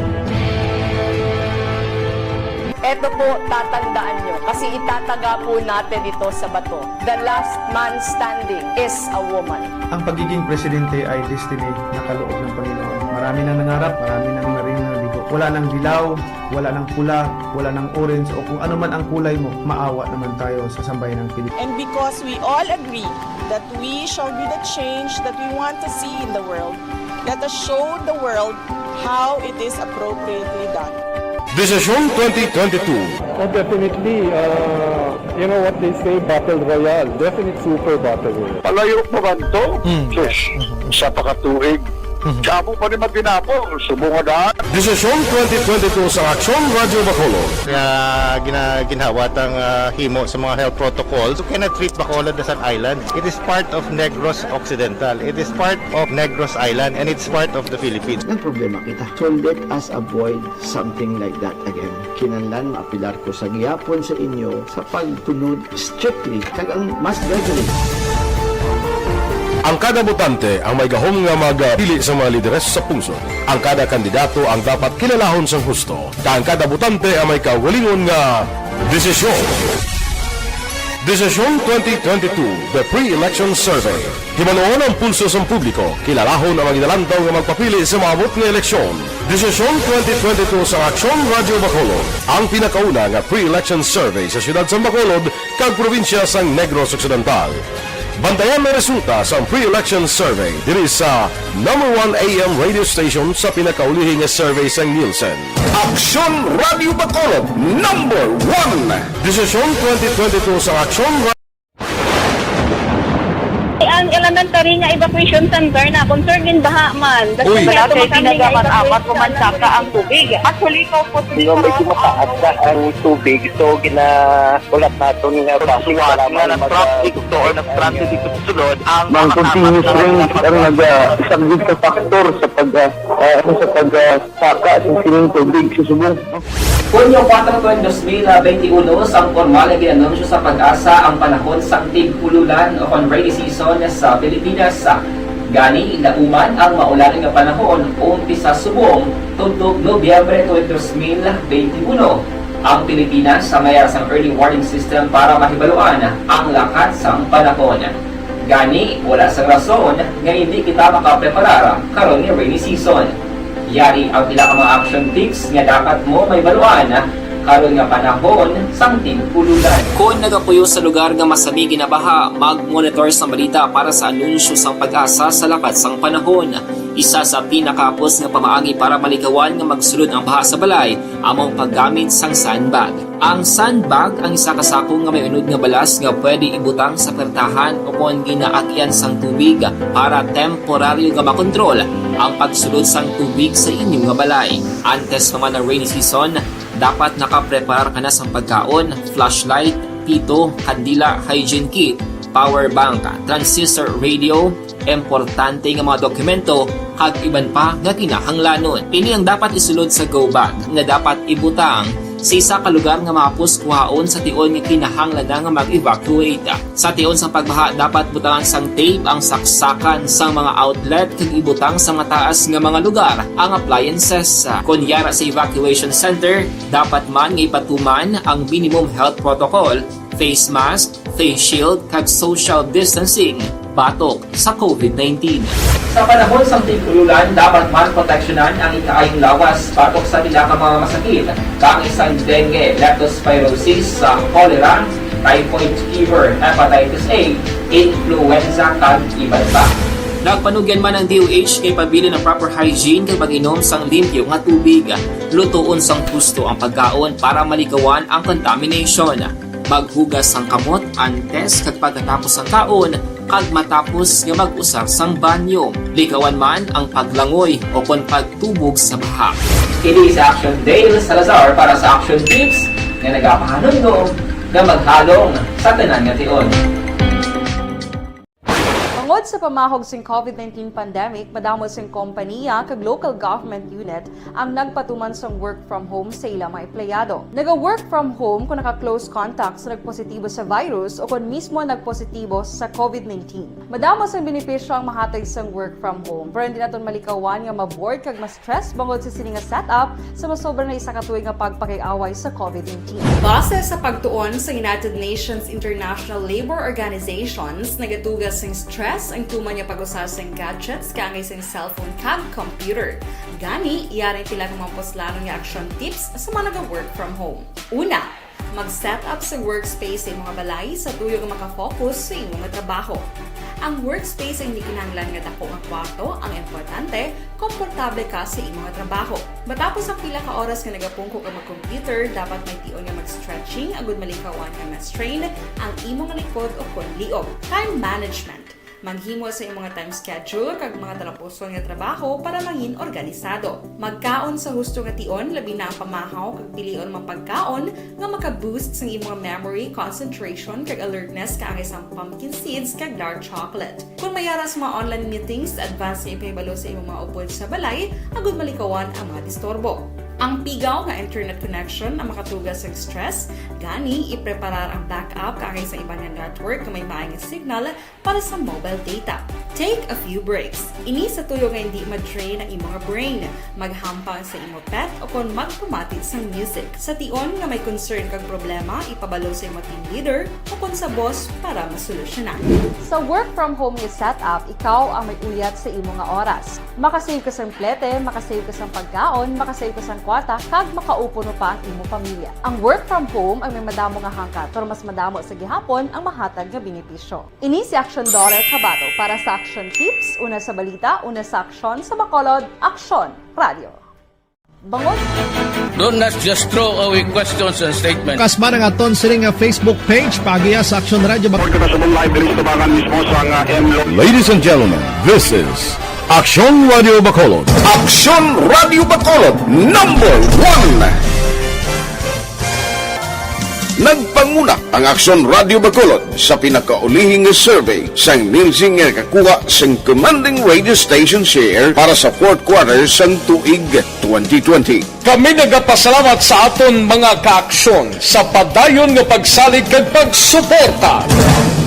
Ito po, tatandaan nyo, kasi itataga po natin ito sa bato. The last man standing is a woman. Ang pagiging presidente ay destiny na kaloob ng Panginoon. Marami nang nangarap, marami nang narinig na bigo. Wala nang dilaw, wala nang pula, wala nang orange, o kung ano man ang kulay mo, maawa naman tayo sa sambayan ng Pilipinas. And because we all agree that we shall be the change that we want to see in the world, let us show the world how it is appropriately done. Desisyon 2022. Definitely, you know what they say, battle royale. Definite super battle royale. Palayo mo ba ito? Sus, sa pakatuig. Sabo pa rin magdinapo, subungan. Desisyon 2022 sa Aksyon Radio Bacolod. Kaya ginhawat ang himo sa mga health protocols. You cannot treat Bacolod as an island. It is part of Negros Occidental. It is part of Negros Island and it's part of the Philippines. Ang problema kita. So let us avoid something like that again. Kinahanglan maapilar ko sa gihapon sa inyo sa pagtunod strictly kag ang mas gagawin. Ang kada botante ang may gahom nga magpili sa mga lideres sa pungsod. Ang kada kandidato ang dapat kilalahon sang husto. Ang kada botante ang may kaugalingon nga desisyon. Desisyon 2022, the pre-election survey. Himanuon ang pulso sa publiko. Kilalahon ang magidalantaw nga magpapili sa maabot nga eleksyon. Desisyon 2022 sa Aksyon Radio Bacolod. Ang pinakauna nga pre-election survey sa siyudad sa Bacolod kag probinsya sang Negros Occidental. Bantayan na resulta sa pre-election survey diri sa number 1 AM radio station sa pinakaulihing survey sa Nielsen. Aksyon Radio Bacolod, number 1! Desisyon 2022 sa Aksyon Radio. Ang elementary nga evacuation center na concern din baha man. Uy, dati pinagamat-amat kumansaka ang tubig. Actually, ko po Hindi may kumataas na ang tubig. So, ulat natin nga pasiwala nga ng traffic to or ng traffic dito sa sulod. Ang continuous rain ang nag-subject sa factor sa pagsaka sa sining tubig sa subong. Hunyo 4, 2021, sang formal na ginanunsyo sa Pag-asa ang panahon sa tig-ululan o rainy season sa Pilipinas. Gani, lauman ang maulan nga panahon umpisa subong tuntog Nobyembre 2021. Ang Pilipinas sa mayar sang early warning system para mahibaluan ang lakat sang panahon. Gani, wala sang rason nga hindi kita makapreparar karon nga rainy season. Yari ang pila ka mga action tips nga dapat mo may baluan karon nga panahon sang tig-ululan. Kung nagapuyo sa lugar nga masabi ginabaha, mag-monitor sa balita para sa anunsyo sang Pag-asa sa lakat sang panahon. Isa sa pinakapos nga pamaagi para malikawan nga magsulod ang baha sa balay among paggamit sang sandbag. Ang sandbag ang isa ka sako nga may unod nga balas nga pwede ibutang sa pertahan o kung ginaakyan sang tubig para temporaryo nga makontrol ang pagsulod sang tubig sa inyong nga balay. Antes naman ng rainy season, dapat nakaprepare ka na sa pagkaon, flashlight, pito, kandila, hygiene kit, power bank, transistor radio, importante nga mga dokumento, kag iban pa nga kinahanglanon. Ini ang dapat isulod sa go bag nga dapat ibutang sa isa ka lugar nga mapus kuhaon sa tion nga kinahanglan nga mag-evacuate. Sa tion sa pagbaha dapat butangan sang tape ang saksakan sa mga outlet kag ibutang sa mataas nga mga lugar ang appliances. Kunyara sa evacuation center, dapat man nga ipatuman ang minimum health protocol, face mask, face shield kag social distancing batok sa COVID-19. Sa panahon sa tig-ululan, dapat man proteksyonan ang ikaayong lawas batok sa pila ka mga masakit, kang isang dengue, leptospirosis, cholera, typhoid fever, hepatitis A, influenza kag iban pa. Nagpanugyan man ang DOH kay pabili ng proper hygiene kay pag-inom sang limpyo nga tubig, lutuon sang husto ang pagkaon para malikawan ang contamination. Maghugas sang kamot antes kag pagkatapos ang kaon kag matapos nga mag-usar sang banyo. Likawan man ang paglangoy o kon pagtubog sa baha. Kini sa Action Dale Salazar para sa Action Tips nga nagapahanong nga maghalong sa tanan nga tion. Tungod sa pamahog sing COVID-19 pandemic, madamo sing kompanya kag local government unit ang nagpatuman sang work from home sa ilang mga empleyado. Naga-work from home kung naka-close contact sa nagpositibo sa virus o kung mismo nagpositibo sa COVID-19. Madamo sang benepisyo ang mahatag sang work from home, pero hindi naton malikawan nga ma-bored kag ma-stress bangod sa sini nga setup sa masobra na isa ka tuig nga pagpakiaway sa COVID-19. Base sa pagtuon sa United Nations International Labour Organizations, nagatugas sing stress ang tuman niya pag-usar sing gadgets kangay sing cellphone kag computer. Gani, iyaring pila ng mga poslanong nga action tips sa mga nag-work from home. Una, mag-set up sa workspace sa mga balay sa tuyo nga makafocus sa inyong trabaho. Ang workspace ay hindi kinahanglan nga dako nga kwarto, ang importante, komportable ka sa imong trabaho. Matapos ang pila ka oras nga nagapungko ka mag-computer, dapat may tion nga mag-stretching agud malikawan nga ma-strain ang imong likod o konliog. Time management. Manghimo sa imong time schedule kag mga talapuson nga trabaho para mangin organisado. Magkaon sa husto nga tion, labi na ang pamahaw kag pilion mapagkaon nga maka-boost sa imong memory, concentration kag alertness kaangay sa pumpkin seeds kag dark chocolate. Kung mayaras mga online meetings, advance sa ipahibalo sa imong mga upod sa balay, agud malikawan ang mga disturbo. Ang pigaw nga internet connection ang makatugas sa stress, gani ipreparar ang backup kaangay sa ibang network na may maayong signal para sa mobile data. Take a few breaks. Ini sa tuyo nga hindi ma-drain ang imong brain, maghampang sa imong pet o kung magpumatid sa music. Sa tion nga may concern kag problema, ipabalo sa imong team leader o kung sa boss para masolusyonan. Sa work from home nga setup, ikaw ang may uyat sa imong nga oras. Makasave ka sa plete, makasave ka sa pagkaon, makasave ka sa kwarta, kag makaupo no pa ang imong pamilya. Ang work from home ay may madamo nga hangkat, pero mas madamo sa gihapon ang mahatag nga benepisyo. Ini si Action Daughter Cabato para sa Action Tips, una sa balita, una sa aksyon sa Bacolod, Action Radio. Bangon! Do not just throw away questions and statements. Kasma ng aton sining nga Facebook page, pagiya sa Action Radio. Ladies and gentlemen, this is Action Radio Bacolod. Action Radio Bacolod #1. Nagpanguna ang Action Radio Bacolod sa pinakaulihing survey sang Nielsen nga kakuha sang commanding radio station share para sa fourth quarter sang tuig 2020. Kami nagapasalamat sa aton mga kaaksyon sa padayon nga pagsalig kag pagsuporta.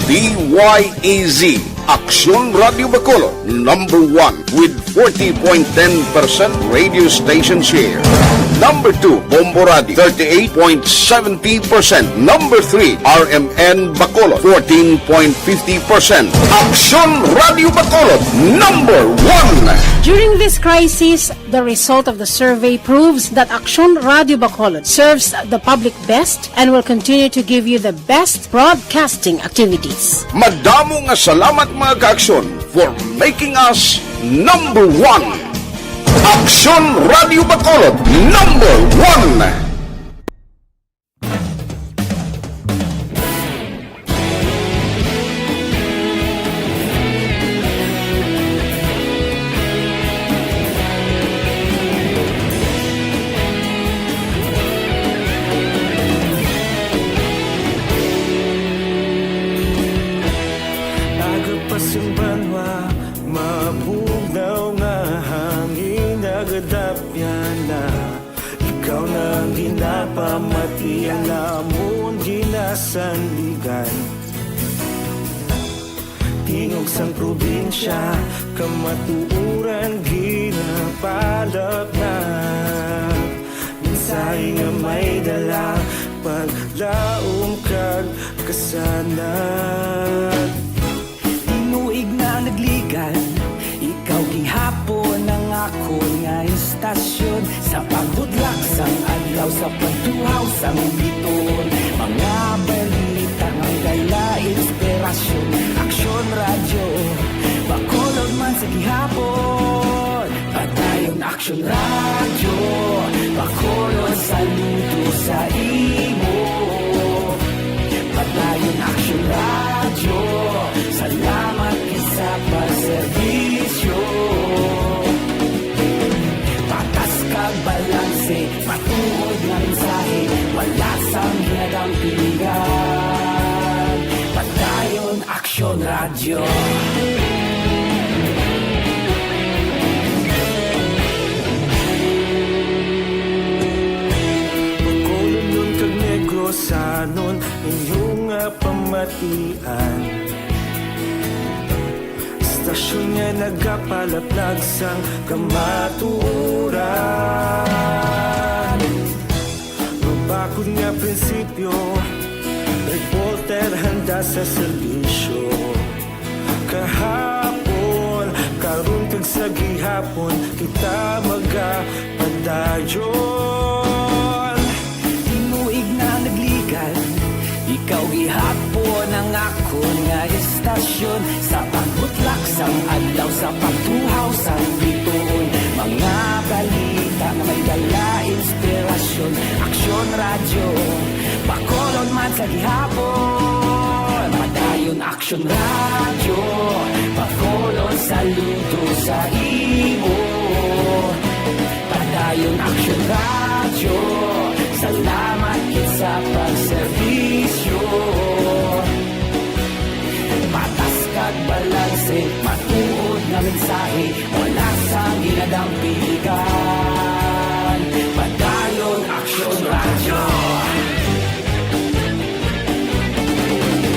DYEZ Action Radio Bacolod #1 with 40.10% radio station share. Number 2, Bombo Radio 38.70%. Number 3, RMN Bacolod 14.50%. Action Radio Bacolod #1. During this crisis, the result of the survey proves that Action Radio Bacolod serves the public best and will continue to give you the best broadcasting activities. Madamo nga salamat mga kaaksyon for making us #1. Action Radio Bacolod #1. Agapasumbanwa, mabugnaw nga hangin nagadapyan na. Ikaw na ang ginapamati ang namon ginasandigan. Tingog sang probinsya, kamatuuran ginapalap na. Minsay nga may dala, paglaom kag kasanat. Tinuig na nagligan, ikaw gihapon ang ako nga istasyon. Sa pagdudlak sang adlaw, sa pagtuhaw sang biton. Mga balita ng gayla, inspirasyon. Action Radio, Bacolod man sa gihapon. Patayon Action Radio, Bacolod saludo sa imo. Patayon Action Radio, salamat isa pa servisyo. Patas kag balanse, matuod nga mensahe, wala sang hinagang pilihan. Patayon Action Radio. batian. Istasyon niya nagapalaplag sang kamatuuran. Rubakod nga prinsipyo, reporter handa sa serbisyo. Kahapon, karon kag sa gihapon, kita magapadayon. Tinuig na nagligan, ikaw gihapon ang ako nga istasyon. Sa pagbutlak sang adlaw, sa pagtuhaw sang bituon. Mga balita na may dala inspirasyon. Aksyon radyo, Bacolod man sa gihapon. Padayon aksyon radyo, Bacolod saludo sa imo. Padayon aksyon radyo, salamat kit sa pagserbisyo. Patas kag balanse, matuod na mensahe, wala sang ginadampigan. Padayon aksyon radyo.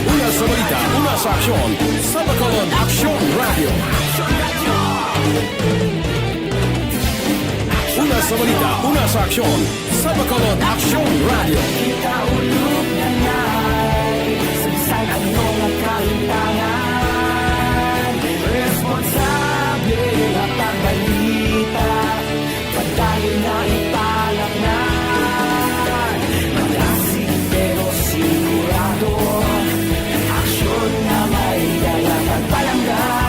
Una sa balita, una sa aksyon, sa Bacolod Aksyon Radio. Una sa balita, una sa aksyon, sa Bacolod Aksyon Radio. Kita ulog na ngay, sabisan ano nga kaintangan. Responsable na pagbalita, padayon na ipalaknan. Malasig pero sigurado, aksyon na may dalang at palanggan.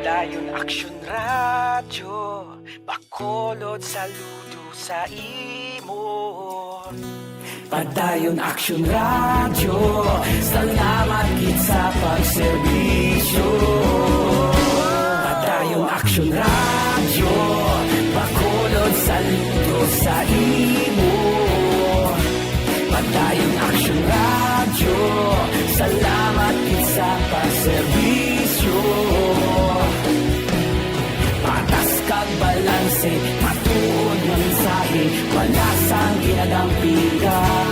Padayon aksyon radyo, Bacolod saludo sa imo. Padayon aksyon radyo, salamat kit sa pagserbisyo. Padayon aksyon radyo, Bacolod saludo sa imo. Padayon aksyon radyo, salamat kit sa pagserbisyo. Patas kag balanse, matuod na mensahe, wala sang ginadampigan.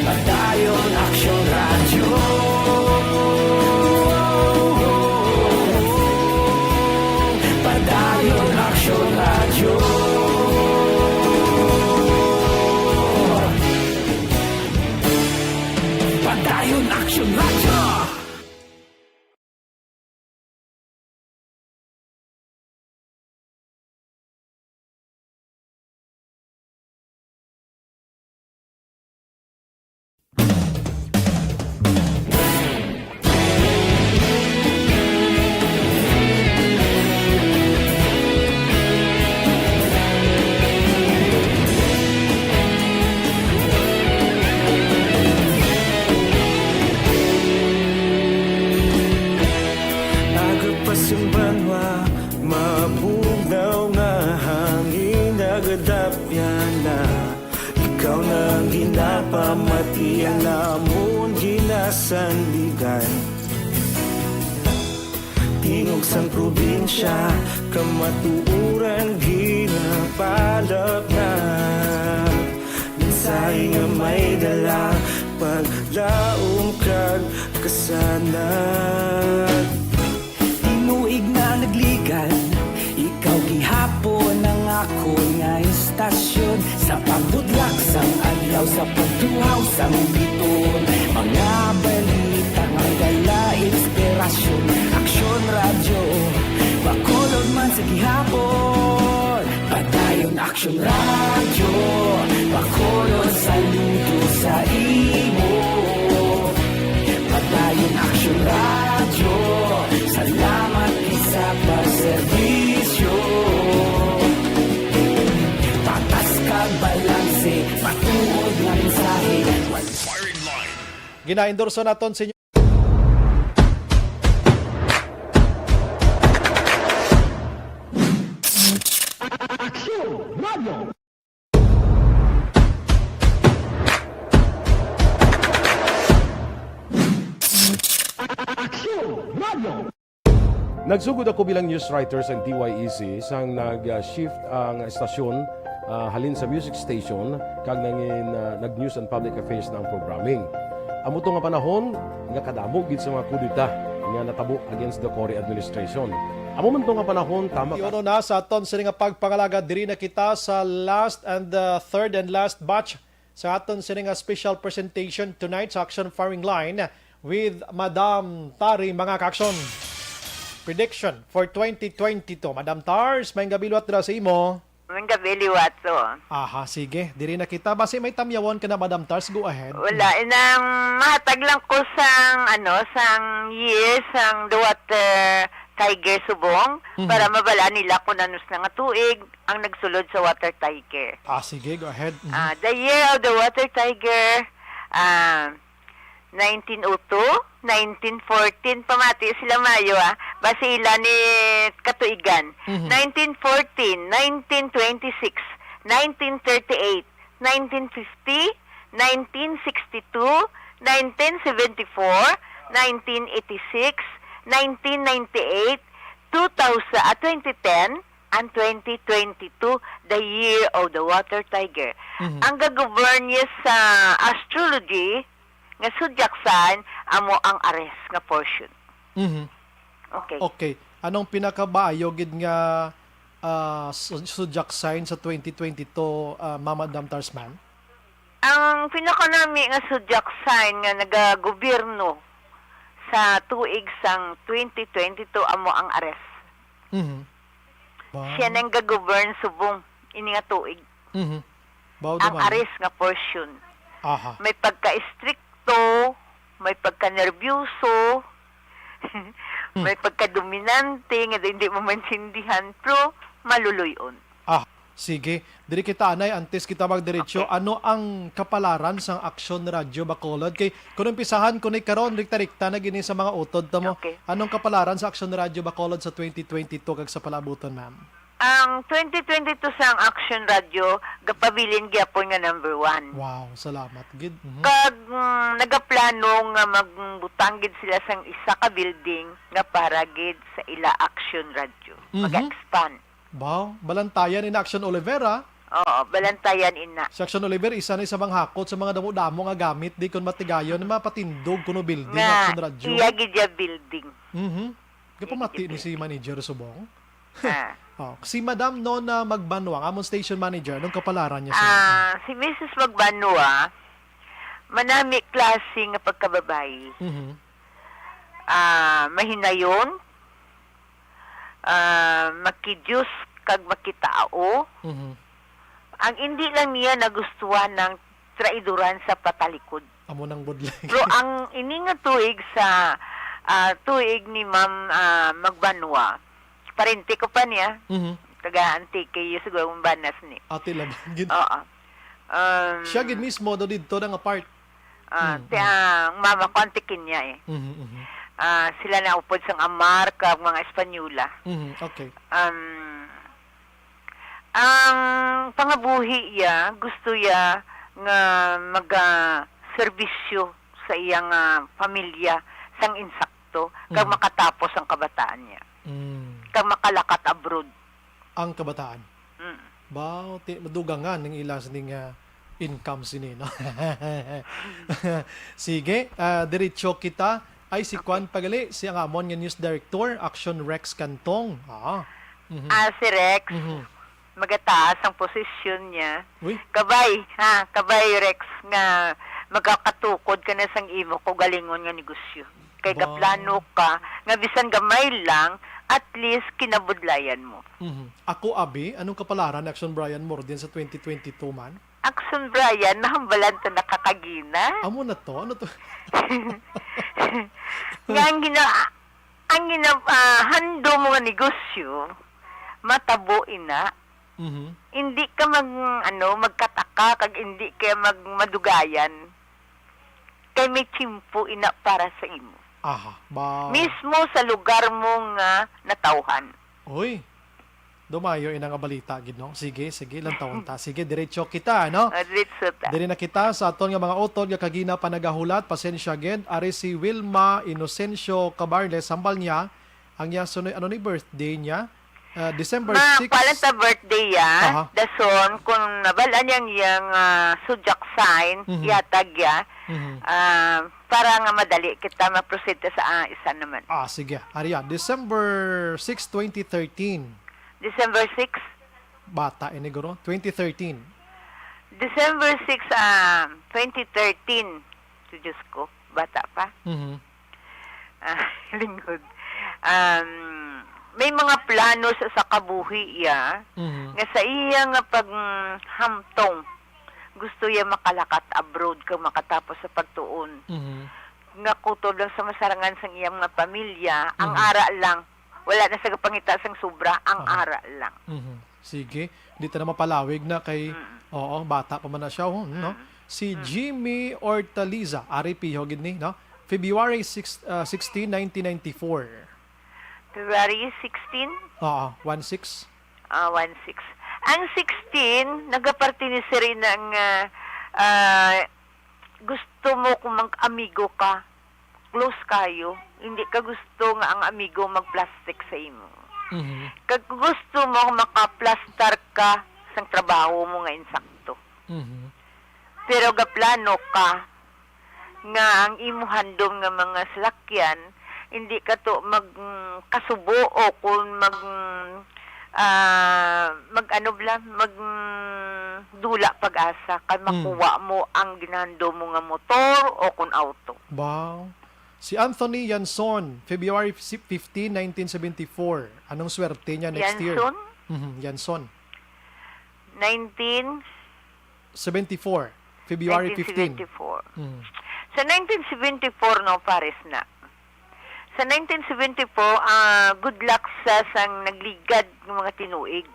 Padayon aksyon radyo. Padayon aksyon radyo. Padayon aksyon radyo. Agapasumbanwa, mabugnaw nga hangin nagadapyan na. Ikaw nang ginapamatian namon ginasandigan. Tingog sang probinsya, kamatuuran ginapalap na. Mensahe nga may dala, paglaom kag kasanag. Tinuig na nagligan, ikaw gihapon ang ako nga istasyon. Sa pagbutlak sang adlaw, sa pagtuhaw sang biton. Mga balita nga dala inspirasyon. Aksyon radyo, Bacolod man sa gihapon. Padayon aksyon radyo, Bacolod saludo sa imo. Padayon aksyon radyo, salamat sa pagserbisyo. Patas kag balanse, matuod nga mensahe. Gina-endorso naton sa inyo. Nagsugod ako bilang news writer sa DYEC sang nag-shift ang estasyon halin sa music station kag nangin nag-news and public affairs ng programming. Amo to nga panahon nga kadamo gid sa mga kudita nga natabo against the Cory administration. Amo man to nga panahon tama Iuno na sa aton sini nga pagpangalaga diri na kita sa last and third and last batch sa aton sini nga special presentation tonight sa Action Firing Line with Madam Tari mga kaakson. Prediction for 2022. Madam Tars, may gabilwat dira sa imo. May gabilwat so. Aha, sige. Diri na kita. Basi may tamyawon ka na, Madam Tars. Go ahead. Wala. Inang mahatag lang ko sang year, sang the Water Tiger Subong para mabala nila kung anus na nga tuig ang nagsulod sa Water Tiger. Sige. Go ahead. The year of the Water Tiger, 1902, 1914, pamati sila Mayo basi ila ni katuigan. 1914, 1926, 1938, 1950, 1962, 1974, 1986, 1998, 2010, and 2022, the year of the Water Tiger. Ang gagovern niya sa astrology nga sudjaksan amo ang Ares nga portion. Okay. Okay. Anong pinakabayo gid nga zodiac sign sa 2022, Mama Madam Tarsman? Ang pinakanami nga zodiac sign nga nagagobyerno sa tuig sang 2022 amo ang Ares. Siya nang gagovern subong ini nga tuig. Ang Ares nga portion. May pagka-strict may pagka-nervyoso, may pagka-dominante, nga hindi mo maintindihan, pero maluluyon. Sige. Diri kita anay, antes kita magdiretso, ano ang kapalaran sang Action Radio Bacolod? Kay kung umpisahan ko ni karon rikta-rikta na gini sa mga utod ta mo. Anong kapalaran sa Action Radio Bacolod sa 2022 kag sa palabuton, ma'am? Ang 2022 sang Action Radio, gapabilin gyapon nga number 1. Wow, salamat gid. Kag nagaplano nga magbutang gid sila sang isa ka building nga para gid sa ila Action Radio. Mag-expand. Wow, balantayan in Action Olivera. Oo, balantayan ina. Sa Action Oliver, isa na sa mga hakot sa mga damo-damo nga gamit di kon matigayon na mapatindog kuno building nga, Action Radio. Iya gid ya building. Kapamati ni si Manager Subong. Si Madam Nona Magbanwa, among station manager, anong kapalaran niya siya? Si Mrs. Magbanwa, manami klase nga pagkababayi. Mahinayon, makidiyos kag makitao. Ang hindi lang niya nagustuhan ng traidoran sa patalikod. Amo nang budlay. Pero ang ini nga tuig sa tuig ni Ma'am Magbanwa, parente ko pa niya. Taga-antike yung siguro mong banas ni. Ate Laban. Oo. Siya gid mismo do dito nga part. Ang mama ko antikin niya eh. Sila na upod sang Amar kag mga Espanyula. Okay. Ang pangabuhi ya, gusto ya nga mag-serbisyo sa iyang pamilya sang insakto kag makatapos ang kabataan niya. Kag makalakat abroad. Ang kabataan. Bao, madugangan ng ilas ning income sini, no? Sige, diretso kita ay si Juan Pagali, si ang amon nga news director, Action Rex Cantong. Si Rex, magataas ang posisyon niya. Uy. Kabay Rex, nga magkakatukod ka na sang imo ko galingon nga negosyo. Kay gaplano ka, nga bisan gamay lang, at least kinabudlayan mo. Ako, Abi, anong kapalaran Action Brian Morden sa 2022 man? Action Brian, nahambalan to nakakagina. Amo na to? Ano to? Nga ang hando mo nga negosyo, matabo ina. Hindi ka magkataka, kag hindi ka madugayan. Kay may chimpo ina para sa imo. Ba. Mismo sa lugar mo nga natauhan. Oy. Dumayo ina nga balita gid no. Sige, lang taon ta. Sige, diretso kita no. Diretso ta. Diri na kita sa aton nga mga utod nga kagina pa nagahulat, pasensya gid. Ari si Wilma Inocencio Cabarles, sambal niya ang niya sunoy ano ni birthday niya. December 6. Pala sa birthday ya, dason kung nabalaan yang zodiac sign, yatag ya, para nga madali kita ma-proceed sa isa naman. Sige. Ariya, December 6, 2013. December 6? Bata, iniguro. 2013. December 6, 2013. Diyos ko, bata pa. Lingkod. May mga plano sa kabuhi ya, nga sa iya nga paghamtong, gusto iya makalakat abroad kung makatapos sa pagtuon. Nga kutod lang sa masarangan sang iyang mga pamilya, ang ara lang, wala na sa kapangita sang sobra, ang ara lang. Sige, dito na mapalawig na kay, bata pa man na siya, no? Si Jimmy Ortaliza, ari piho gid ni, no? February 16, 1994. February 16? 16. 16. Ang 16, nagaparte ni Siri ng gusto mo kung mag-amigo ka, close kayo, hindi ka gusto nga ang amigo mag-plastic sa imo. Kag gusto mo makaplastar ka sa trabaho mo nga insakto. Pero gaplano ka nga ang imo handom nga mga salakyan, hindi ka to magkasubo o kung dula pag-asa kay makuha mo ang ginando mo nga motor o kung auto. Wow. Si Anthony Yanson, February 15, 1974. Anong swerte niya next year? Yanson? 1974. February 15. 1974. Sa 1974, no, Paris na. Sa 1974, good luck sa sang nagligad ng mga tinuig.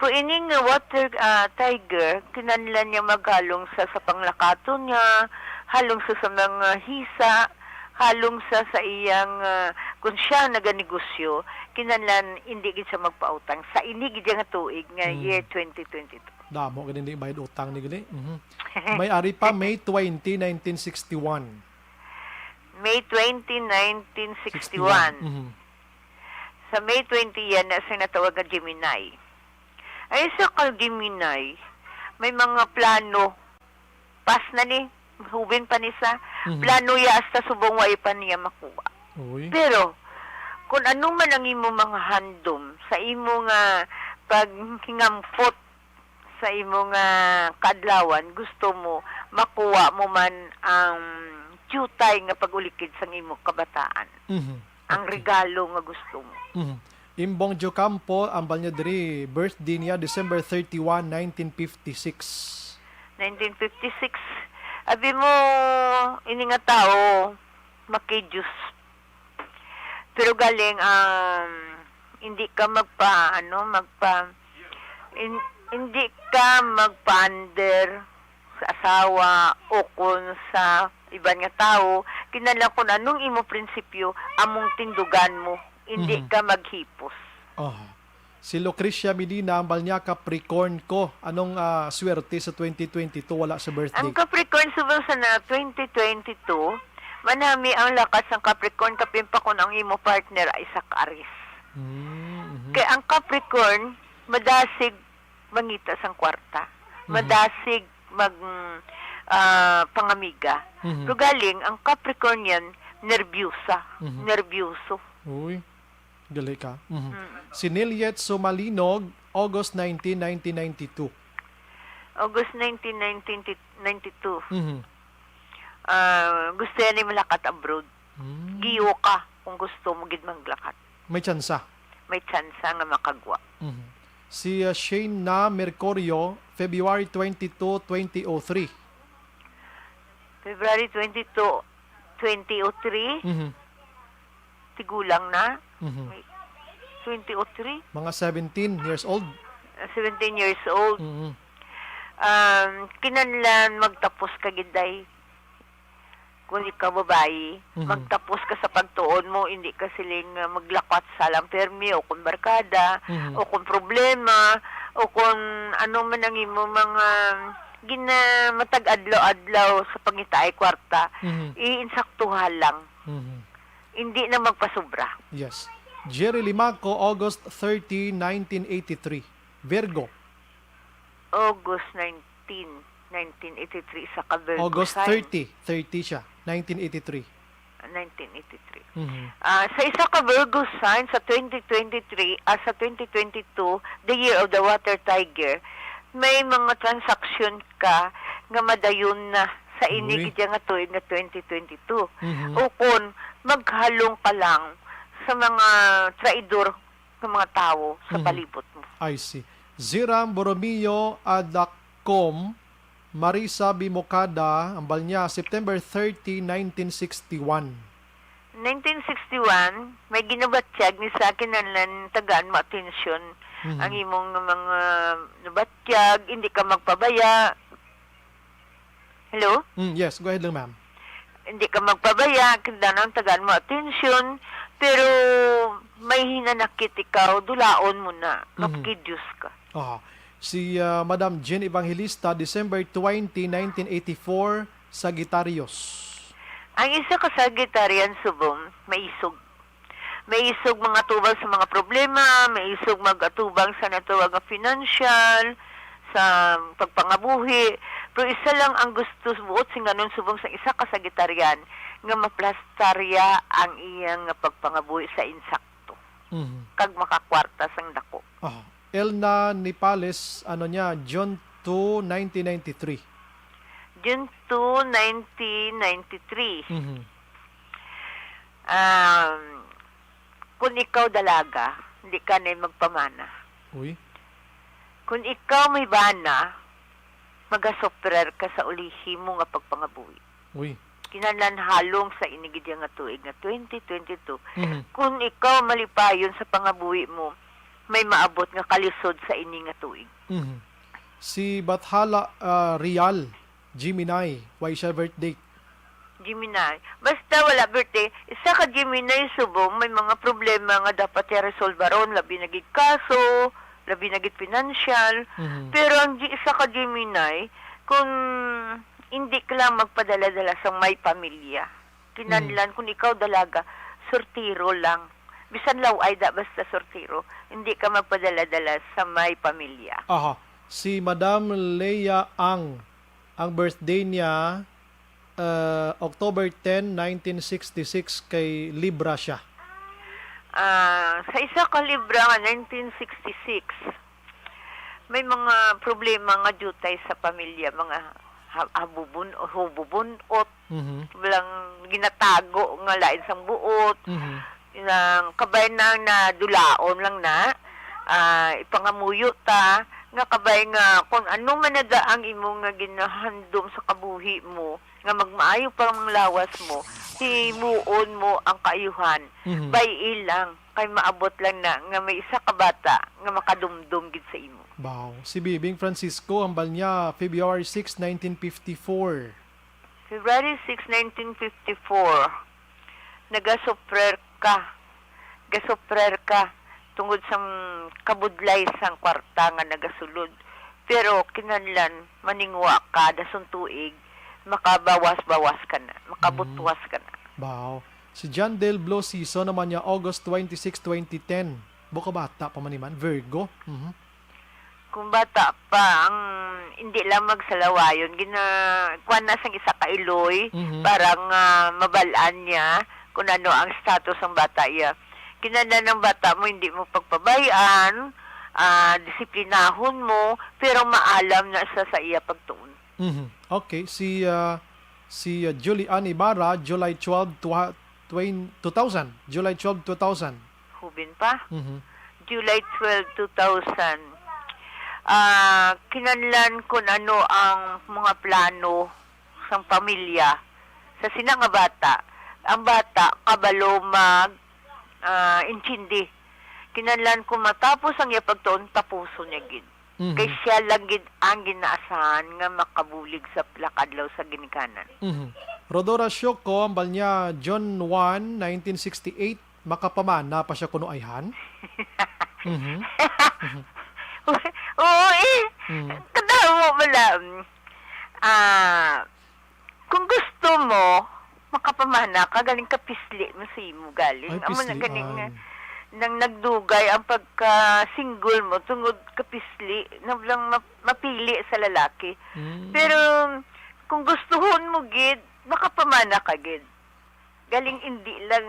Pero ining water tiger, kinanlan niya maghalong sa panglakato niya, halong sa mga hisa, halong sa iyang, kung siya naganegosyo, kinanlan hindi gid siya magpautang. Sa inigid nga tuig nga year 2022. Damo, ganun din bayad utang ni gani. May ari pa, May 20, 1961. May 20, 1961. Sa May 20 yan, na sinatawag na Gemini. Ay sa Gemini, may mga plano. Pas na ni, hubin pa ni sa, plano ya hasta subong way pa niya makuha. Pero, kung ano man ang imo mga handom, sa imo nga paghingamfot, sa imo nga kadlawan, gusto mo, makuha mo man ang jutay nga pagulikid sa imo kabataan. Ang regalo nga gusto mo. Imbong Jocampo, ambal niya diri, birthday niya December 31, 1956. 1956. Abi mo, ini nga tao, makijus. Pero galing, hindi ka hindi ka magpa-under sa asawa o kung sa ibang nga tao, kinala kung anong imo prinsipyo, among tindugan mo, hindi ka maghipos. Si Lucrecia Medina, ambal niya Capricorn ko. Anong swerte sa 2022? Wala sa birthday. Ang Capricorn subang sa 2022, manami ang lakas ng Capricorn, kapimpa kung ang imo partner ay sa Aries. Kaya ang Capricorn, madasig mangita sang kwarta. Madasig pangamiga. Pero galing, ang Capricorn yan, nervyoso. Uy, gali ka. Si Niliet Sumalinog, August 19, 1992. August 19, 1992. Gusto yan ay malakat abroad. Giyo ka kung gusto mo gid maglakat. May tsansa. May tsansa nga makagwa. Si Shane na Mercurio, February 22, 2003. February 22, 2003? Tigulang na? 2003? Mga 17 years old. 17 years old. Kinanlan magtapos kagiday. kung ikaw babae, Mhm. magtapos ka sa pagtuon mo, hindi ka siling maglakwat sa lampermi o kung barkada, Mhm. o kung problema, o kung ano man ang imo mga matag adlaw-adlaw sa pangitaay kwarta, Mhm. iinsaktuhan lang. Mhm. Hindi na magpasobra. Yes. Jerry Limaco, August 30, 1983. Virgo. August 1983 sa Virgo August sign. 30 siya. 1983. 1983. Mhm. Sa isa ka Virgo sign sa 2023 sa 2022, the year of the water tiger, may mga transaction ka nga madayon na sa inig nga tuig nga 2022. Mhm. O kung maghalong ka lang sa mga traidor ng mga tao sa Mhm. palibot mo. I see. Ziram Boromio Adacom, Marisa Bimocada, ambal niya, September 30, 1961. 1961, may ginabatyag ni sa akin na tagaan mo atensyon. Mhm. Ang imong mga nabatyag, hindi ka magpabaya. Hello? Yes, go ahead lang, ma'am. Hindi ka magpabaya, kindanang tagaan mo atensyon, pero may hinanakit ikaw, dulaon mo na, magkidyos ka. Si Madam Jean Evangelista, December 20, 1984, Sagittarius. Ang isa ka Sagittarian subong, may isog. May isog mga tubang sa mga problema, may isog mag-atubang sa natuwag nga financial, sa pagpangabuhi. Pero isa lang ang gusto buot singanon subong sa isa ka Sagittarian nga maplastarya ang iyang pagpangabuhi sa insakto. Kag makakwarta sang dako. Elna Nipales, June 2, 1993. June 2, 1993. Kung ikaw dalaga, hindi ka na magpamana. Uy. Kung ikaw may bana, magasoprer ka sa ulihi mo nga pagpangabuhi. Uy. Kinahanglan halong sa inigidya nga tuig nga 2022. Mhm. Kung ikaw malipayon sa pangabuhi mo, may maabot nga kalisod sa ini nga tuig. Mhm. Si Bathala Rial, Gemini, why siya birthday? Gemini. Basta wala birthday, isa ka Gemini subong, may mga problema nga dapat i-resolve ron, labi nagig kaso, labi nagig financial. Pero ang isa ka Gemini, kung hindi ka lang magpadala-dala sa may pamilya, kinanlan kung ikaw dalaga, sortiro lang. Bisan law ay da basta sortiro, hindi ka magpadala-dala sa may pamilya. Si Madam Leia ang birthday niya October 10, 1966, kay Libra siya. Sa isa ka Libra nga 1966, may mga problema nga jutay sa pamilya, mga hububunot, walang ginatago nga lain sang buot, ng kabay na dulaon lang na, ipangamuyo ta, nga kabay nga kung ano man ang imong nga ginahandom sa kabuhi mo, nga magmaayo pa ang lawas mo, himuon mo ang kaayuhan, bay ilang, kay maabot lang na, nga may isa ka bata, nga makadumdum gid sa imo. Wow. Si Bibing Francisco, ambal niya, February 6, 1954. February 6, 1954, nagasoprer ka tungod sa kabudlay sang kwarta nga nagasulod. Pero kinanlan maningwa ka dason tuig, makabawas-bawas ka na, makabutwas ka na. Wow. Si John Del Blo Season naman niya, August 26, 2010. Buka bata pa man naman, Virgo. Kung bata pa, ang hindi lang magsalawayon, kuha na sang isa ka iloy, parang mabalaan niya kung ano ang status ng bata iya. Kinanda ng bata mo, hindi mo pagpabayaan, disiplinahon mo, pero maalam na sa iya pagtuon. Okay. Si Julian Ibarra, July 12, 2000. July 12, 2000. Hubin pa? July 12, 2000. Kinanlan kung ano ang mga plano sa pamilya sa sina nga bata. Ang bata, kabalo intindi. Kinanlan kung matapos ang iya pagtuon, tapuso niya gid. Kay siya lang gid ang ginaasahan nga makabulig sa plakadlaw sa ginikanan. Rodora Syoko, ambal niya, John 1, 1968, makapamana pa siya kuno ayhan. Mhm. Oo Kadaw mo wala. Kung gusto mo, makapamana ka, galing ka pisli mo sa imo galing. Ay, Amo na pislian. galing nang nagdugay ang pagka-single mo tungod kapisli, na lang mapili sa lalaki. Pero kung gustuhon mo gid, makapamana ka gid. Galing hindi lang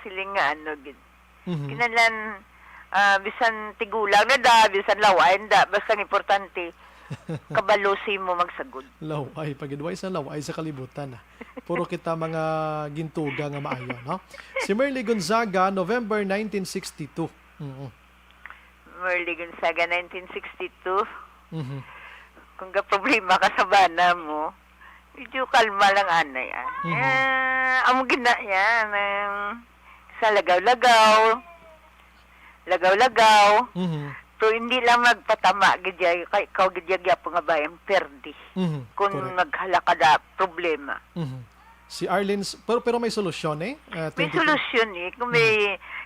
siling nga gid. Kinalan bisan tigulang na da, bisan lawain da, basta ang importante kabalo mo magsagod. Laway, pagidway sa laway sa kalibutan. Puro kita mga gintuga nga maayo, no? Si Merly Gonzaga, November 1962. Merly Gonzaga, 1962. Mhm. Kung ka problema ka sa bana mo, medyo kalma lang anay. Amo gina yan. Sa lagaw-lagaw. Lagaw-lagaw. So, hindi lang magpatama, gidya, kay ikaw gidya po nga ba yung perdi. Kung maghala ka da problema. Si Arlene, pero may solusyon eh. May solusyon eh.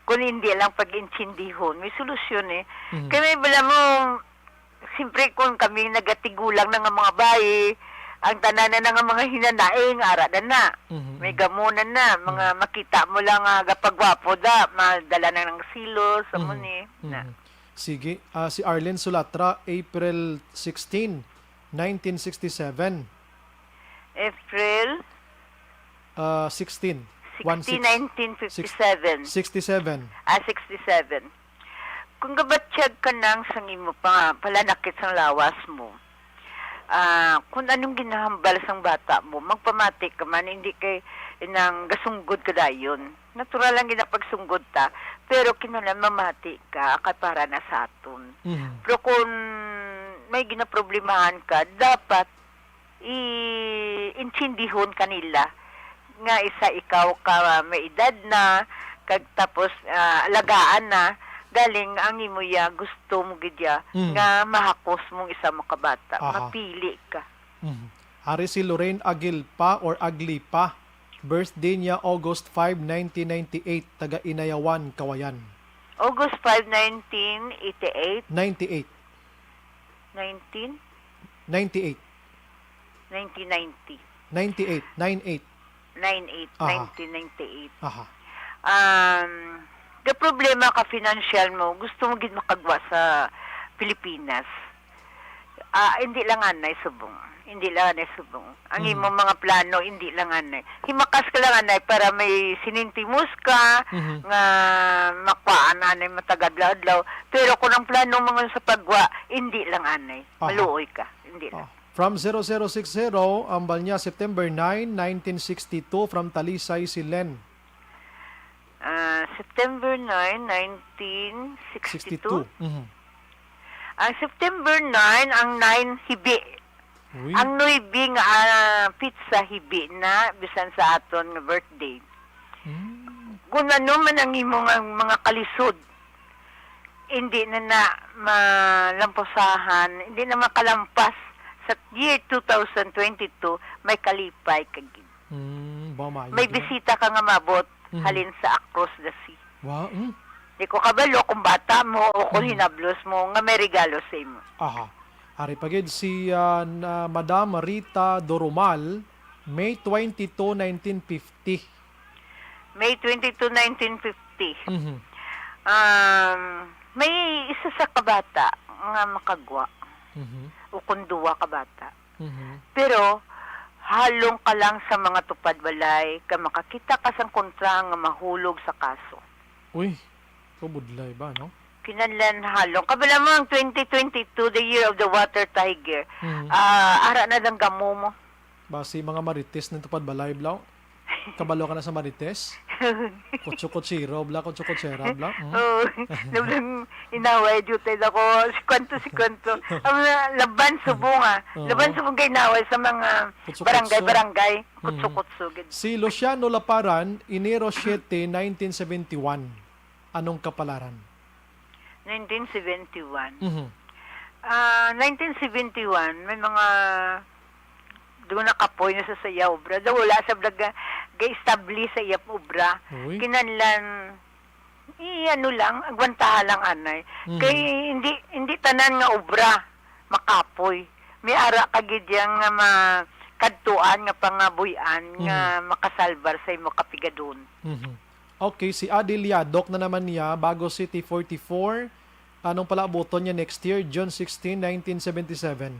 Kung hindi lang pag-intindihon, may solusyon eh. Kaya may bala mo, siyempre kung kami nagatigulang ng mga bayi, ang tanan na ng mga hinanaing, ara na. May gamunan na. Mga makita mo lang gapagwapo da, madala na ng silos, ni. Sige. Si Arlene Sulatra, April 16, 1967. April 16. 1957. 67. 67. Kung gabatsyag ka nang sang imo palanakit sang lawas mo, kung anong ginahambal sang bata mo, magpamatik ka man, hindi kay nang gasunggod ka dayon. Natural lang ginapagsunggod ta, pero kinalan mamati ka, kay para na sa aton. Pero kung may ginaproblemahan ka, dapat i-intindihon kanila nga isa ikaw ka may edad na, kag tapos alagaan na, galing ang imo ya gusto mo gidya nga mahakos mong isa makabata. Mapili ka. Hari si Lorraine Agilpa or Aglipa. Birthday niya August 5, 1998, taga Inayawan, Kawayan. August 5, 1988. 98. 1990. 98. 1998. Aha. The problema ka financial mo, gusto mo gid makagwa sa Pilipinas. Hindi lang anay subong. Hindi lang anay subong. Ang imong mga plano, hindi lang anay. Himakas ka lang anay para may sinintimos ka, nga makwaan anay matagadlaw-adlaw. Pero kung ang plano mo sa pagwa, hindi lang anay. Maluoy ka. Hindi lang. From 0060, ambal niya September 9, 1962, from Talisay, si Len. September 9, 1962. September 9, ang 9 hibi. Ang 9 nga pizza hibi na bisan sa aton nga birthday. Kung ano man ang imong mga kalisod, hindi na malamposahan, hindi na makalampas sa year 2022, may kalipay kagid. May bisita ka nga mabot halin sa across the sea. Wow. Di ko kabalo kung bata mo o kung hinablos mo nga may regalo sa imo. Aha. Ari pagid si Madam Rita Doromal, May 22, 1950. May 22, 1950. May isa sa kabata nga makagwa. O kung duwa kabata. Pero halong ka lang sa mga tupad balay, ka makakita ka sang kontra nga mahulog sa kaso. Uy, kabudlay ba, no? Kinanlan halong. Kabala mo ang 2022, the year of the water tiger. Ara na lang gamo mo. Basi mga marites ng tupad balay, blaw. Kabalo ka na sa marites? Kutsu-kutsiro, bla, kutsu-kutsera, bla. Nablang inaway, jutay ako, si kwento. Laban subunga. Laban subong kay inaway sa mga barangay, kutsu-kutsu. Si Luciano Laparan, Enero 7, 1971. Anong kapalaran? 1971. 1971, may mga doon nakapoy na sa iya obra. Daw wala sa ga-establish sa iya obra. Uy. Kinanlan, ano lang, agwantaha lang anay. Kay hindi tanan nga obra makapoy. May ara kagid yang nga makadtuan nga pangabuyan nga makasalbar sa imo kapigadon. Okay, si Adil Yadok na naman niya, Bago City 44. Anong pala abuton niya next year? June 16, 1977.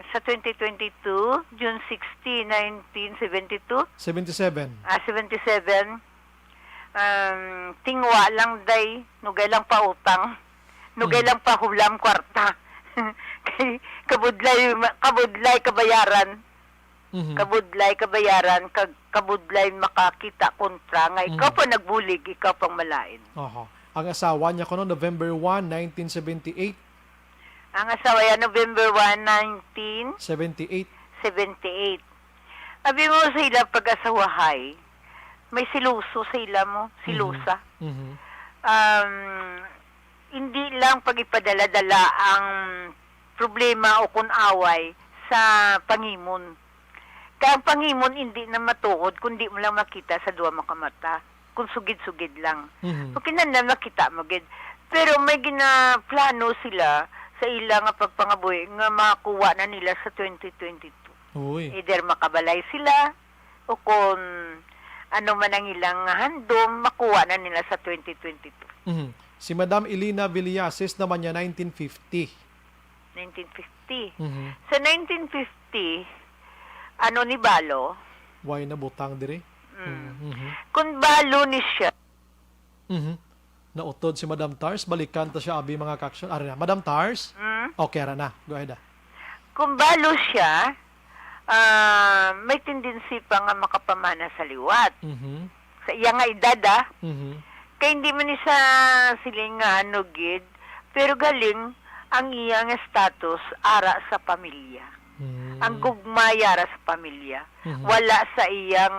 Sa 2022, June 16, 1972. 77. 77. Tingwa lang day, nugay lang pa utang. Nugay lang pa hulam kwarta. Kay kabudlay kabayaran. Kabudlay kabayaran, kabudlay makakita kontra nga ikaw pa nagbulig, ikaw pang malain. Ang asawa niya ko no, November 1, 1978. Ang asawa niya November 1, 78. 1978. Abi mo sila pag-asawahay, may siluso sila mo, silusa. Hindi lang pag ipadala-dala ang problema o kunaway sa pangimon. Kaya ang pangimon hindi na matuod kundi mo lang makita sa duwa makamata. Kung sugid-sugid lang. Kung kinanlan makita mo gid. Pero may ginaplano sila sa ilang pagpangabuhi nga makuha na nila sa 2022. Either makabalay sila o kung ano man ang ilang handom, makuha na nila sa 2022. Si Madam Elena Villasis naman niya 1950. 1950. Sa 1950, ano ni Balo? Why na butang dire? Kung Balo ni siya. Nautod si Madam Tars, balikan ta siya abi mga kaksyon. Ara na, Madam Tars? Okay, ara na. Go ahead. Kung Balo siya, may tendency pa nga makapamana sa liwat. Sa iya nga edad, kaya hindi man isa siling nga gid, pero galing ang iya nga status ara sa pamilya. Ang gugmayara sa pamilya. Wala sa iyang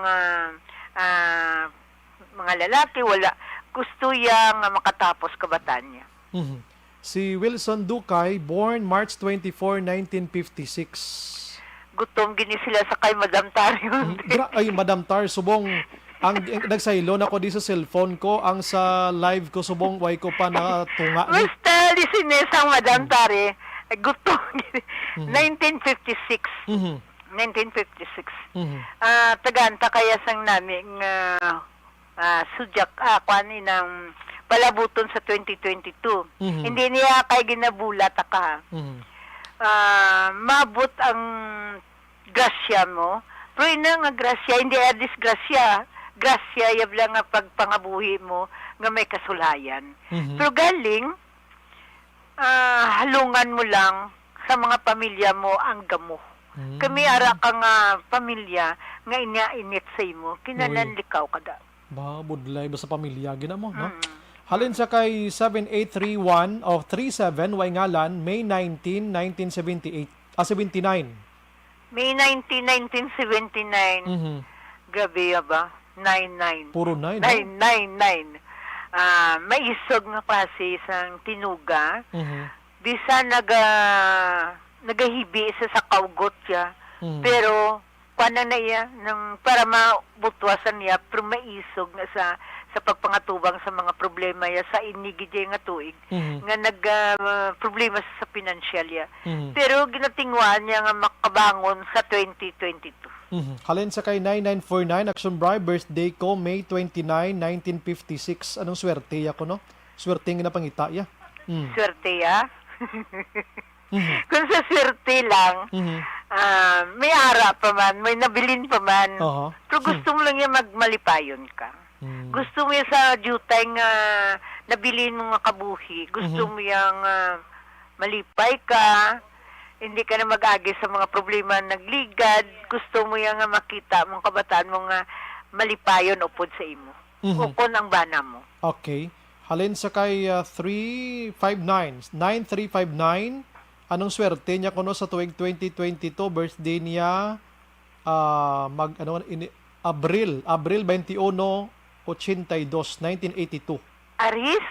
mga lalaki, wala. Gusto yang makatapos kabataan niya. Si Wilson Ducay, born March 24, 1956. Gutom gini sila sa kay Madam Tar yun. Ay, Madam Tar, subong, ang nagsailon ako di sa cellphone ko, ang sa live ko, subong, way ko pa na tunga. Basta, di sinesang Madam Tar gutom. 1956. 1956. Tagaanta kaya sang namin sudyak kwani ng palabuton sa 2022. Hindi niya kay ginabulat ka. Mabot ang grasya mo. Pero ina nga grasya, hindi disgrasya. Grasya, yabla nga pagpangabuhi mo nga may kasulayan. Pero galing, halungan mo lang sa mga pamilya mo ang gamo. Kami ara ka nga pamilya nga inainit sa imo, kinananlikaw kada. Ba, budlay ba sa pamilya, ginamo, no? Halin sa kay 7831 of 37, way ngalan, May 19, 1978. 79. May 19, 1979. Gabi ba? 99. Puro 9. 999. May isog nga klase isang tinuga. Bisa nagahibi isa sa kaugot siya. Pero kuana na iya nang para mabutwasan niya pero may isog nga sa pagpangatubang sa mga problema ya sa inigid nga tuig nga problema sa financial ya. Pero ginatingwan niya nga makabangon sa 2022. Halin sa kay 9949, Action Bri, birthday ko, May 29, 1956. Anong swerte ya ko, no? Swerte nga na pangita ya. Swerte ya? Kung sa swerte lang, may ara pa man, may nabilin pa man. Pero gusto mo lang yung magmalipayon ka. Gusto mo yung sa jutay nga nabilin mo nga kabuhi. Gusto mo yung malipay ka. Hindi ka na mag-agi sa mga problema nagligad. Gusto mo yung makita mong kabataan mo nga malipayon upod sa imo. Ukon ang bana mo. Okay. Halin sa kay 9359. Anong swerte niya kuno sa tuig 2022? Birthday niya Abril 21, 82, 1982. Aris,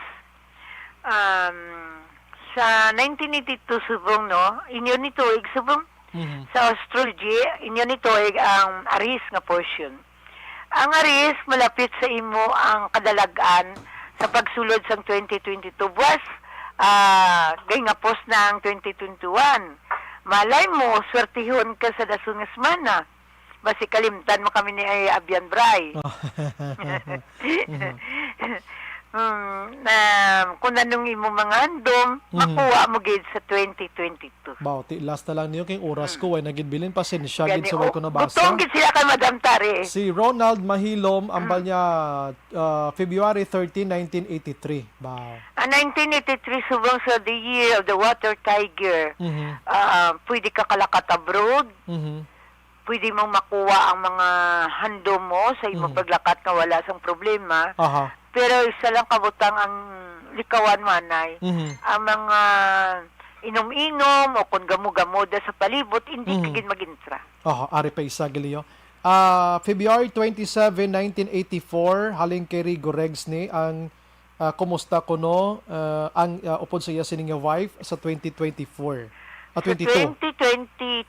Sa 1982 subong no, inyo ni tuig subong sa astrology, inyo ni tuig ang Aries nga portion. Ang Aries malapit sa imo ang kadalagan sa pagsulod sang 2022 buwas. Gay nga post na ang 2021. Malay mo, swertihon ka sa dasun nga semana. Basi kalimtan mo kami ni Abian Bray. Na kung anong imo mga andom, makuha mo gid sa 2022. Bawti, last na lang niyo kay oras ko, ay nagidbilin pasensya gid sa way ko nabasa. Gutong gid sila kay Madam Tari. Si Ronald Mahilom, ambal niya February 13, 1983. Wow. 1983 subong sa the year of the water tiger. Pwede ka kalakat abroad. Pwede mong makuha ang mga handom mo sa imong paglakat nga wala sang problema. Pero isa lang kabutang ang likawan manay. Ang mga inom-inom o kung gamo-gamoda sa palibot, hindi kagin mag-intra. Ari pa isa, Galileo. February 27, 1984, haling kay Rigo Regs ni ang kumusta ko no ang upod sa iya sining wife sa 2024. 22. Sa 2022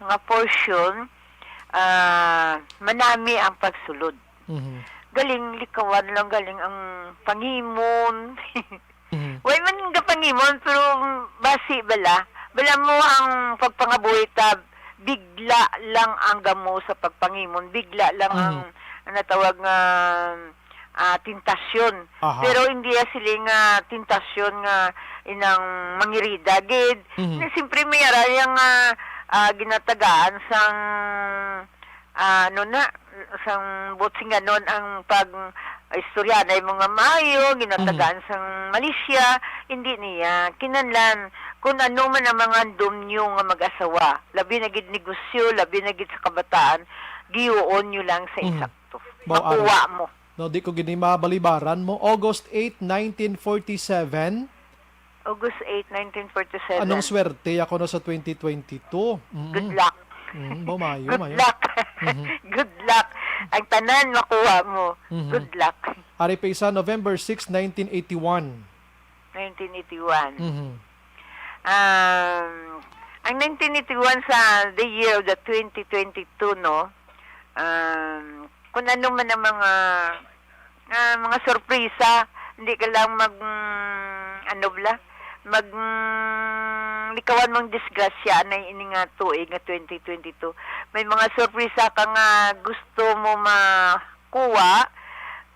nga portion, manami ang pagsulod. Galing likawan lang, galing ang pangimon. Way man nga pangimon, pero basi bala. Bala mo ang pagpangabuhi tab, bigla lang ang gamo sa pagpangimon. Bigla lang ang natawag nga tintasyon. Pero hindi sila nga tintasyon nga inang mangirida gid. Simpre may ara yang ginatagaan sang sang botsinganon ang pag istorya na yung mga mayo, ginatagaan sang Malaysia, hindi niya kinanlan kung ano man ang mga domnyo nga mag-asawa. Labi na gid negosyo, labi na gid sa kabataan, giuon nyo lang sa isakto. Makuha mo. No, di ko gini mabalibaran mo. August 8, 1947. August 8, 1947. Anong swerte ako no sa 2022? Good luck. Mayo. Good luck. Good luck. Ang tanan makuha mo. Good luck. Ari pa isa, November 6, 1981. 1981. Ang 1981 sa the year of the 2022, no? Kung ano man ang mga sorpresa, hindi ka lang likawan mong disgrasya na ini nga tuig nga 2022. May mga sorpresa ka nga gusto mo makuha,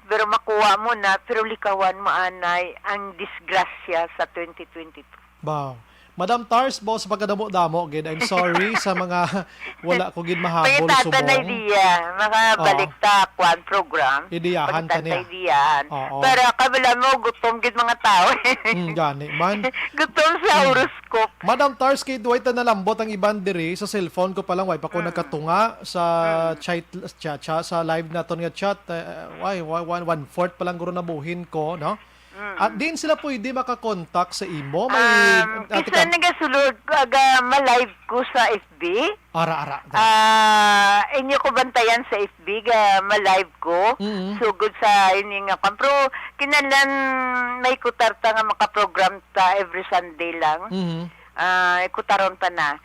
pero makuha mo na, pero likawan mo anay ang disgrasya sa 2022. Wow. Madam Tars, boss, pagkadamo-damo, gid. I'm sorry sa mga wala ko gid mahabol subong. Pagkatatan na idea, makabalik ta kwan program. Idiyahan ta niya. Idiyahan. Pero kabila mo, gutom gid mga tao. Gani man. Gutom sa horoscope. Madam Tars, kay duway ta nalambot ang iban diri sa cellphone ko pa lang, way pa ko nakatunga sa chat sa live naton nga chat. 1/4 pa lang guro nabuhin ko, no? At din sila pwede makakontak sa imo. Isa nagasulod ma-live ko sa FB. Ara. Inyo ko bantayan sa FB ma-live ko. Sugod sa ini nga pero kinahanglan may kutarta nga makaprogram ta every Sunday lang. Kutaron pa na.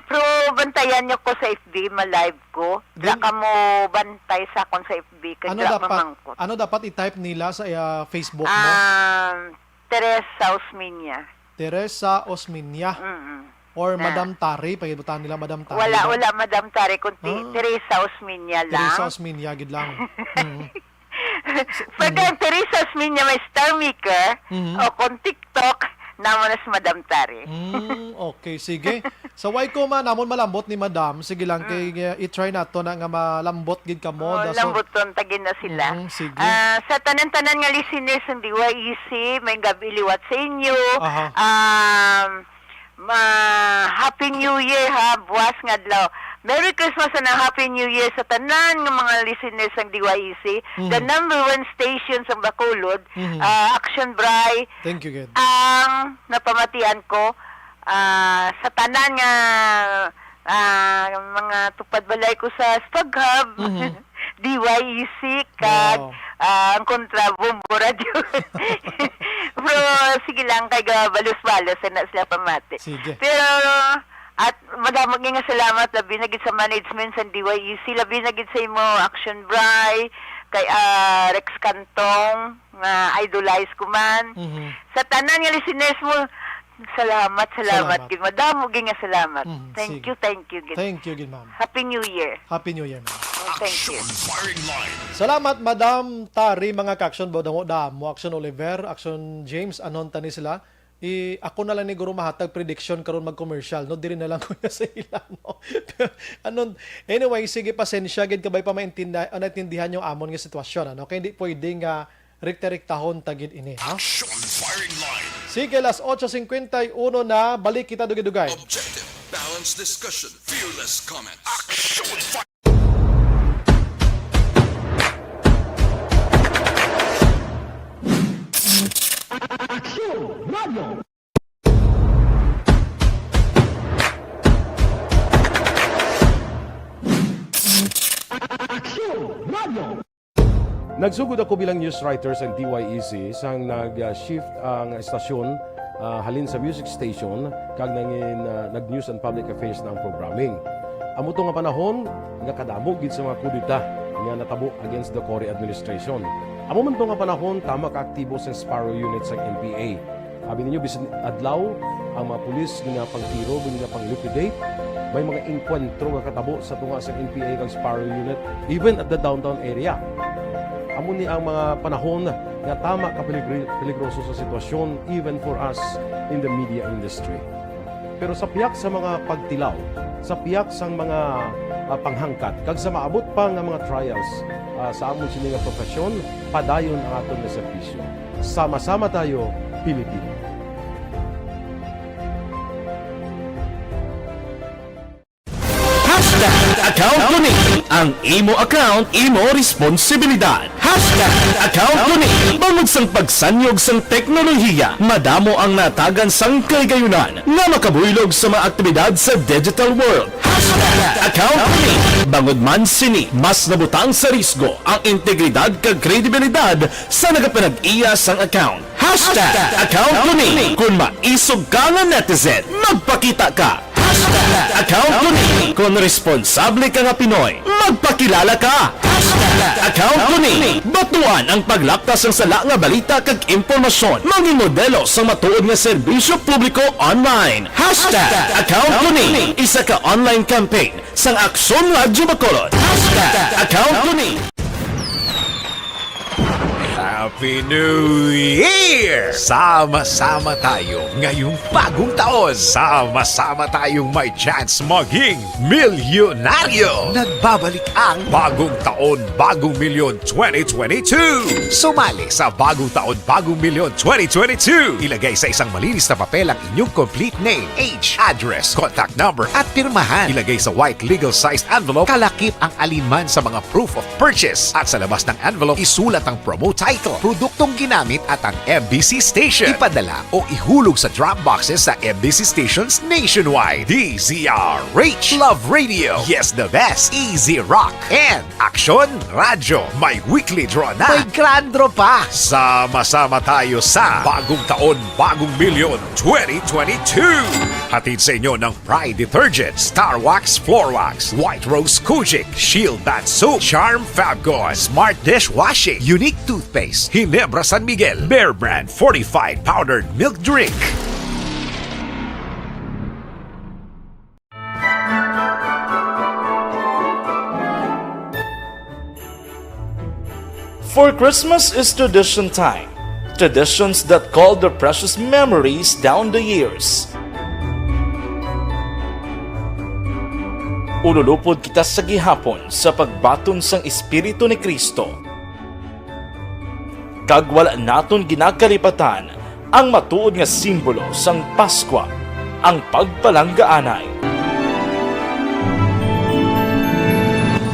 Pero bantayan nyo ko sa FB, ma-live ko. Daka mo bantay sa akon sa FB. Ano dapat i-type nila sa Facebook mo? Teresa Osminia. Teresa Osminia. Or Madam Tari, pagibutan nila Madam Tari. Wala Madam Tari, kundi Teresa Osminia lang. Teresa Osminia, gid lang. Pag Teresa Osminia may Star Maker, o kung TikTok, naman na si Madam Tari. Okay, sige. Sa way ko man, namon malambot ni Madam. Sige lang, kay i-try nato na nga malambot gid ka mo. Lamboton, tagin na sila. Sige. Sa tanan-tanan nga listeners ng DYEC, may gabi liwat sa inyo. Happy New Year ha, buwas nga adlaw. Merry Christmas and a Happy New Year sa tanan ng mga listeners ng DYEC. The number one station sa Bacolod, Action Bray. Thank you, good. Ang napamatian ko sa tanan nga mga tupad balay ko sa Spaghab, DYEC, kag ang kontra Bombo Radio. Pero Pero sige lang, kay balos-balos na sila pamati. Sige. Pero, at madamag nga salamat labi na gid sa management sa DYEC, labi na gid sa imo Action Bray, kay Rex Cantong, nga idolize ko man. Sa tanan nga listeners mo, salamat. Gid. Madamo gid nga salamat. Thank you gid. Thank you, gid, ma'am. Happy New Year. Happy New Year, ma'am. Thank you. Salamat, Madam Tari, mga ka-action. Mo Action Oliver, Action James, anon tani sila. Ako na lang ni Guru mahatag prediction karon mag-commercial. No, diri na lang ko sa ila. No? Anyway, sige, pasensya. Gid kabay pa naintindihan yung amon nga sitwasyon. Ano? Kaya hindi pwedeng rekta-rektahon tagid ini. Ha? Sige, las 8:51 na. Balik kita dugay-dugay. Objective, balanced discussion, fearless comment. Action! Nagsugod ako bilang news writer sa DYEC sang nag-shift ang estasyon halin sa music station kag nag-news and public affairs na ang programming. Amo to nga panahon nga kadamo gid sa mga kudita nga natabo against the Cory administration. Amo man to nga panahon tama ka aktibo sa Sparrow unit sa NPA. Abi ninyo bisan adlaw ang mga pulis nga pangtiro nga pang-liquidate, may mga enkwentro nga katabo sa tunga sa NPA kag Sparrow unit even at the downtown area. Amo ni ang mga panahon nga tama ka peligroso sa sitwasyon even for us in the media industry. Pero sa piyak sa mga pagtilaw, sa piyak sa mga panghangkat, kag sa maabot pa nga mga trials sa amon sini nga profesyon, padayon ang aton nga serbisyo. Sama-sama tayo, Pilipino. Account ko ni ang imo account, imo responsibilidad. Account ko ni bangod sang pagsanyog sang teknolohiya, madamo ang natagan sang kaligayunan nga makabuylog sa mga aktibidad sa digital world. Account ko ni bangod man sini mas nabutang sa risgo ang integridad kag kredibilidad sa nagapanag-iya sang account. Account ko ni kung maisog ka nga netizen, magpakita ka. Account ko ni kung responsable ka nga Pinoy, magpakilala ka. Account ko ni batuan ang paglaptas ng sala nga balita kag impormasyon, maging modelo sa matuod nga serbisyo publiko online. Account ko ni isa ka online campaign sang Aksyon Radyo Bacolod. Account ko ni Happy New Year! Sama-sama tayo ngayong bagong taon. Sama-sama tayong may chance maging milyonaryo. Nagbabalik ang Bagong Taon, Bagong Milyon 2022. Sumali sa Bagong Taon, Bagong Milyon 2022. Ilagay sa isang malinis na papel ang inyong complete name, age, address, contact number at pirmahan. Ilagay sa white legal-sized envelope, kalakip ang alinman sa mga proof of purchase. At sa labas ng envelope, isulat ang promo title, produktong ginamit at ang MBC station. Ipadala o ihulog sa drop boxes sa MBC stations nationwide. DZRH, Love Radio, Yes the Best, Easy Rock, and Action Radyo. May weekly draw na. May grand draw pa. Sama-sama tayo sa Bagong Taon, Bagong Milyon 2022. Hatid sa inyo ng Pride Detergent, Star Wax Floor Wax, White Rose Kojic, Shield Bath Soap, Charm Fabgon, Smart Dishwashing, Unique Toothpaste, Ginebra San Miguel, Bear Brand Fortified Powdered Milk Drink. For Christmas is tradition time. Traditions that call the precious memories down the years. Ululupod kita sa gihapon sa pagbaton sang Espiritu ni Kristo. Kag wala naton ginakalipatan ang matuod nga simbolo sang Paskwa, ang pagpalanggaanay.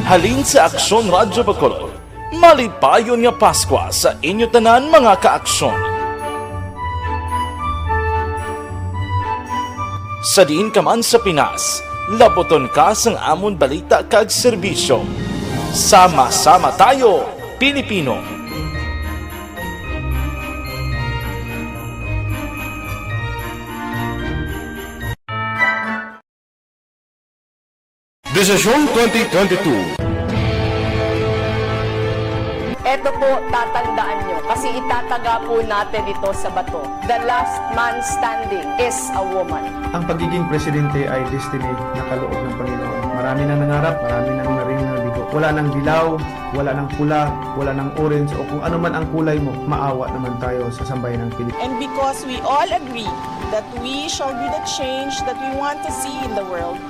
Halin sa Aksyon Radyo Bacolod, malipayon nga Paskwa sa inyo tanan mga kaaksyon. Sa diin ka man sa Pinas, laboton ka sang amon balita kag serbisyo. Sama-sama tayo, Pilipino. Desisyon 2022. Ito po, tatandaan nyo, kasi itataga po natin ito sa bato. The last man standing is a woman. Ang pagiging presidente ay destiny na kaloob ng Panginoon. Marami nang nangarap, marami nang narinig na bigo. Wala nang dilaw, wala nang pula, wala nang orange, o kung ano man ang kulay mo, maawa naman tayo sa sambayan ng Pilipinas. And because we all agree that we shall be the change that we want to see in the world,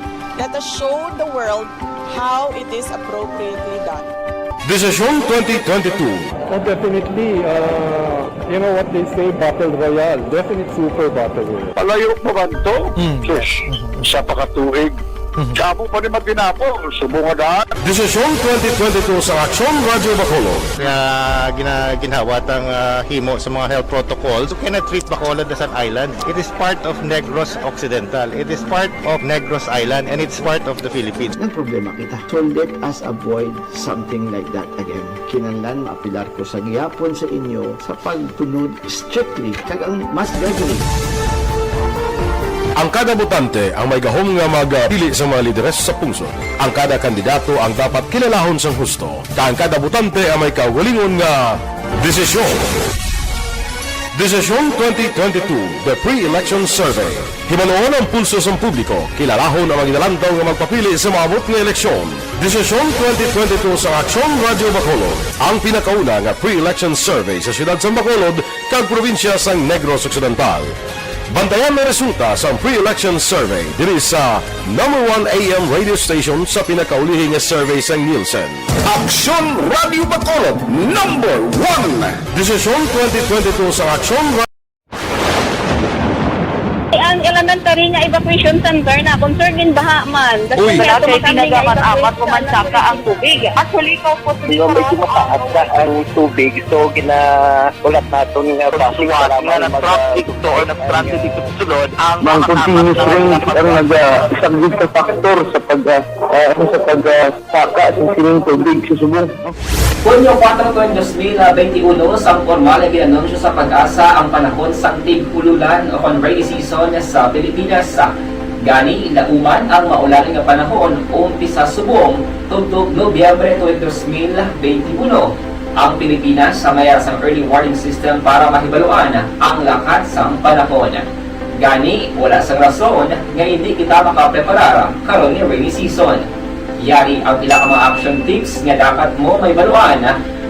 let us show the world how it is appropriately done. Desisyon 2022. Definitely, you know what they say, Battle Royale. Definite super Battle Royale. Palayo mo ba ito? Sus, sa pakatuig. Sabo pa rin magdinapo, subungan. Desisyon 2022 sa Aksyon Radio Bacolod. Kaya ginhawat ang himo sa mga health protocols. You cannot treat Bacolod as an island. It is part of Negros Occidental. It is part of Negros Island and it's part of the Philippines. Ang problema kita. So let us avoid something like that again. Kinahanglan maapilar ko sa gihapon sa inyo sa pagtunod strictly kag ang mas gagawin. Ang kada botante ang may gahom nga magpili sa mga lideres sa pungsod. Ang kada kandidato ang dapat kilalahon sang husto. Ang kada botante ang may kaugalingon nga desisyon. Desisyon 2022, the pre-election survey. Himanuon ang pulso sa publiko, kilalahon ang maginalantaw nga magpapili sa maabot nga eleksyon. Desisyon 2022 sa Aksyon Radio Bacolod, ang pinakauna nga pre-election survey sa siyudad sa Bacolod kag probinsya sa Negros Occidental. Bantayan na resulta sa pre-election survey diri sa number 1 AM radio station sa pinakaulihing survey sa Nielsen. Aksyon Radio Bacolod, number 1. Desisyon 2022 sa Aksyon Radio. Ang elementary nga evacuation center na concern din baha man. Uy, Kasi amat pumansaka ang tubig. Actually, ikaw po medyo mataas na ang tubig. So, ulat natin nga pasiwala nga ng traffic to or ng transit dito sa sulod. Ang continuous rain ang nag-subject sa factor sa pagsaka sa sining tubig sa subong. Hunyo 4, 2021, sang formal ay ginanunsyo sa Pag-asa ang panahon sang tig-ululan o rainy season sa Pilipinas. Gani, lauman ang maulaling nga panahon umpisa subong tugtog Nobyembre 2021. Ang Pilipinas sa mayar sang early warning system para mahibaluan ang lakat sang panahon. Gani, wala sang rason nga hindi kita makapreparar karon ni rainy season. Yari ang pila ka mga action tips nga dapat mo may baluan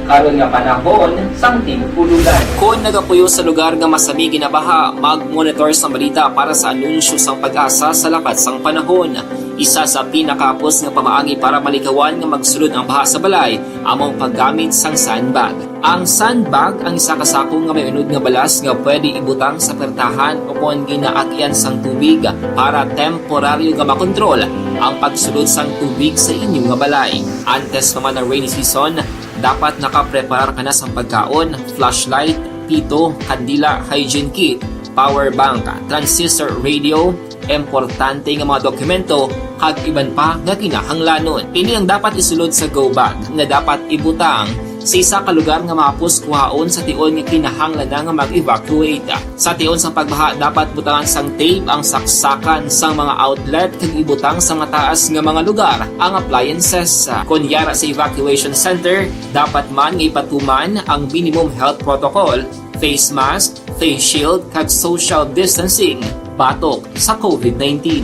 karon nga panahon sang tig-ululan. Kung nagapuyo sa lugar nga masami ginabaha, mag-monitor sa balita para sa anunsyo sang Pag-asa sa lakat sang panahon. Isa sa pinakapos nga pamaagi para malikawan nga magsulod ang baha sa balay, among paggamit sang sandbag. Ang sandbag ang isa ka sako nga may unod nga balas nga pwede ibutang sa pertahan o kung ginaagyan sang tubig para temporaryo nga makontrol ang pagsulod sang tubig sa inyong nga balay. Antes naman ng rainy season, dapat nakapreparar ka na sa pagkaon, flashlight, pito, kandila, hygiene kit, power bank, transistor radio, importante nga mga dokumento, kag iban pa nga kinahanglanon. Ini ang dapat isulod sa go bag nga dapat ibutang sa isa ka lugar nga mapos kuhaon sa tion nga kinahanglan na nga mag-evacuate. Sa tion sa pagbaha, dapat butangan sang tape ang saksakan sang mga outlet kag ibutang sa mga taas nga mga lugar ang appliances. Kunyara sa evacuation center, dapat man nga ipatuman ang minimum health protocol, face mask, face shield kag social distancing batok sa COVID-19.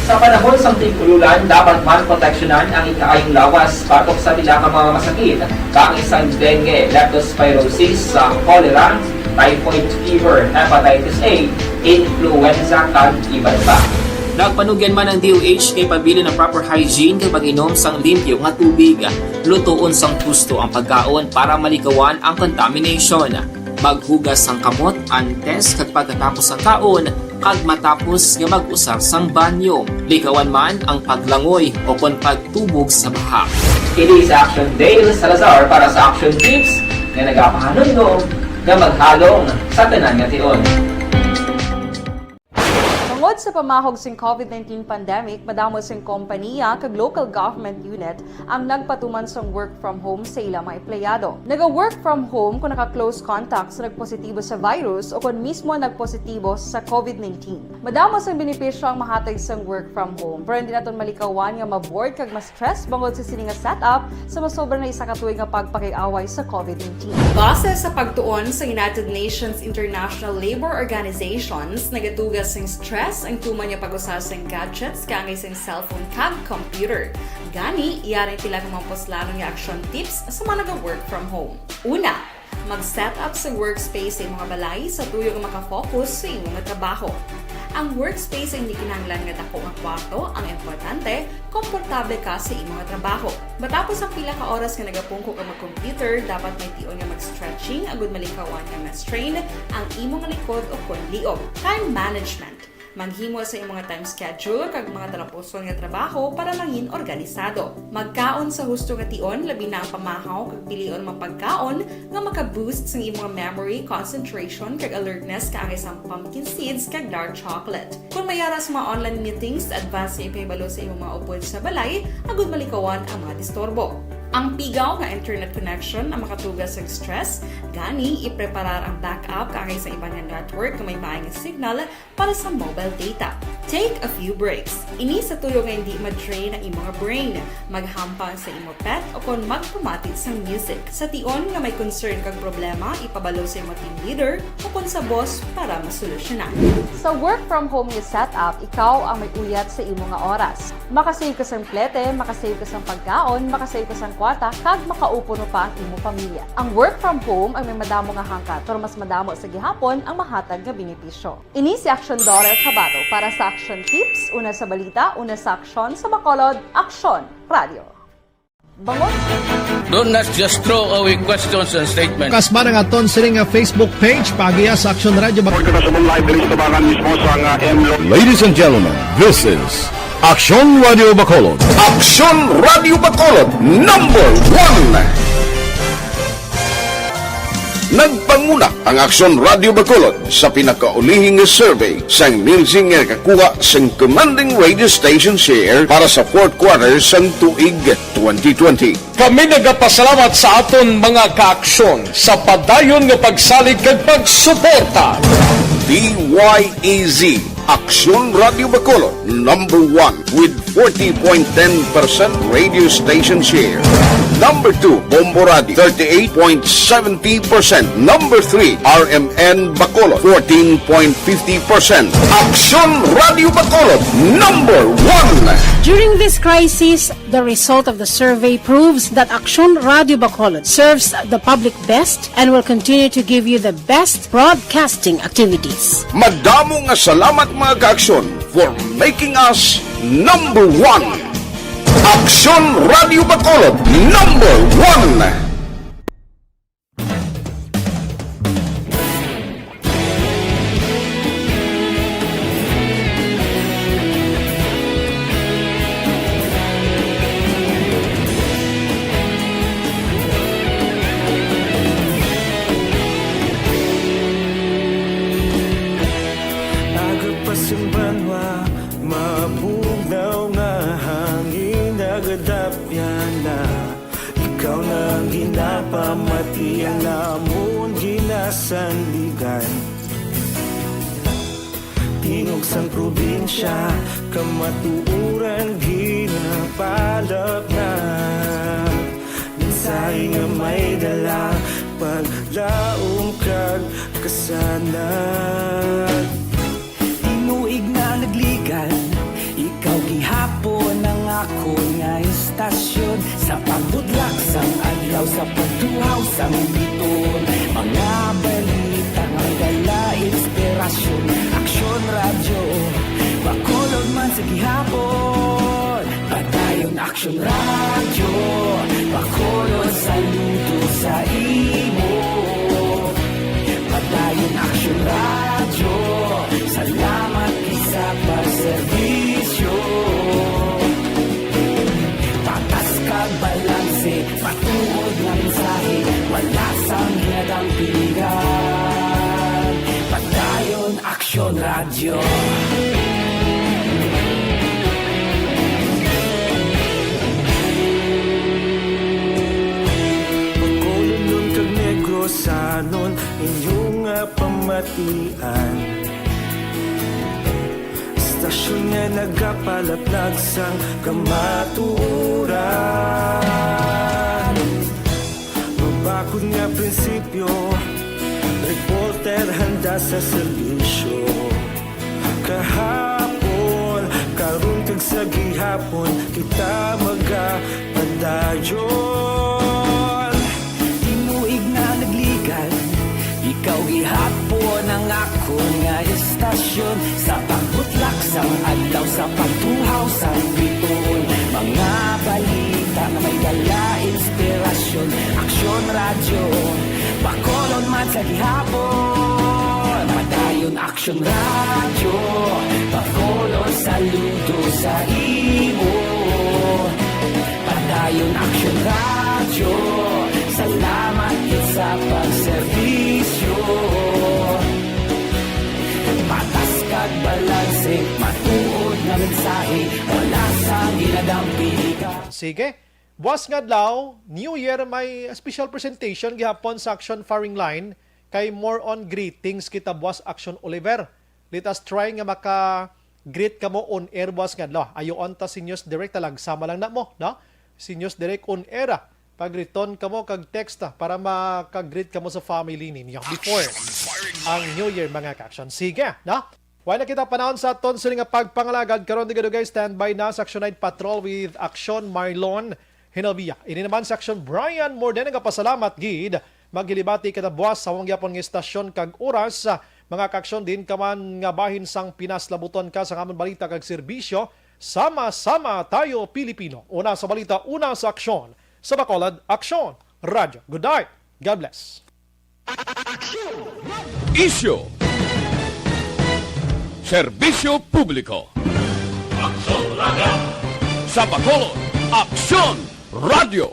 Sa panahon sa tig-ululan, dapat man proteksyonan ang ikaayong lawas batok sa pila ka mga masakit, kang isang dengue, leptospirosis, cholera, typhoid fever, hepatitis A, influenza kag iban pa. Nagpanugyan man ang DOH kay pabili ng proper hygiene kay pag-inom sang limpyo nga tubig, lutuon sang gusto ang pagkaon para malikawan ang contamination. Maghugas sang kamot antes kag pagkatapos ang kaon kag matapos nga mag-usar sang banyo. Likawan man ang paglangoy o kon pagtubog sa baha. Kini sa Action Dale Salazar para sa Action Tips nga nagapahanundong nga maghalong sa tanan nga tion. Tungod Tungod sa pamahog sing COVID-19 pandemic, madamo sing kompanya kag local government unit ang nagpatuman sang work from home sa ilang mga empleyado. Naga-work from home kung naka-close contact sa nagpositibo sa virus o kung mismo nagpositibo sa COVID-19. Madamo sang benepisyo ang mahatag sang work from home, pero hindi naton malikawan nga ma-bored kag ma-stress bangod sa sini nga setup sa masobra na isa ka tuig nga pagpakiaway sa COVID-19. Base sa pagtuon sa United Nations International Labour Organizations, nagatugas sing stress ang tuman niya pag-usas ng gadgets kangay sing cellphone kag computer. Gani, iyaring pila ng mga poslanong nga action tips sa mga nag-work from home. Una, mag-set up sa workspace sa mga balay sa tuyo nga makafocus sa imong trabaho. Ang workspace ay hindi kinahanglan nga dako nga kwarto, ang importante, komportable ka sa imong trabaho. Matapos ang pila ka oras nga nagapungko ka mag-computer, dapat may tion nga mag-stretching agud malikawan nga ma-strain ang imong likod o konliog. Time management. Manghimo sa imong time schedule kag mga talapuson nga trabaho para mangin organisado. Magkaon sa husto nga tion labi na ang pamahaw kag pilion mapagkaon nga maka-boost sa imong memory, concentration kag alertness kaangay sa pumpkin seeds kag dark chocolate. Kung mayara sa mga online meetings, advance sa ipahibalo sa imong mga upod sa balay, agud malikawan ang mga disturbo. Ang pigaw nga internet connection ang makatugas sa stress, gani ipreparar ang backup kaangay sa ibang network kung may maayong signal para sa mobile data. Take a few breaks. Ini sa tuyo nga hindi ma-drain ang imong brain, maghampang sa imong pet o kung magpumatid sa music. Sa tion nga may concern kag problema, ipabalo sa imong team leader o kung sa boss para masolusyonan. Sa work from home nga setup, ikaw ang may uyat sa imong nga oras. Makasave ka sa plete, makasave ka sa pagkaon, makasave ka sa kwarta, kag makaupo no pa ang imong pamilya. Ang work from home ay may madamo nga hangkat, pero mas madamo sa gihapon ang mahatag nga benepisyo. Ini si Action Dorel Cabato para sa Action Tips, una sa balita, una sa aksyon sa Bacolod, Action Radio. Bangon! Do not just throw away questions and statements. Kasma ng aton sining Facebook page, pagiya sa Action Radio. Ladies and gentlemen, this is Action Radio Bacolod. Action Radio Bacolod number 1. Nagpanguna ang Action Radio Bacolod sa pinakaulihing survey sang Nilsing nga kakuha sang commanding radio station share para sa fourth quarter sang tuig 2020. Kami nagapasalamat sa aton mga kaaksyon sa padayon nga pagsalig kag pagsuporta. DYEZ Action Radio Bacolod number 1 with 40.10% radio station share. Number 2, Bombo Radio 38.70%. Number 3, RMN Bacolod 14.50%. Action Radio Bacolod number 1. During this crisis, the result of the survey proves that Action Radio Bacolod serves the public best and will continue to give you the best broadcasting activities. Madamo nga salamat mga kaaksyon for making us number 1. Action Radio Bacolod number 1. Agapasumbanwa, mabugnaw nga hangin nagadapyan na. Ikaw na ang ginapamati ang namon ginasanligan. Tingog sang probinsya, kamatuuran ginapalap na. Minsay nga may dala, paglaom kag kasanag. Tinuig na nagligan, ikaw gihapon ang ako nga istasyon. Sa pagbudlak sang adlaw, sa pagtuhaw sang biton. Mga balita nga dala inspirasyon. Action Radio, Bacolod man sa gihapon. Padayon Action Radio, Bacolod saludo sa imo. Padayon Action Radio, salamat isa pagserbisyo. Patas kag balanse, patuod ng mensahe, wala sang hinadang pilihan. Padayon Action Radio. Ilosanon inyong pamatian. Istasyon nga nagapalaplag sang kamatuuran. Mabakod nga prinsipyo, reporter handa sa serbisyo. Kahapon, karun kag sa gihapon, kita magapadayon. Tinuig na nagligal, ikaw gihapon ang ako nga istasyon. Sa pagbutlak sang adlaw, sa pagtuhaw sang bituon, mga balita na may dala inspirasyon. Aksyon radyo, Bacolod man sa gihapon. Padayon Aksyon radyo, Bacolod saludo sa imo. Padayon Aksyon radyo, salamat gid sa pagserbisyo. Patas kag balanse, matuod nga mensahe, wala sa ginadampili ka. Sige. Buwas nga adlaw, New Year may special presentation gihapon sa Action Firing Line kay more on greetings kita buwas Action Oliver. Let us try nga maka-greet kamo on air buwas nga adlaw. Ayoon ta si News Direct talag sama lang na mo, no? Si News Direct on air. Pag-return kamo kag text para maka-greet kamo sa family ninyo before ang New Year mga ka-action. Sige, no? Wala na kita panahon sa aton sa nga pagpangalagad karon digado guys, standby na sa Action Night Patrol with Action Marlon Hinalvia. Ini naman sa Action Brian Morden nga pasalamat gid maghilibati kada buwas sa wang gyapon nga istasyon kag oras mga ka-action din kaman nga bahin sang Pinas labuton ka sa amon balita kag serbisyo. Sama-sama tayo Pilipino. Una sa balita, una sa aksyon. Sa Bacolod, Aksyon Radyo. Good night. God bless. Isyo. Serbisyo publiko. Sa Bacolod, Aksyon Radio.